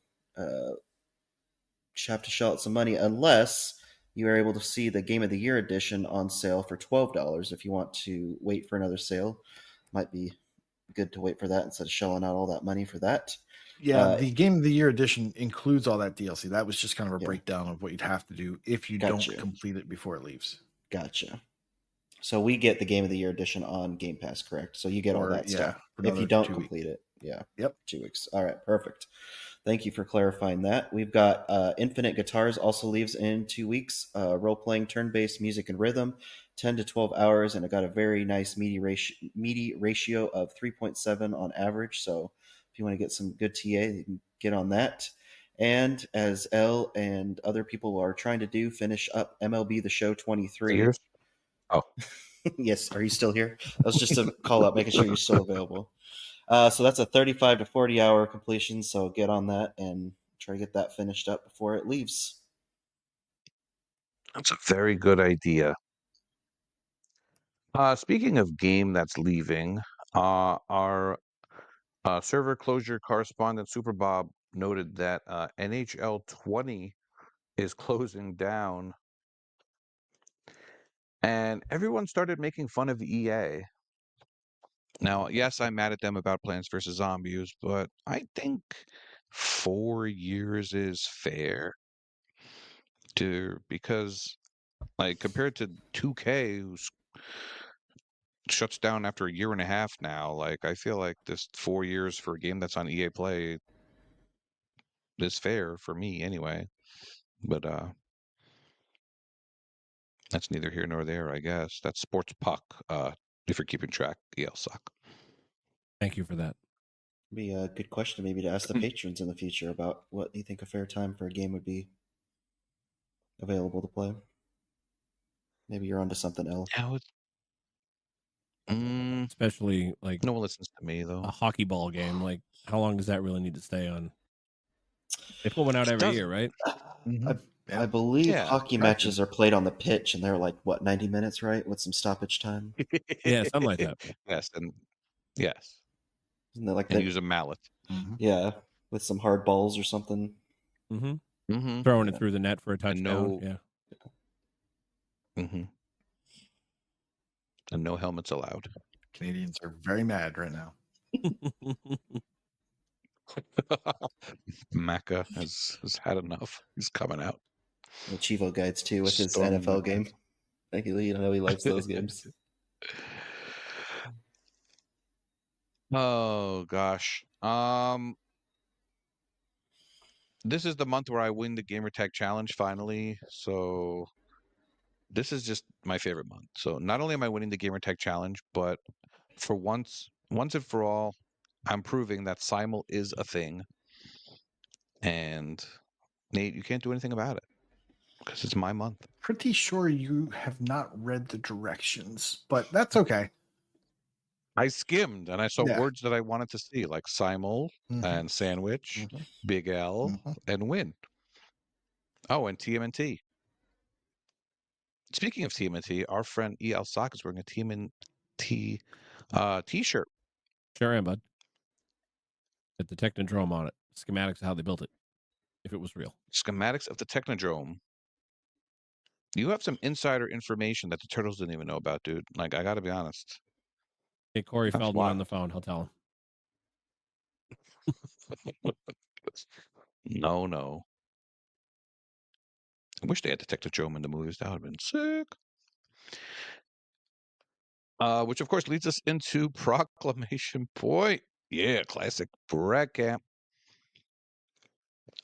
Speaker 3: have to shell out some money unless you are able to see the Game of the Year edition on sale for $12. If you want to wait for another sale, might be good to wait for that instead of shelling out all that money for that.
Speaker 2: Yeah, the Game of the Year edition includes all that DLC. That was just kind of a
Speaker 3: Yeah.
Speaker 2: breakdown of what you'd have to do if you
Speaker 3: Gotcha.
Speaker 2: don't complete it before it leaves.
Speaker 3: Gotcha. So we get the Game of the Year edition on Game Pass, correct? So you get all that stuff
Speaker 2: for
Speaker 3: if you
Speaker 2: another
Speaker 3: don't
Speaker 2: 2 weeks.
Speaker 3: complete it. Yeah.
Speaker 2: Yep.
Speaker 3: 2 weeks. All right, perfect. Thank you for clarifying that. We've got Infinite Guitars also leaves in 2 weeks. Role-playing turn-based music and rhythm, 10 to 12 hours, and it got a very nice meaty ratio of 3.7 on average. So if you want to get some good TA, you can get on that. And as Elle and other people are trying to do, finish up MLB The Show 23.
Speaker 1: Years? Oh.
Speaker 3: Yes. Are you still here? That was just a call out, making sure you're still available. So that's a 35 to 40 hour completion. So get on that and try to get that finished up before it leaves.
Speaker 1: That's a very good idea. Speaking of game that's leaving, our server closure correspondent Super Bob noted that NHL 20 is closing down, and everyone started making fun of EA. Now, yes, I'm mad at them about Plants vs. Zombies, but I think 4 years is fair because like compared to 2K, who's shuts down after a year and a half now, like I feel like this 4 years for a game that's on EA Play is fair for me anyway. But that's neither here nor there, I guess. That's Sports Puck, if you're keeping track, ELSock.
Speaker 4: Thank you for that.
Speaker 3: Be a good question maybe to ask the patrons in the future about what you think a fair time for a game would be available to play. Maybe you're onto something else.
Speaker 1: Now it's
Speaker 4: Especially like
Speaker 1: no one listens to me though.
Speaker 4: a hockey ball game. Like, how long does that really need to stay on? They put one out every year, right?
Speaker 3: I believe
Speaker 1: Yeah,
Speaker 3: hockey matches are played on the pitch, and they're like what 90 minutes, right? With some stoppage time.
Speaker 4: Yeah, something like that.
Speaker 1: Yes, and yes,
Speaker 3: Isn't that like
Speaker 1: and
Speaker 3: that?
Speaker 1: use a mallet.
Speaker 3: Yeah, with some hard balls or something.
Speaker 1: Mm-hmm.
Speaker 4: Throwing it through the net for a touchdown.
Speaker 1: no-
Speaker 4: Yeah.
Speaker 1: Mm-hmm. And no helmets allowed.
Speaker 2: Canadians are very mad right now.
Speaker 1: Macca has had enough. He's coming out.
Speaker 3: The Chivo guides too with his
Speaker 2: Storming
Speaker 3: NFL
Speaker 2: the
Speaker 3: game. Thank you, you know he likes those games.
Speaker 1: Oh gosh. This is the month where I win the Gamertag challenge finally. So this is just my favorite month. So not only am I winning the Gamertag challenge, but for once and for all, I'm proving that Simul is a thing. And Nate, you can't do anything about it because it's my month.
Speaker 2: Pretty sure you have not read the directions, but that's okay.
Speaker 1: I skimmed and I saw
Speaker 2: Yeah.
Speaker 1: words that I wanted to see, like Simul and sandwich, Big L, and win. Oh, and TMNT. Speaking of TMNT, our friend ELSock is wearing a TMNT t-shirt.
Speaker 4: Sure am, bud. At the Technodrome on it. Schematics of how they built it. If it was real.
Speaker 1: Schematics of the Technodrome. You have some insider information that the Turtles didn't even know about, dude. Like, I gotta be honest.
Speaker 4: Hey, Corey
Speaker 1: That's
Speaker 4: Feldman on the
Speaker 1: wild.
Speaker 4: phone. He'll tell him.
Speaker 1: No. I wish they had the Technodrome in the movies. That would have been sick. Which, of course, leads us into Proclamation Point. Yeah, classic Brad Camp.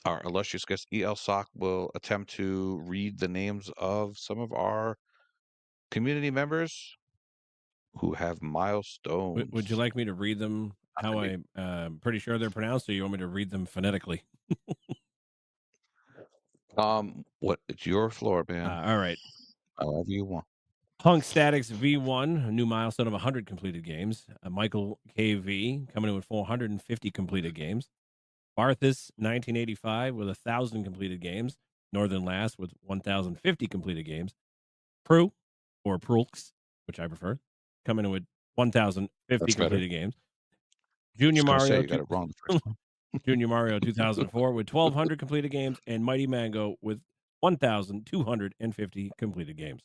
Speaker 1: Our illustrious guest ELSock will attempt to read the names of some of our community members who have milestones.
Speaker 4: Would you like me to read them how I'm pretty sure they're pronounced, or you want me to read them phonetically?
Speaker 1: What? It's your floor, man.
Speaker 4: All right.
Speaker 1: However you want.
Speaker 4: Punk Statics V1, a new milestone of 100 completed games. Michael KV coming in with 450 completed games. Barthus 1985 with 1,000 completed games. Northern Last with 1,050 completed games. Prue, or Prulks, which I prefer, coming in with 1,050
Speaker 1: That's better.
Speaker 4: completed games. Junior
Speaker 1: Just gonna say
Speaker 4: Mario,
Speaker 1: you got it wrong the first time.
Speaker 4: Junior Mario 2004 with 1,200 completed games, and Mighty Mango with 1,250 completed games.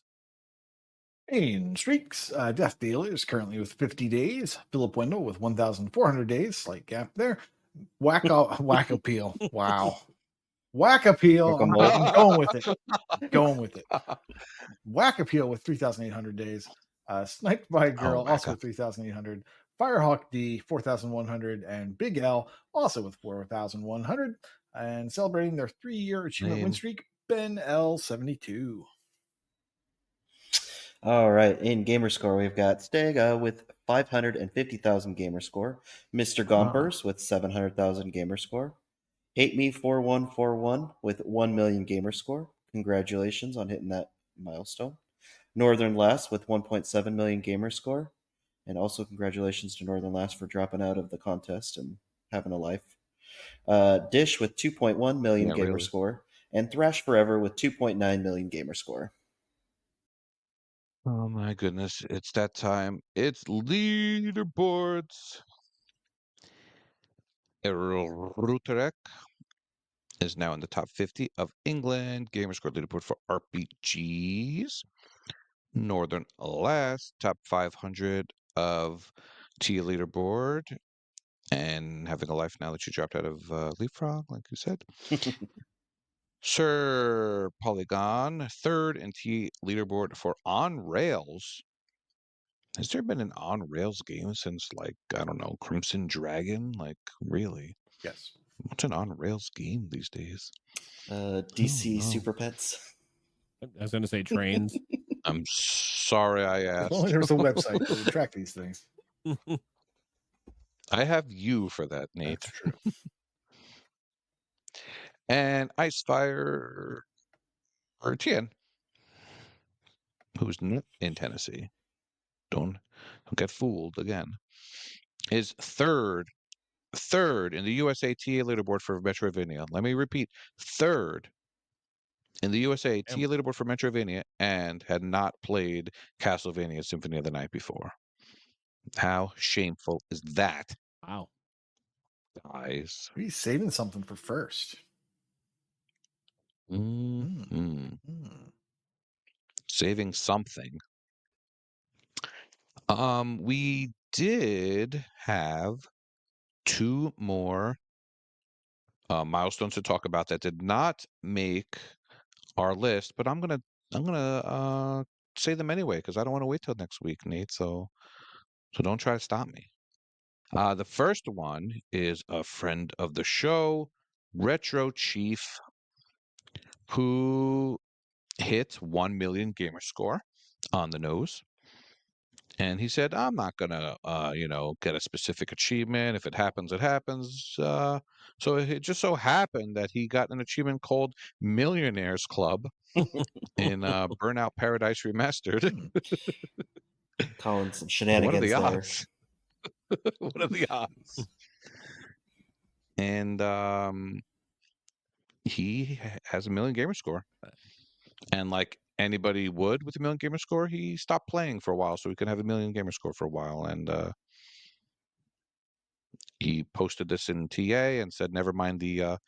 Speaker 2: In streaks, Death Dealer is currently with 50 days. Philip Wendell with 1,400 days. Slight gap there. Whack-a-peel. Wow. Whack-a-peel. I'm going with it. Going with it. Whack-a-peel with 3,800 days. Sniped by a Girl, also with 3,800. Firehawk D, 4,100. And Big L, also with 4,100. And celebrating their 3-year achievement win streak, Ben L72.
Speaker 3: All right, in gamer score, we've got Stega with 550,000 gamer score, Mr. Gompers with 700,000 gamer score, Hate Me 4141 with 1 million gamer score. Congratulations on hitting that milestone. Northern Last with 1.7 million gamer score, and also congratulations to Northern Last for dropping out of the contest and having a life. Dish with 2.1 million gamer score, and Thrash Forever with 2.9 million gamer score.
Speaker 1: Oh my goodness, it's that time. It's leaderboards. Errol Ruterek is now in the top 50 of England Gamerscore leaderboard for RPGs. Northern Last, top 500 of Tia leaderboard, and having a life now that you dropped out of Leapfrog, like you said. Sir Polygon, third in T leaderboard for On Rails. Has there been an On Rails game since, like, I don't know, Crimson Dragon? Like, really?
Speaker 2: Yes.
Speaker 1: What's an On Rails game these days?
Speaker 3: DC Super Pets.
Speaker 4: I was going to say trains.
Speaker 1: I'm sorry I asked.
Speaker 2: If only there was a website that would track these things.
Speaker 1: I have you for that, Nate.
Speaker 2: That's true.
Speaker 1: And Icefire or Tien, who's not in Tennessee, don't get fooled again, is third in the USA TA leaderboard for Metrovania. Let me repeat, third in the USA TA leaderboard for Metrovania, and had not played Castlevania Symphony of the Night before. How shameful is that?
Speaker 4: Wow.
Speaker 1: Guys.
Speaker 2: He's saving something for first.
Speaker 1: Saving something. We did have 2 more milestones to talk about that did not make our list, but I'm gonna say them anyway because I don't want to wait till next week, Nate. So don't try to stop me. The first one is a friend of the show, Retro Chief, who hit 1 million gamer score on the nose. And he said, I'm not going to, get a specific achievement. If it happens, it happens. So it just so happened that he got an achievement called Millionaires Club in Burnout Paradise Remastered.
Speaker 3: Calling some shenanigans there.
Speaker 1: Odds? What are the odds? And he has 1 million gamer score. And like anybody would with a million gamer score, he stopped playing for a while so he could have a million gamer score for a while. And he posted this in TA and said, never mind the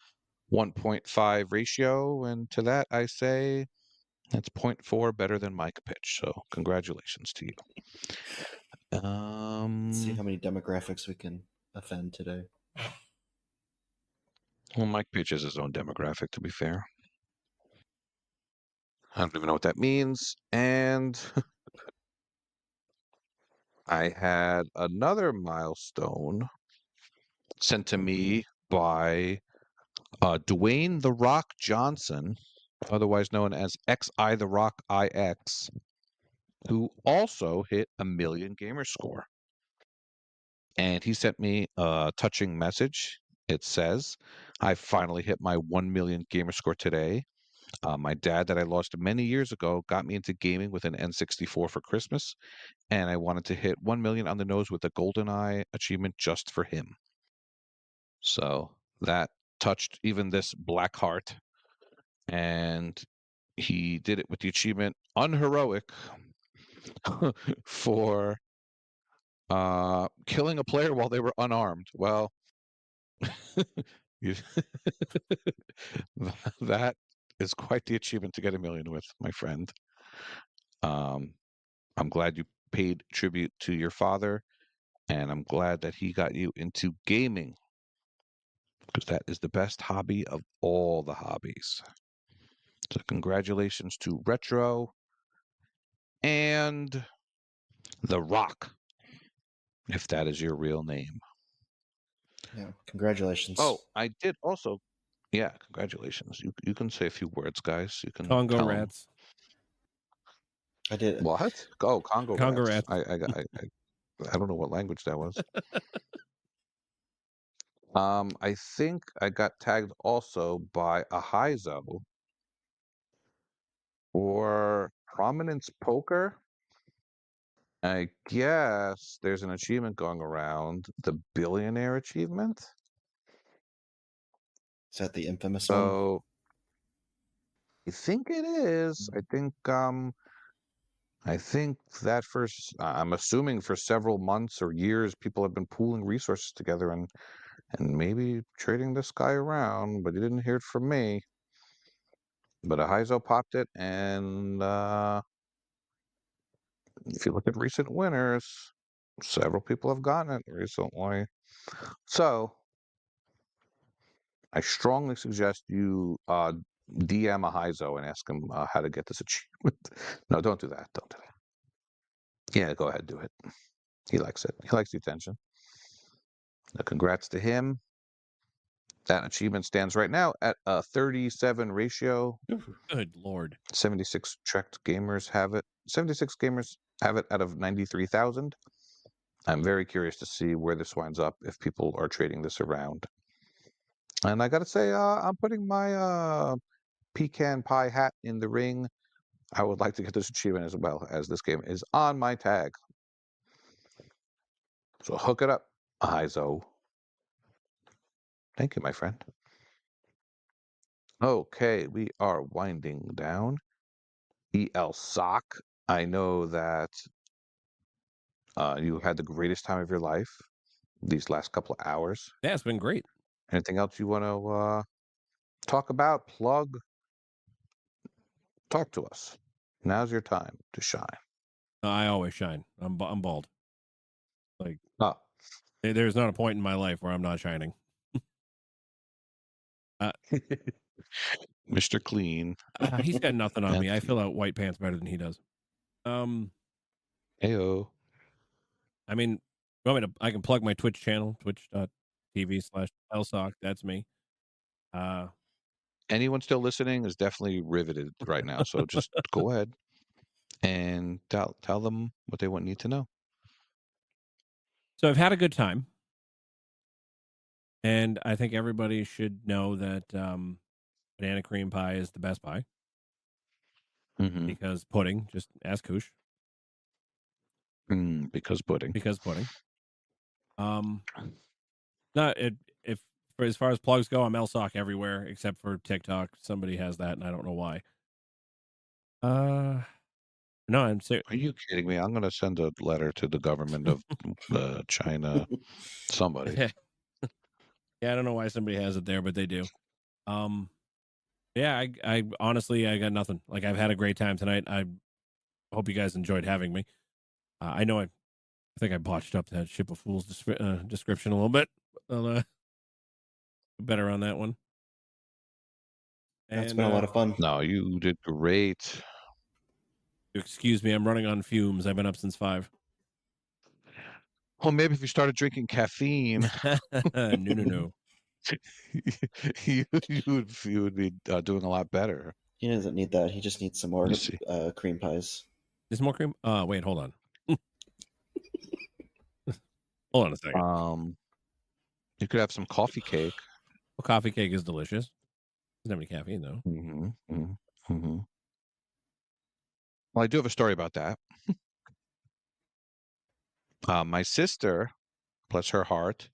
Speaker 1: 1.5 ratio. And to that, I say that's 0.4 better than Mike Pitch. So congratulations to you.
Speaker 3: Let's see how many demographics we can offend today.
Speaker 1: Well, Mike Pitch has his own demographic, to be fair. I don't even know what that means. And I had another milestone sent to me by Dwayne The Rock Johnson, otherwise known as XI The Rock IX, who also hit a million gamer score. And he sent me a touching message. It says, I finally hit my 1 million gamer score today. My dad, that I lost many years ago, got me into gaming with an N64 for Christmas, and I wanted to hit 1 million on the nose with a GoldenEye achievement just for him. So that touched even this black heart, and he did it with the achievement unheroic for killing a player while they were unarmed. Well, you- that is quite the achievement to get a million with, my friend. I'm glad you paid tribute to your father, and I'm glad that he got you into gaming, because that is the best hobby of all the hobbies. So congratulations to Retro and The Rock, if that is your real name.
Speaker 3: Yeah, congratulations.
Speaker 1: Oh, I did also. Yeah, congratulations. You can say a few words, guys. You can
Speaker 4: Congo
Speaker 1: tell 'em.
Speaker 4: rats.
Speaker 3: I did.
Speaker 1: What? Oh, Congo rats.
Speaker 4: rats.
Speaker 1: I don't know what language that was. I think I got tagged also by a Heizo or Prominence Poker. I guess there's an achievement going around, the billionaire achievement.
Speaker 3: Is that the infamous one?
Speaker 1: So I think it is. I think that I'm assuming for several months or years, people have been pooling resources together and maybe trading this guy around, but he didn't hear it from me. But a Heizo popped it, and if you look at recent winners, several people have gotten it recently. So I strongly suggest you DM a Heizo and ask him how to get this achievement. No, don't do that. Don't do that. Yeah, go ahead, do it. He likes it. He likes the attention. Congrats to him. That achievement stands right now at a 37 ratio.
Speaker 4: Good Lord.
Speaker 1: 76 checked gamers have it. 76 gamers have it out of 93,000. I'm very curious to see where this winds up if people are trading this around. And I got to say, I'm putting my pecan pie hat in the ring. I would like to get this achievement as well, as this game is on my tag. So hook it up, Heizo. Thank you, my friend. Okay, we are winding down. ELSock. I know that you had the greatest time of your life these last couple of hours.
Speaker 4: Yeah, it's been great.
Speaker 1: Anything else you want to talk about? Plug? Talk to us. Now's your time to shine.
Speaker 4: I always shine. I'm bald. Like,
Speaker 1: Oh.
Speaker 4: there's not a point in my life where I'm not shining.
Speaker 1: Mr. Clean.
Speaker 4: He's got nothing on me. I fill out white pants better than he does.
Speaker 1: Heyo.
Speaker 4: I mean, you want me to? I can plug my Twitch channel, twitch.tv/ELSock. That's me.
Speaker 1: Anyone still listening is definitely riveted right now. So just go ahead and tell them what they need to know.
Speaker 4: So I've had a good time. And I think everybody should know that banana cream pie is the best pie.
Speaker 1: Mm-hmm.
Speaker 4: Because pudding, just ask Koosh.
Speaker 1: Because pudding.
Speaker 4: Because pudding. If for as far as plugs go, I'm ELSock everywhere except for TikTok. Somebody has that, and I don't know why. No, I'm serious.
Speaker 1: Are you kidding me? I'm going to send a letter to the government of China. Somebody.
Speaker 4: Yeah, I don't know why somebody has it there, but they do. Yeah, I honestly, I got nothing. Like, I've had a great time tonight. I hope you guys enjoyed having me. I know I think I botched up that Ship of Fools description a little bit. I'll better on that one.
Speaker 3: That's been a lot of fun.
Speaker 1: No, you did great.
Speaker 4: Excuse me, I'm running on fumes. I've been up since 5.
Speaker 1: Well, maybe if you started drinking caffeine,
Speaker 4: No.
Speaker 1: you would be doing a lot better.
Speaker 3: He doesn't need that. He just needs some more
Speaker 1: You see.
Speaker 3: cream pies.
Speaker 4: There's more cream? Wait, hold on. Hold on a second.
Speaker 1: You could have some coffee cake.
Speaker 4: Well, coffee cake is delicious. Doesn't have any caffeine, though.
Speaker 1: Well, I do have a story about that. My sister, bless her heart,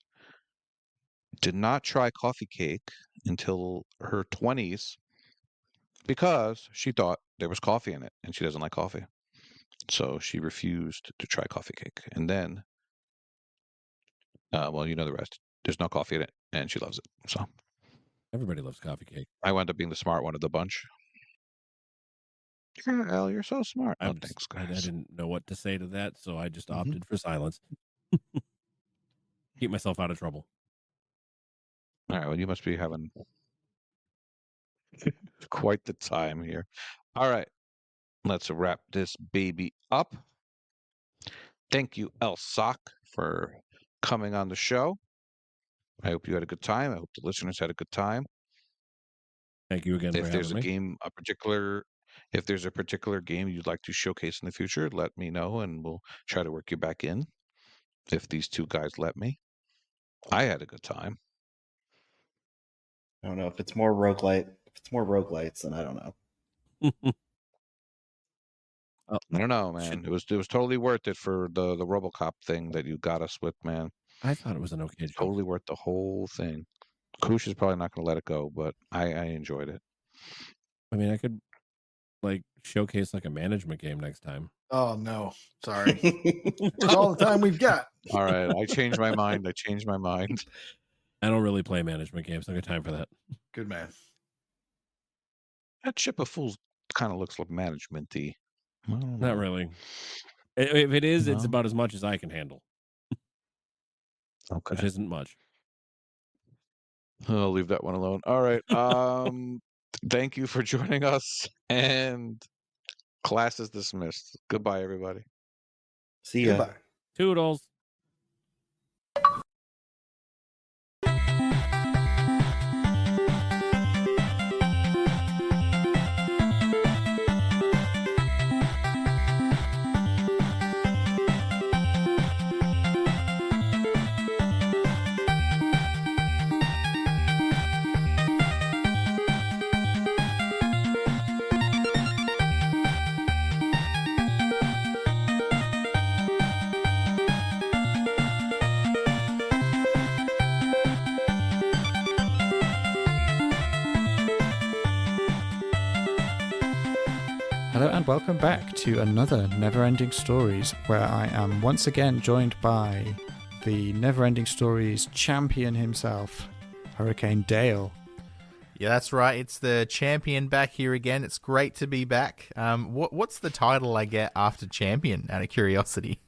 Speaker 1: did not try coffee cake until her 20s because she thought there was coffee in it, and she doesn't like coffee. So she refused to try coffee cake. And then, well, you know the rest. There's no coffee in it, and she loves it. So
Speaker 4: Everybody loves coffee cake.
Speaker 1: I wound up being the smart one of the bunch. Yeah, Elle, you're so smart. Oh, thanks,
Speaker 4: I
Speaker 1: guys.
Speaker 4: didn't know what to say to that, so I just opted for silence. Keep myself out of trouble.
Speaker 1: All right, well, you must be having quite the time here. All right, let's wrap this baby up. Thank you, ELSock, for coming on the show. I hope you had a good time. I hope the listeners had a good time.
Speaker 4: Thank you again for
Speaker 1: If there's
Speaker 4: having
Speaker 1: a
Speaker 4: me.
Speaker 1: game, if there's a particular game you'd like to showcase in the future, let me know, and we'll try to work you back in. If these two guys let me, I had a good time.
Speaker 3: I don't know if it's more roguelite. If it's more roguelites, then I don't know.
Speaker 1: I don't know, man. It was totally worth it for the RoboCop thing that you got us with, man.
Speaker 4: I thought it was an okay joke.
Speaker 1: Totally worth the whole thing. Koosh is probably not going to let it go, but I enjoyed it.
Speaker 4: I mean, I could like showcase like a management game next time.
Speaker 2: Oh no, sorry. That's all the time we've got.
Speaker 1: All right, I changed my mind.
Speaker 4: I don't really play management games. I don't got time for that.
Speaker 2: Good man.
Speaker 1: That Ship of Fools kind of looks like management-y.
Speaker 4: Not really. If it is, it's
Speaker 1: No?
Speaker 4: about as much as I can handle, which
Speaker 1: Okay.
Speaker 4: isn't much.
Speaker 1: I'll leave that one alone. All right. Thank you for joining us, and class is dismissed. Goodbye, everybody.
Speaker 3: See ya.
Speaker 2: Goodbye.
Speaker 4: Toodles.
Speaker 5: Hello and welcome back to another NeverEnding Stories, where I am once again joined by the NeverEnding Stories champion himself, Hurricane Dale.
Speaker 6: Yeah, that's right. It's the champion back here again. It's great to be back. What's the title I get after champion, out of curiosity?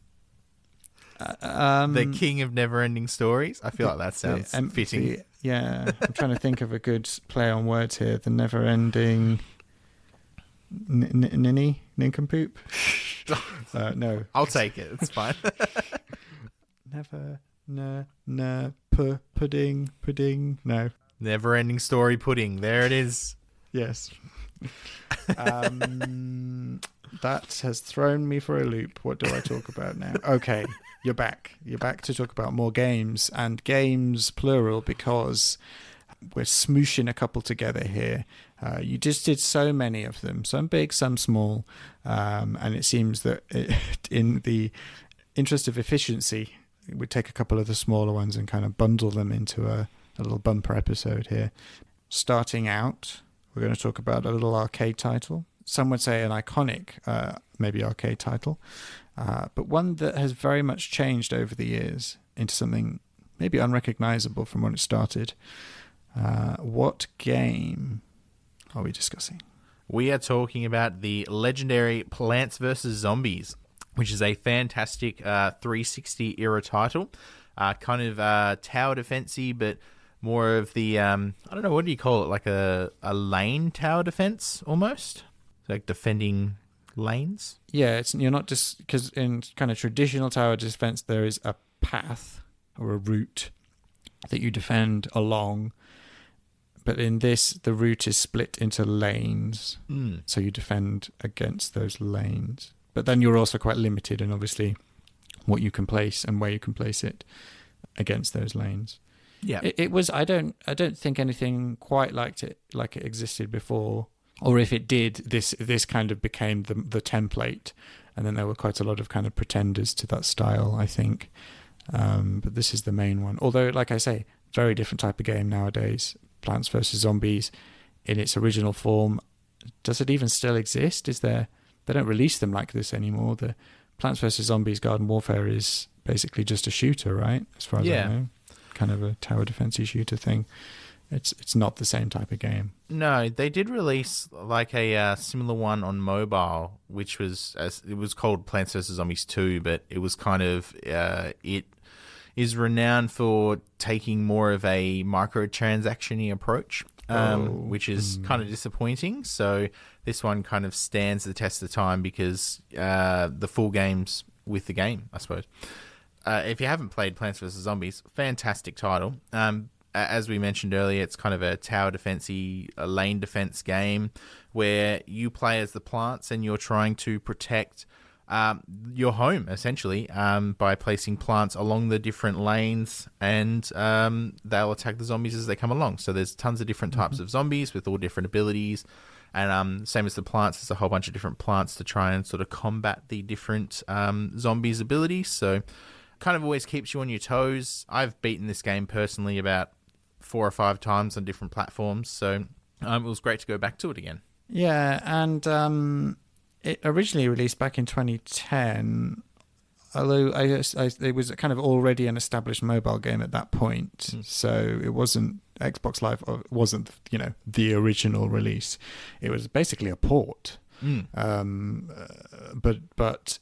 Speaker 6: The King of Never-Ending Stories? I feel like that sounds fitting.
Speaker 5: Yeah, I'm trying to think of a good play on words here. The Never-Ending... Nincompoop? No.
Speaker 6: I'll take it. It's fine.
Speaker 5: Pudding. No.
Speaker 6: Never-Ending Story pudding. There it is.
Speaker 5: Yes. That has thrown me for a loop. What do I talk about now? Okay, you're back. You're back to talk about more games, and games plural, because we're smooshing a couple together here. You just did so many of them, some big, some small, and it seems that in the interest of efficiency, we'd take a couple of the smaller ones and kind of bundle them into a little bumper episode here. Starting out, we're going to talk about a little arcade title. some would say an iconic, maybe arcade title, but one that has very much changed over the years into something maybe unrecognizable from when it started. What game are we discussing?
Speaker 6: We are talking about the legendary Plants vs. Zombies, which is a fantastic 360 era title. Kind of tower defense-y, but more of the, I don't know, what do you call it? Like a lane tower defense, almost? Like defending lanes?
Speaker 5: Yeah, you're not just, because in kind of traditional tower defense, there is a path or a route that you defend along. But in this, the route is split into lanes. So you defend against those lanes. But then you're also quite limited in obviously what you can place and where you can place it against those lanes.
Speaker 6: Yeah.
Speaker 5: It was, I don't think anything quite like it existed before. Or if it did, this kind of became the template. And then there were quite a lot of kind of pretenders to that style, I think. But this is the main one. Although, like I say, very different type of game nowadays. Plants vs. Zombies in its original form. Does it even still exist? They don't release them like this anymore. The Plants vs. Zombies Garden Warfare is basically just a shooter, right? As far as I know. Kind of a tower defense shooter thing. It's not the same type of game.
Speaker 6: No, they did release like a similar one on mobile, which was it was called Plants vs. Zombies 2, but it was kind of it is renowned for taking more of a microtransaction-y approach, which is kind of disappointing. So this one kind of stands the test of time because the full game's with the game, I suppose. If you haven't played Plants vs. Zombies, fantastic title. As we mentioned earlier, it's kind of a tower defense-y, a lane defense game where you play as the plants and you're trying to protect your home, essentially, by placing plants along the different lanes, and they'll attack the zombies as they come along. So there's tons of different types of zombies with all different abilities, and same as the plants, there's a whole bunch of different plants to try and sort of combat the different zombies' abilities. So kind of always keeps you on your toes. I've beaten this game personally about 4 or 5 times on different platforms, so it was great to go back to it again.
Speaker 5: Yeah, and it originally released back in 2010, although it was kind of already an established mobile game at that point, so it wasn't Xbox Live, wasn't the original release. It was basically a port. But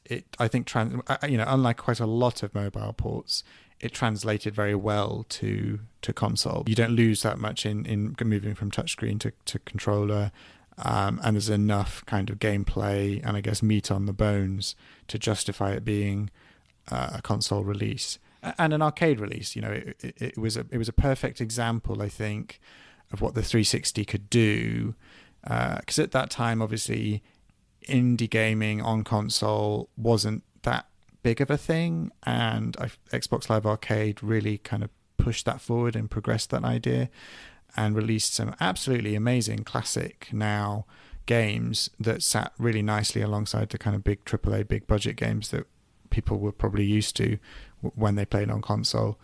Speaker 5: it, I think, unlike quite a lot of mobile ports, it translated very well to console. You don't lose that much in moving from touchscreen to controller. And there's enough kind of gameplay and I guess meat on the bones to justify it being a console release and an arcade release. It was a perfect example, I think, of what the 360 could do. Because at that time, obviously, indie gaming on console wasn't that big of a thing, and Xbox Live Arcade really kind of pushed that forward and progressed that idea, and released some absolutely amazing classic now games that sat really nicely alongside the kind of big AAA, big budget games that people were probably used to when they played on console.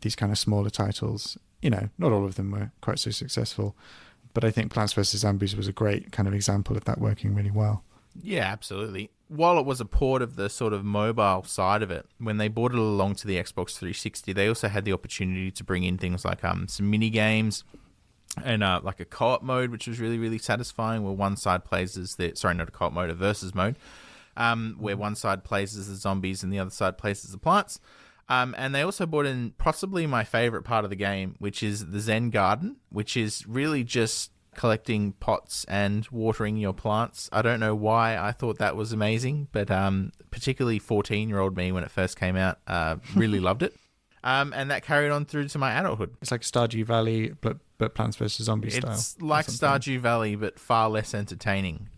Speaker 5: These kind of smaller titles, not all of them were quite so successful, but I think Plants vs. Zombies was a great kind of example of that working really well.
Speaker 6: Yeah, absolutely. While it was a port of the sort of mobile side of it, when they brought it along to the Xbox 360, they also had the opportunity to bring in things like some mini games and like a co-op mode, which was really, really satisfying, where one side plays as not a co-op mode, a versus mode, where one side plays as the zombies and the other side plays as the plants. And they also brought in possibly my favorite part of the game, which is the Zen Garden, which is really just collecting pots and watering your plants. I don't know why I thought that was amazing, but particularly 14-year-old me when it first came out really loved it. And that carried on through to my adulthood.
Speaker 5: It's like Stardew Valley, but Plants vs. Zombies style.
Speaker 6: It's like Stardew Valley, but far less entertaining.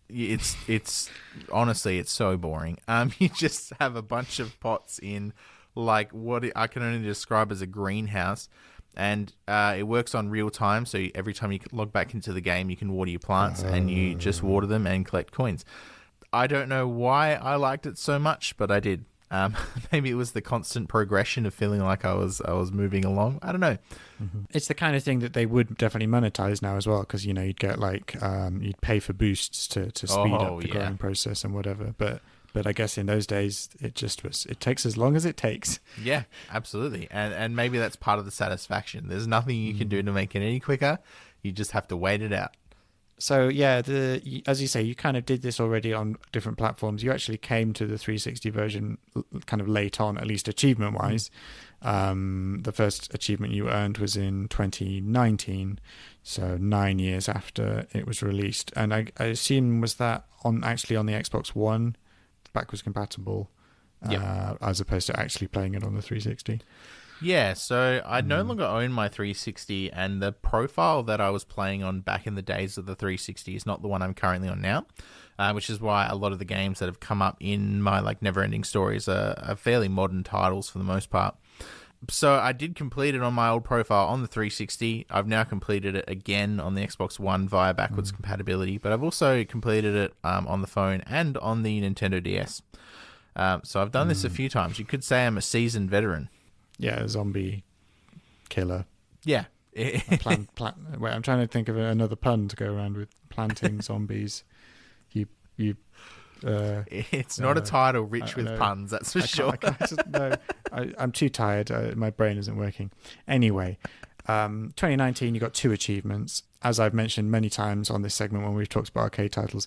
Speaker 6: It's honestly, it's so boring. You just have a bunch of pots in like what I can only describe as a greenhouse, and it works on real time. So every time you log back into the game, you can water your plants, and you just water them and collect coins. I don't know why I liked it so much, but I did. Maybe it was the constant progression of feeling like I was moving along. I don't know.
Speaker 5: It's the kind of thing that they would definitely monetize now as well, because you'd get you'd pay for boosts to speed up the growing process and whatever. But I guess in those days it takes as long as it takes.
Speaker 6: Yeah, absolutely. And maybe that's part of the satisfaction. There's nothing you can do to make it any quicker. You just have to wait it out.
Speaker 5: So yeah, as you say, you kind of did this already on different platforms. You actually came to the 360 version kind of late on, at least achievement-wise. The first achievement you earned was in 2019, so 9 years after it was released. And I assume, was that actually on the Xbox One, backwards compatible, as opposed to actually playing it on the 360?
Speaker 6: Yeah, so I no longer own my 360, and the profile that I was playing on back in the days of the 360 is not the one I'm currently on now, which is why a lot of the games that have come up in my NeverEnding Stories are fairly modern titles for the most part. So I did complete it on my old profile on the 360. I've now completed it again on the Xbox One via backwards compatibility, but I've also completed it on the phone and on the Nintendo DS. So I've done this a few times. You could say I'm a seasoned veteran.
Speaker 5: Yeah, a zombie killer.
Speaker 6: Yeah.
Speaker 5: Wait, I'm trying to think of another pun to go around with. Planting zombies.
Speaker 6: It's not a title rich with puns, that's for sure.
Speaker 5: I'm too tired. My brain isn't working. Anyway, 2019, you got 2 achievements. As I've mentioned many times on this segment when we've talked about arcade titles,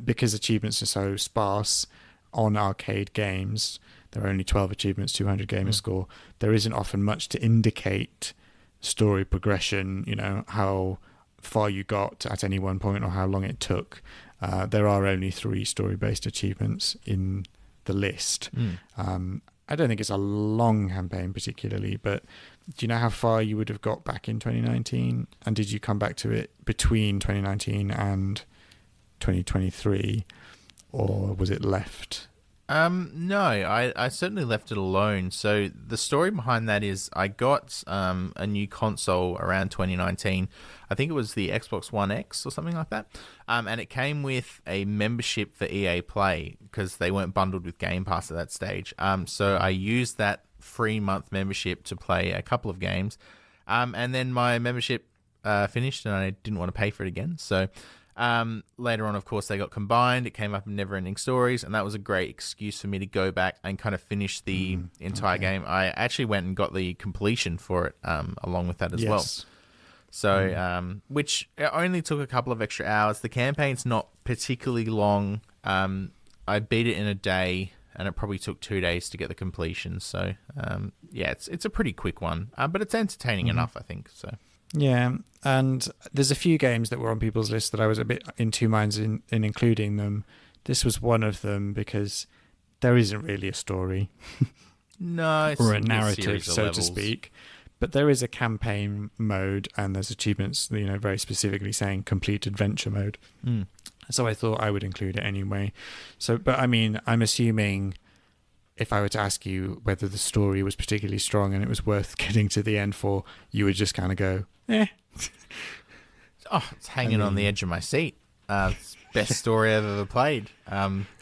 Speaker 5: because achievements are so sparse on arcade games, there are only 12 achievements, 200 gamer score. There isn't often much to indicate story progression, how far you got at any one point or how long it took. There are only 3 story-based achievements in the list. I don't think it's a long campaign particularly, but do you know how far you would have got back in 2019? And did you come back to it between 2019 and 2023, or was it left?
Speaker 6: No, I certainly left it alone. So the story behind that is I got a new console around 2019. I think it was the Xbox One X or something like that. And it came with a membership for EA Play because they weren't bundled with Game Pass at that stage. So I used that free month membership to play a couple of games. And then my membership finished and I didn't want to pay for it again. So later on, of course, they got combined. It came up in NeverEnding Stories, and that was a great excuse for me to go back and kind of finish the entire game. I actually went and got the completion for it along with that as well. So, which only took a couple of extra hours. The campaign's not particularly long. I beat it in a day, and it probably took 2 days to get the completion. So, yeah, it's a pretty quick one, but it's entertaining enough, I think. So.
Speaker 5: Yeah, and there's a few games that were on people's list that I was a bit in two minds in including them. This was one of them because there isn't really a story.
Speaker 6: No, it's
Speaker 5: or a narrative,
Speaker 6: so
Speaker 5: levels. To speak. But there is a campaign mode, and there's achievements, very specifically saying complete adventure mode. So I thought I would include it anyway. So, but I mean, I'm assuming if I were to ask you whether the story was particularly strong and it was worth getting to the end for, you would just kind of go, eh.
Speaker 6: It's hanging on the edge of my seat. It's best story I've ever played,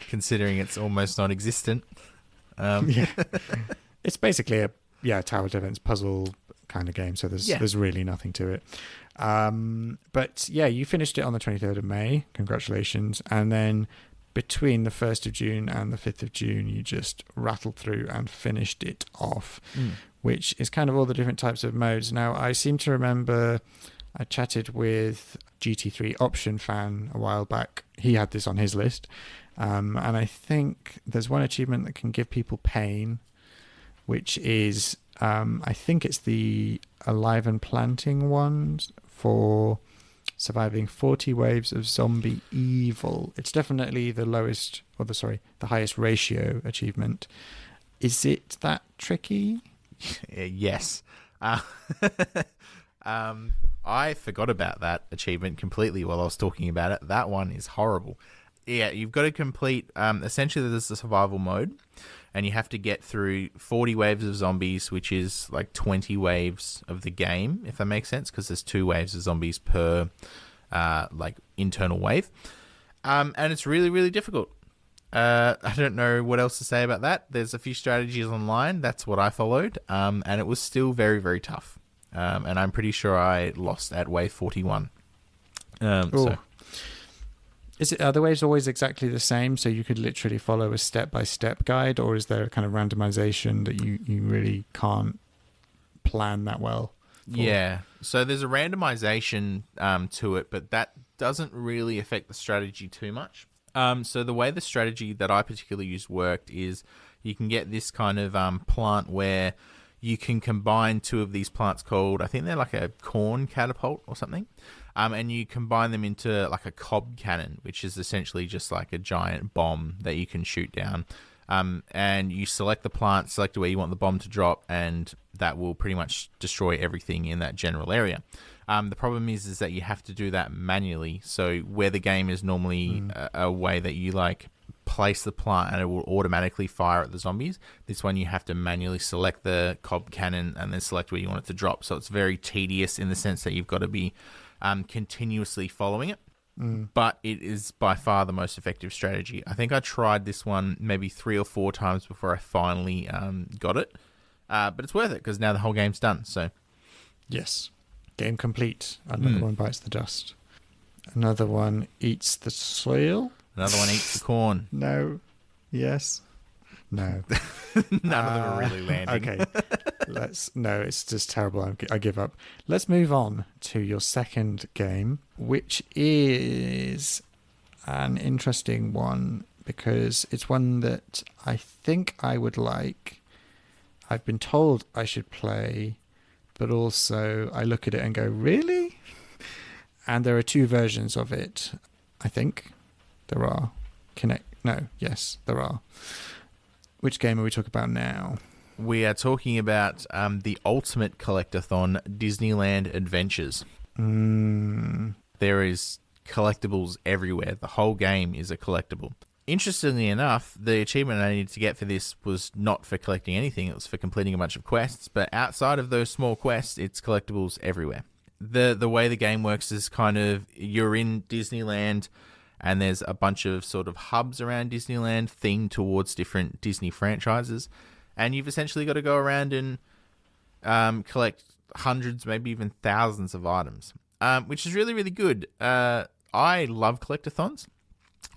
Speaker 6: considering it's almost non-existent.
Speaker 5: Yeah. It's basically a tower defense puzzle kind of game, so there's really nothing to it. But yeah, you finished it on the 23rd of May. Congratulations. And then between the 1st of June and the 5th of June, you just rattled through and finished it off, which is kind of all the different types of modes. Now, I seem to remember I chatted with GT3 Option Fan a while back. He had this on his list. And I think there's one achievement that can give people pain, which is, I think it's the Alive and Planting one for surviving 40 waves of zombie evil. It's definitely the highest ratio achievement. Is it that tricky?
Speaker 6: Yes. I forgot about that achievement completely while I was talking about it. That one is horrible. Yeah, you've got to complete, essentially there's a survival mode, and you have to get through 40 waves of zombies, which is like 20 waves of the game, if that makes sense, because there's 2 waves of zombies per internal wave. And it's really, really difficult. I don't know what else to say about that. There's a few strategies online. That's what I followed. And it was still very, very tough. And I'm pretty sure I lost at wave 41. So
Speaker 5: Are the waves always exactly the same? So you could literally follow a step-by-step guide, or is there a kind of randomization that you really can't plan that well?
Speaker 6: Yeah. So there's a randomization to it, but that doesn't really affect the strategy too much. So the way the strategy that I particularly used worked is you can get this kind of plant where you can combine two of these plants called, I think they're like a corn catapult or something. And you combine them into like a cob cannon, which is essentially just like a giant bomb that you can shoot down. And you select the plant, select where you want the bomb to drop, and that will pretty much destroy everything in that general area. The problem is that you have to do that manually. So where the game is normally a way that you like place the plant and it will automatically fire at the zombies, this one you have to manually select the cob cannon and then select where you want it to drop. So it's very tedious in the sense that you've got to be continuously following it. But it is by far the most effective strategy. I think I tried this one maybe 3 or 4 times before I finally got it. But it's worth it because now the whole game's done. So
Speaker 5: Yes. Game complete. Another one bites the dust. Another one eats the soil.
Speaker 6: Another one eats the corn.
Speaker 5: No. Yes. No.
Speaker 6: None of them are really landing.
Speaker 5: Okay. No, it's just terrible. I give up. Let's move on to your second game, which is an interesting one because it's one that I think I would like. I've been told I should play, but also I look at it and go, really? And there are 2 versions of it, I think. There are. Yes, there are. Which game are we talking about now?
Speaker 6: We are talking about the ultimate collectathon, Disneyland Adventures. There is collectibles everywhere. The whole game is a collectible. Interestingly enough, the achievement I needed to get for this was not for collecting anything. It was for completing a bunch of quests. But outside of those small quests, it's collectibles everywhere. The way the game works is kind of you're in Disneyland and there's a bunch of sort of hubs around Disneyland themed towards different Disney franchises. And you've essentially got to go around and collect hundreds, maybe even thousands of items, which is really, really good. I love collectathons,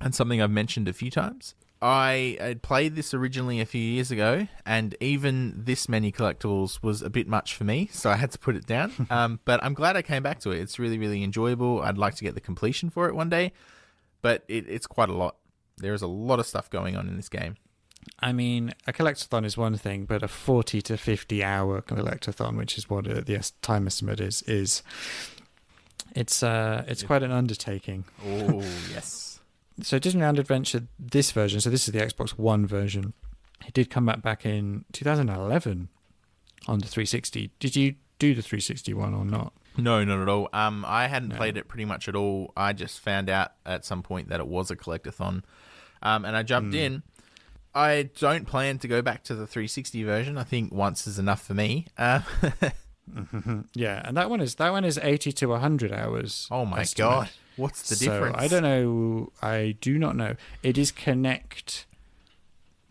Speaker 6: and something I've mentioned a few times. I had played this originally a few years ago, and even this many collectibles was a bit much for me, so I had to put it down. But I'm glad I came back to it. It's really, really enjoyable. I'd like to get the completion for it one day, but it's quite a lot. There is a lot of stuff going on in this game.
Speaker 5: I mean, a collectathon is one thing, but a 40 to 50 hour collectathon, which is what the time estimate is it's quite an undertaking.
Speaker 6: Oh, yes.
Speaker 5: So Disneyland Adventure, this version, so this is the Xbox One version. It did come back in 2011 on the 360. Did you do the 360 one or not?
Speaker 6: No, not at all. I hadn't played it pretty much at all. I just found out at some point that it was a collectathon, and I jumped in. I don't plan to go back to the 360 version. I think once is enough for me. Yeah,
Speaker 5: and that one is 80 to 100 hours.
Speaker 6: Oh my god. What's the difference?
Speaker 5: I don't know. I do not know. It is Connect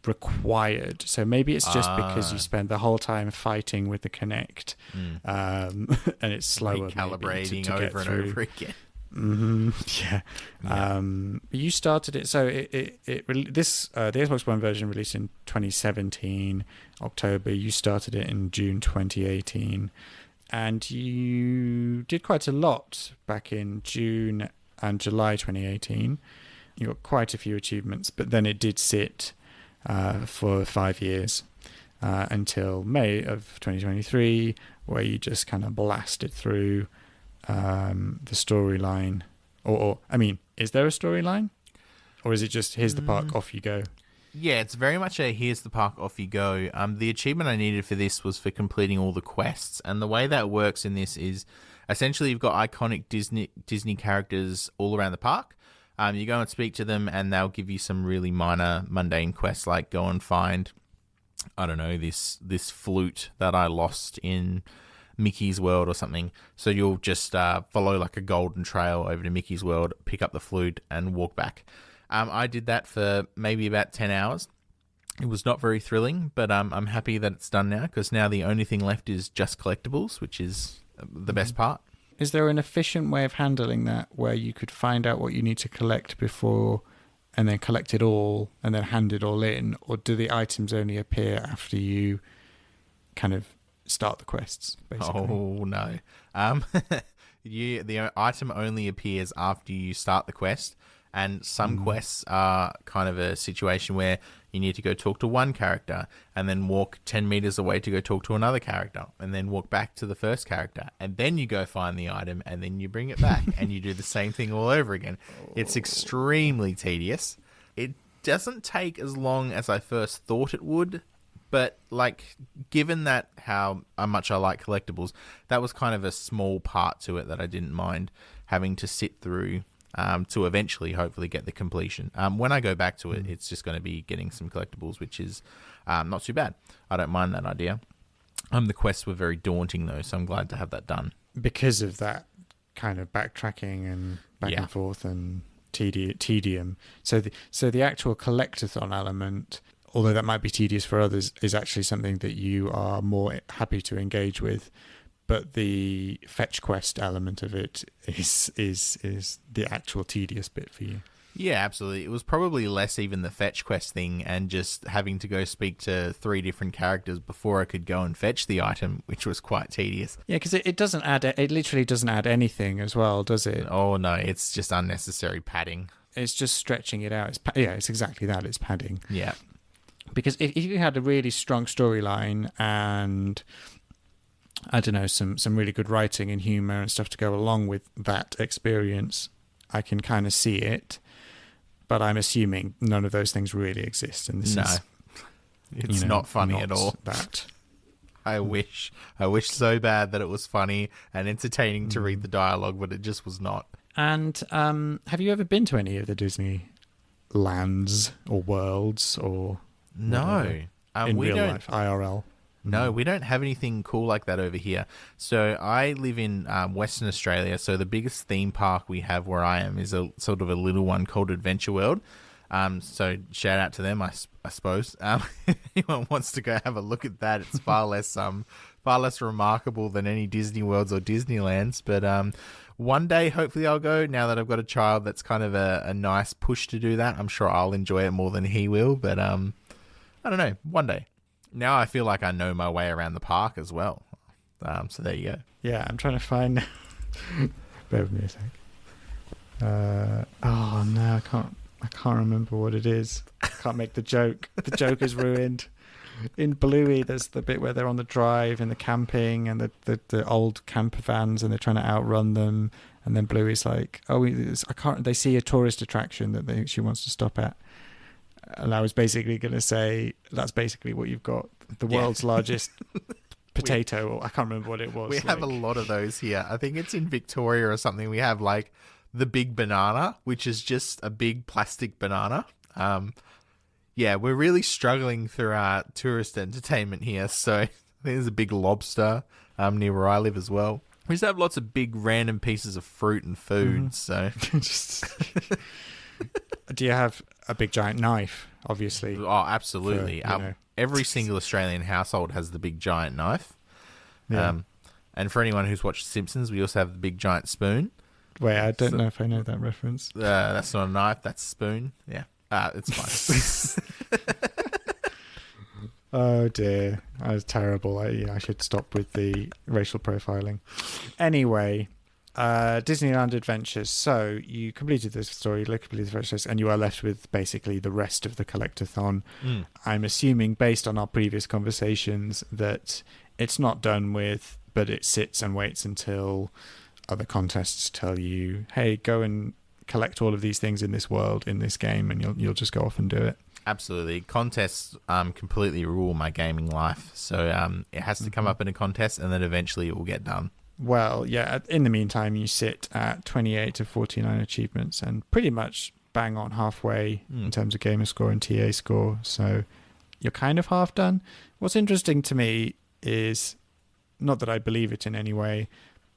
Speaker 5: required. So maybe it's just because you spend the whole time fighting with the Connect, and it's slower.
Speaker 6: Recalibrating
Speaker 5: to
Speaker 6: over
Speaker 5: get
Speaker 6: and
Speaker 5: through.
Speaker 6: over again.
Speaker 5: Yeah. You started it. So the Xbox One version released in 2017 October. You started it in June 2018, and you did quite a lot back in June and July 2018. You got quite a few achievements, but then it did sit for 5 years until May of 2023, where you just kind of blasted through the storyline. Or I mean, is there a storyline, or is it just here's the park, off you go?
Speaker 6: Yeah, it's very much a here's the park, off you go. The achievement I needed for this was for completing all the quests, and the way that works in this is essentially you've got iconic Disney characters all around the park. You go and speak to them, and they'll give you some really minor, mundane quests, like go and find, I don't know, this flute that I lost in Mickey's World or something. So you'll just follow like a golden trail over to Mickey's World, pick up the flute, and walk back. I did that for maybe about 10 hours. It was not very thrilling, but I'm happy that it's done now, because now the only thing left is just collectibles, which is the best part.
Speaker 5: Is there an efficient way of handling that where you could find out what you need to collect before and then collect it all and then hand it all in? Or do the items only appear after you kind of start the quests, basically?
Speaker 6: Oh, no. The item only appears after you start the quest, and some quests are kind of a situation where you need to go talk to one character and then walk 10 meters away to go talk to another character and then walk back to the first character, and then you go find the item and then you bring it back and you do the same thing all over again. It's extremely tedious. It doesn't take as long as I first thought it would, but like, given that how much I like collectibles, that was kind of a small part to it that I didn't mind having to sit through to eventually hopefully get the completion. When I go back to it, it's just going to be getting some collectibles, which is not too bad. I don't mind that idea. The quests were very daunting though, so I'm glad to have that done.
Speaker 5: Because of that kind of backtracking and back and forth and tedium. So the actual collectathon element, although that might be tedious for others, is actually something that you are more happy to engage with. But the fetch quest element of it is the actual tedious bit for you.
Speaker 6: Yeah, absolutely. It was probably less even the fetch quest thing and just having to go speak to 3 different characters before I could go and fetch the item, which was quite tedious.
Speaker 5: Yeah, because it doesn't add, it literally doesn't add anything as well, does it?
Speaker 6: Oh no, it's just unnecessary padding.
Speaker 5: It's just stretching it out. It's exactly that. It's padding.
Speaker 6: Yeah.
Speaker 5: Because if you had a really strong storyline and, I don't know, some really good writing and humor and stuff to go along with that experience, I can kind of see it. But I'm assuming none of those things really exist, and this is
Speaker 6: it's not funny at all.
Speaker 5: That
Speaker 6: I wish so bad that it was funny and entertaining to read the dialogue, but it just was not.
Speaker 5: And have you ever been to any of the Disney lands or worlds or
Speaker 6: no?
Speaker 5: In real life, IRL?
Speaker 6: No, we don't have anything cool like that over here. So I live in Western Australia. So the biggest theme park we have where I am is a sort of a little one called Adventure World. So shout out to them, I suppose. If anyone wants to go have a look at that, it's far less remarkable than any Disney Worlds or Disneylands. But one day, hopefully, I'll go. Now that I've got a child, that's kind of a nice push to do that. I'm sure I'll enjoy it more than he will. But I don't know. One day. Now I feel like I know my way around the park as well. So there you go.
Speaker 5: Yeah, I'm trying to find. Bear with me a sec. Oh no, I can't remember what it is. I can't make the joke. The joke is ruined. In Bluey, there's the bit where they're on the drive and the camping and the old camper vans and they're trying to outrun them. And then Bluey's like, "Oh, I can't." They see a tourist attraction that she wants to stop at. And I was basically going to say, that's basically what you've got. The world's largest potato, or I can't remember what it was.
Speaker 6: We have a lot of those here. I think it's in Victoria or something. We have like the big banana, which is just a big plastic banana. Yeah, we're really struggling through our tourist entertainment here. So I think there's a big lobster near where I live as well. We just have lots of big random pieces of fruit and food. So
Speaker 5: do you have a big giant knife? Obviously.
Speaker 6: Oh, absolutely. Every single Australian household has the big giant knife.
Speaker 5: Yeah.
Speaker 6: And for anyone who's watched Simpsons, we also have the big giant spoon.
Speaker 5: Wait, I don't know if I know that reference.
Speaker 6: That's not a knife, that's a spoon. Yeah. It's fine.
Speaker 5: Oh dear, that was terrible. I should stop with the racial profiling. Anyway, Disneyland Adventures. So you completed this story, completed the franchise, and you are left with basically the rest of the collectathon. I'm assuming, based on our previous conversations, that it's not done with, but it sits and waits until other contests tell you, "Hey, go and collect all of these things in this world, in this game," and you'll just go off and do it.
Speaker 6: Absolutely. Contests completely rule my gaming life. So it has to come up in a contest, and then eventually it will get done.
Speaker 5: Well, yeah, in the meantime, you sit at 28 to 49 achievements and pretty much bang on halfway in terms of gamer score and TA score. So you're kind of half done. What's interesting to me is, not that I believe it in any way,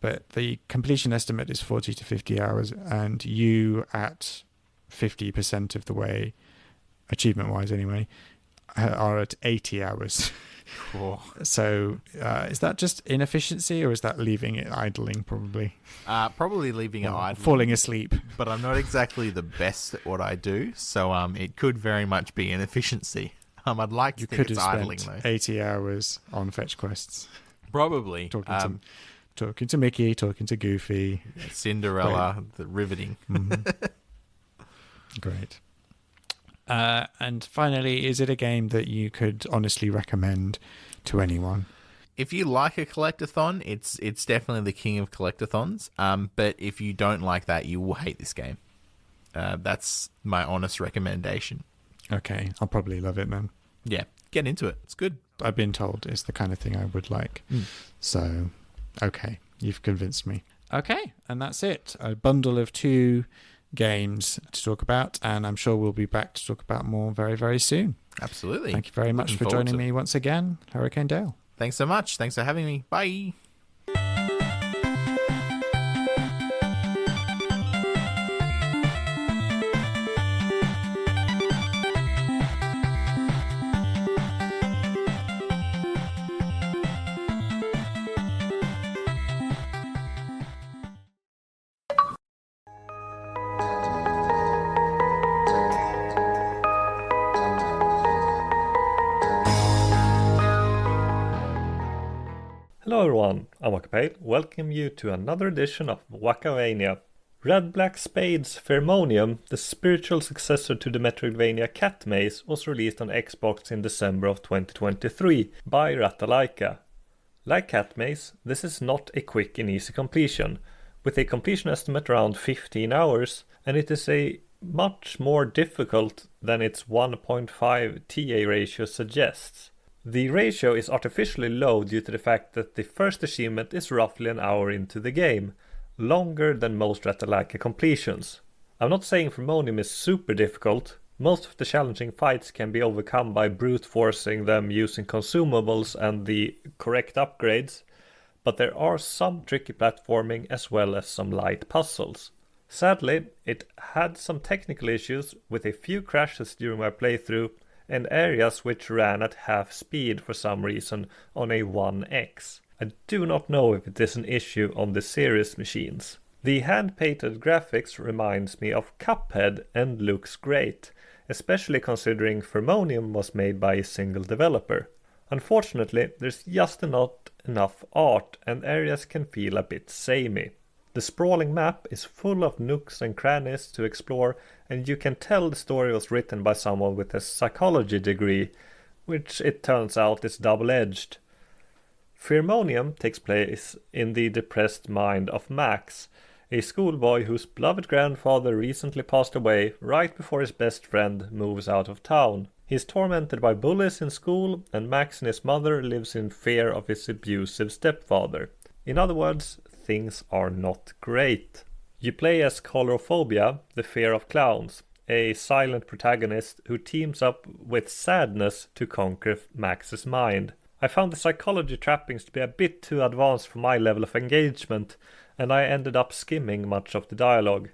Speaker 5: but the completion estimate is 40 to 50 hours, and you at 50% of the way, achievement-wise anyway, are at 80 hours.
Speaker 6: Cool.
Speaker 5: So is that just inefficiency, or is that leaving it idling, probably?
Speaker 6: Probably leaving it idle.
Speaker 5: Falling asleep.
Speaker 6: But I'm not exactly the best at what I do, so it could very much be inefficiency. I'd like to think it's idling, though.
Speaker 5: 80 hours on fetch quests.
Speaker 6: Probably.
Speaker 5: Talking to Mickey, talking to Goofy.
Speaker 6: Cinderella, the riveting.
Speaker 5: Mm-hmm. Great. And finally, is it a game that you could honestly recommend to anyone?
Speaker 6: If you like a collectathon, it's definitely the king of collectathons. But if you don't like that, you will hate this game. That's my honest recommendation.
Speaker 5: Okay, I'll probably love it then.
Speaker 6: Yeah, get into it. It's good.
Speaker 5: I've been told it's the kind of thing I would like. So, okay, you've convinced me. Okay, and that's it. A bundle of 2 games to talk about, and I'm sure we'll be back to talk about more very, very soon.
Speaker 6: Absolutely.
Speaker 5: Thank you very much for joining me once again, Hurricane Dale.
Speaker 6: Thanks so much. Thanks for having me. Bye.
Speaker 7: Hello everyone, I'm Waka. Welcome you to another edition of Wakavania. Red Black Spade's Fearmonium, the spiritual successor to the Metroidvania Cat Maze, was released on Xbox in December of 2023 by Ratalaika. Like Cat Maze, this is not a quick and easy completion, with a completion estimate around 15 hours, and it is a much more difficult than its 1.5 TA ratio suggests. The ratio is artificially low due to the fact that the first achievement is roughly an hour into the game, longer than most Ratalaika completions. I'm not saying Fearmonium is super difficult. Most of the challenging fights can be overcome by brute forcing them using consumables and the correct upgrades, but there are some tricky platforming as well as some light puzzles. Sadly, it had some technical issues with a few crashes during my playthrough, and areas which ran at half speed for some reason on a 1x. I do not know if it is an issue on the series machines. The hand-painted graphics reminds me of Cuphead and looks great, especially considering Fearmonium was made by a single developer. Unfortunately, there's just not enough art and areas can feel a bit samey. The sprawling map is full of nooks and crannies to explore, and you can tell the story was written by someone with a psychology degree, which it turns out is double-edged. Fearmonium takes place in the depressed mind of Max, a schoolboy whose beloved grandfather recently passed away right before his best friend moves out of town. He is tormented by bullies in school, and Max and his mother lives in fear of his abusive stepfather. In other words, things are not great. You play as Colorophobia, the fear of clowns, a silent protagonist who teams up with Sadness to conquer Max's mind. I found the psychology trappings to be a bit too advanced for my level of engagement, and I ended up skimming much of the dialogue.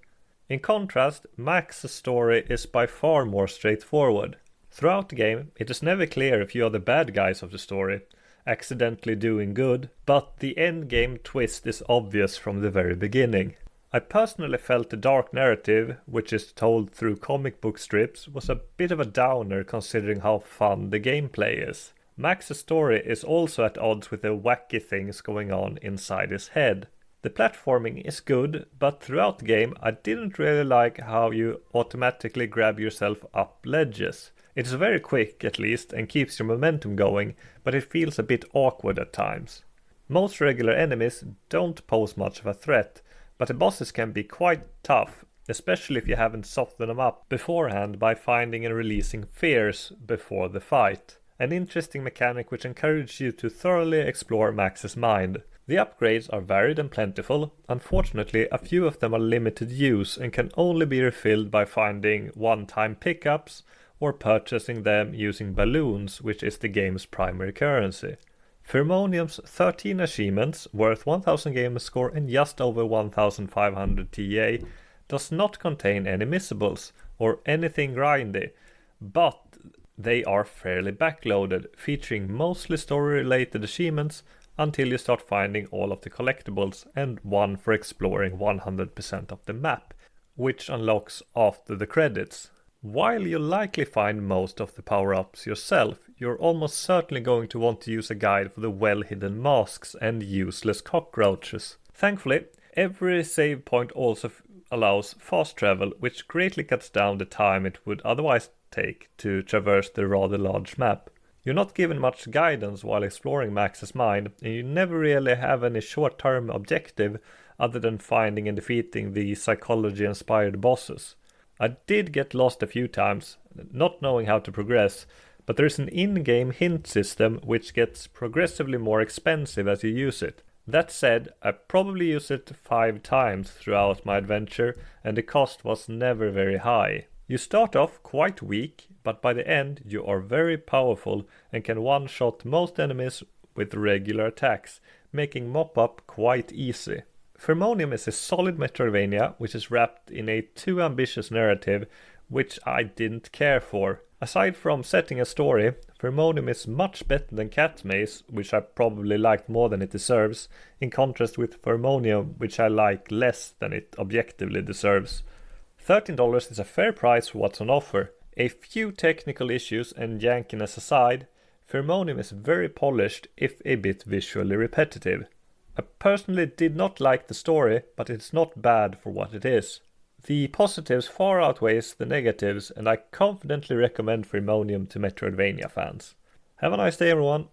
Speaker 7: In contrast, Max's story is by far more straightforward. Throughout the game, it is never clear if you are the bad guys of the story, accidentally doing good, but the endgame twist is obvious from the very beginning. I personally felt the dark narrative, which is told through comic book strips, was a bit of a downer considering how fun the gameplay is. Max's story is also at odds with the wacky things going on inside his head. The platforming is good, but throughout the game I didn't really like how you automatically grab yourself up ledges. It is very quick at least and keeps your momentum going, but it feels a bit awkward at times. Most regular enemies don't pose much of a threat, but the bosses can be quite tough, especially if you haven't softened them up beforehand by finding and releasing fears before the fight. An interesting mechanic which encourages you to thoroughly explore Max's mind. The upgrades are varied and plentiful. Unfortunately, a few of them are limited use and can only be refilled by finding one-time pickups or purchasing them using balloons, which is the game's primary currency. Fearmonium's 13 achievements, worth 1000 gamer score and just over 1500 TA, does not contain any missables, or anything grindy, but they are fairly backloaded, featuring mostly story-related achievements until you start finding all of the collectibles and one for exploring 100% of the map, which unlocks after the credits. While you'll likely find most of the power-ups yourself, you're almost certainly going to want to use a guide for the well-hidden masks and useless cockroaches. Thankfully, every save point also allows fast travel, which greatly cuts down the time it would otherwise take to traverse the rather large map. You're not given much guidance while exploring Max's mind, and you never really have any short-term objective other than finding and defeating the psychology-inspired bosses. I did get lost a few times, not knowing how to progress, but there's an in-game hint system which gets progressively more expensive as you use it. That said, I probably used it 5 times throughout my adventure, and the cost was never very high. You start off quite weak, but by the end you are very powerful and can one-shot most enemies with regular attacks, making mop-up quite easy. Fearmonium is a solid Metroidvania which is wrapped in a too ambitious narrative, which I didn't care for. Aside from setting a story, Fearmonium is much better than Cat Maze, which I probably liked more than it deserves, in contrast with Fearmonium, which I like less than it objectively deserves. $13 is a fair price for what's on offer. A few technical issues and jankiness aside, Fearmonium is very polished if a bit visually repetitive. I personally did not like the story, but it's not bad for what it is. The positives far outweighs the negatives, and I confidently recommend Fearmonium to Metroidvania fans. Have a nice day, everyone!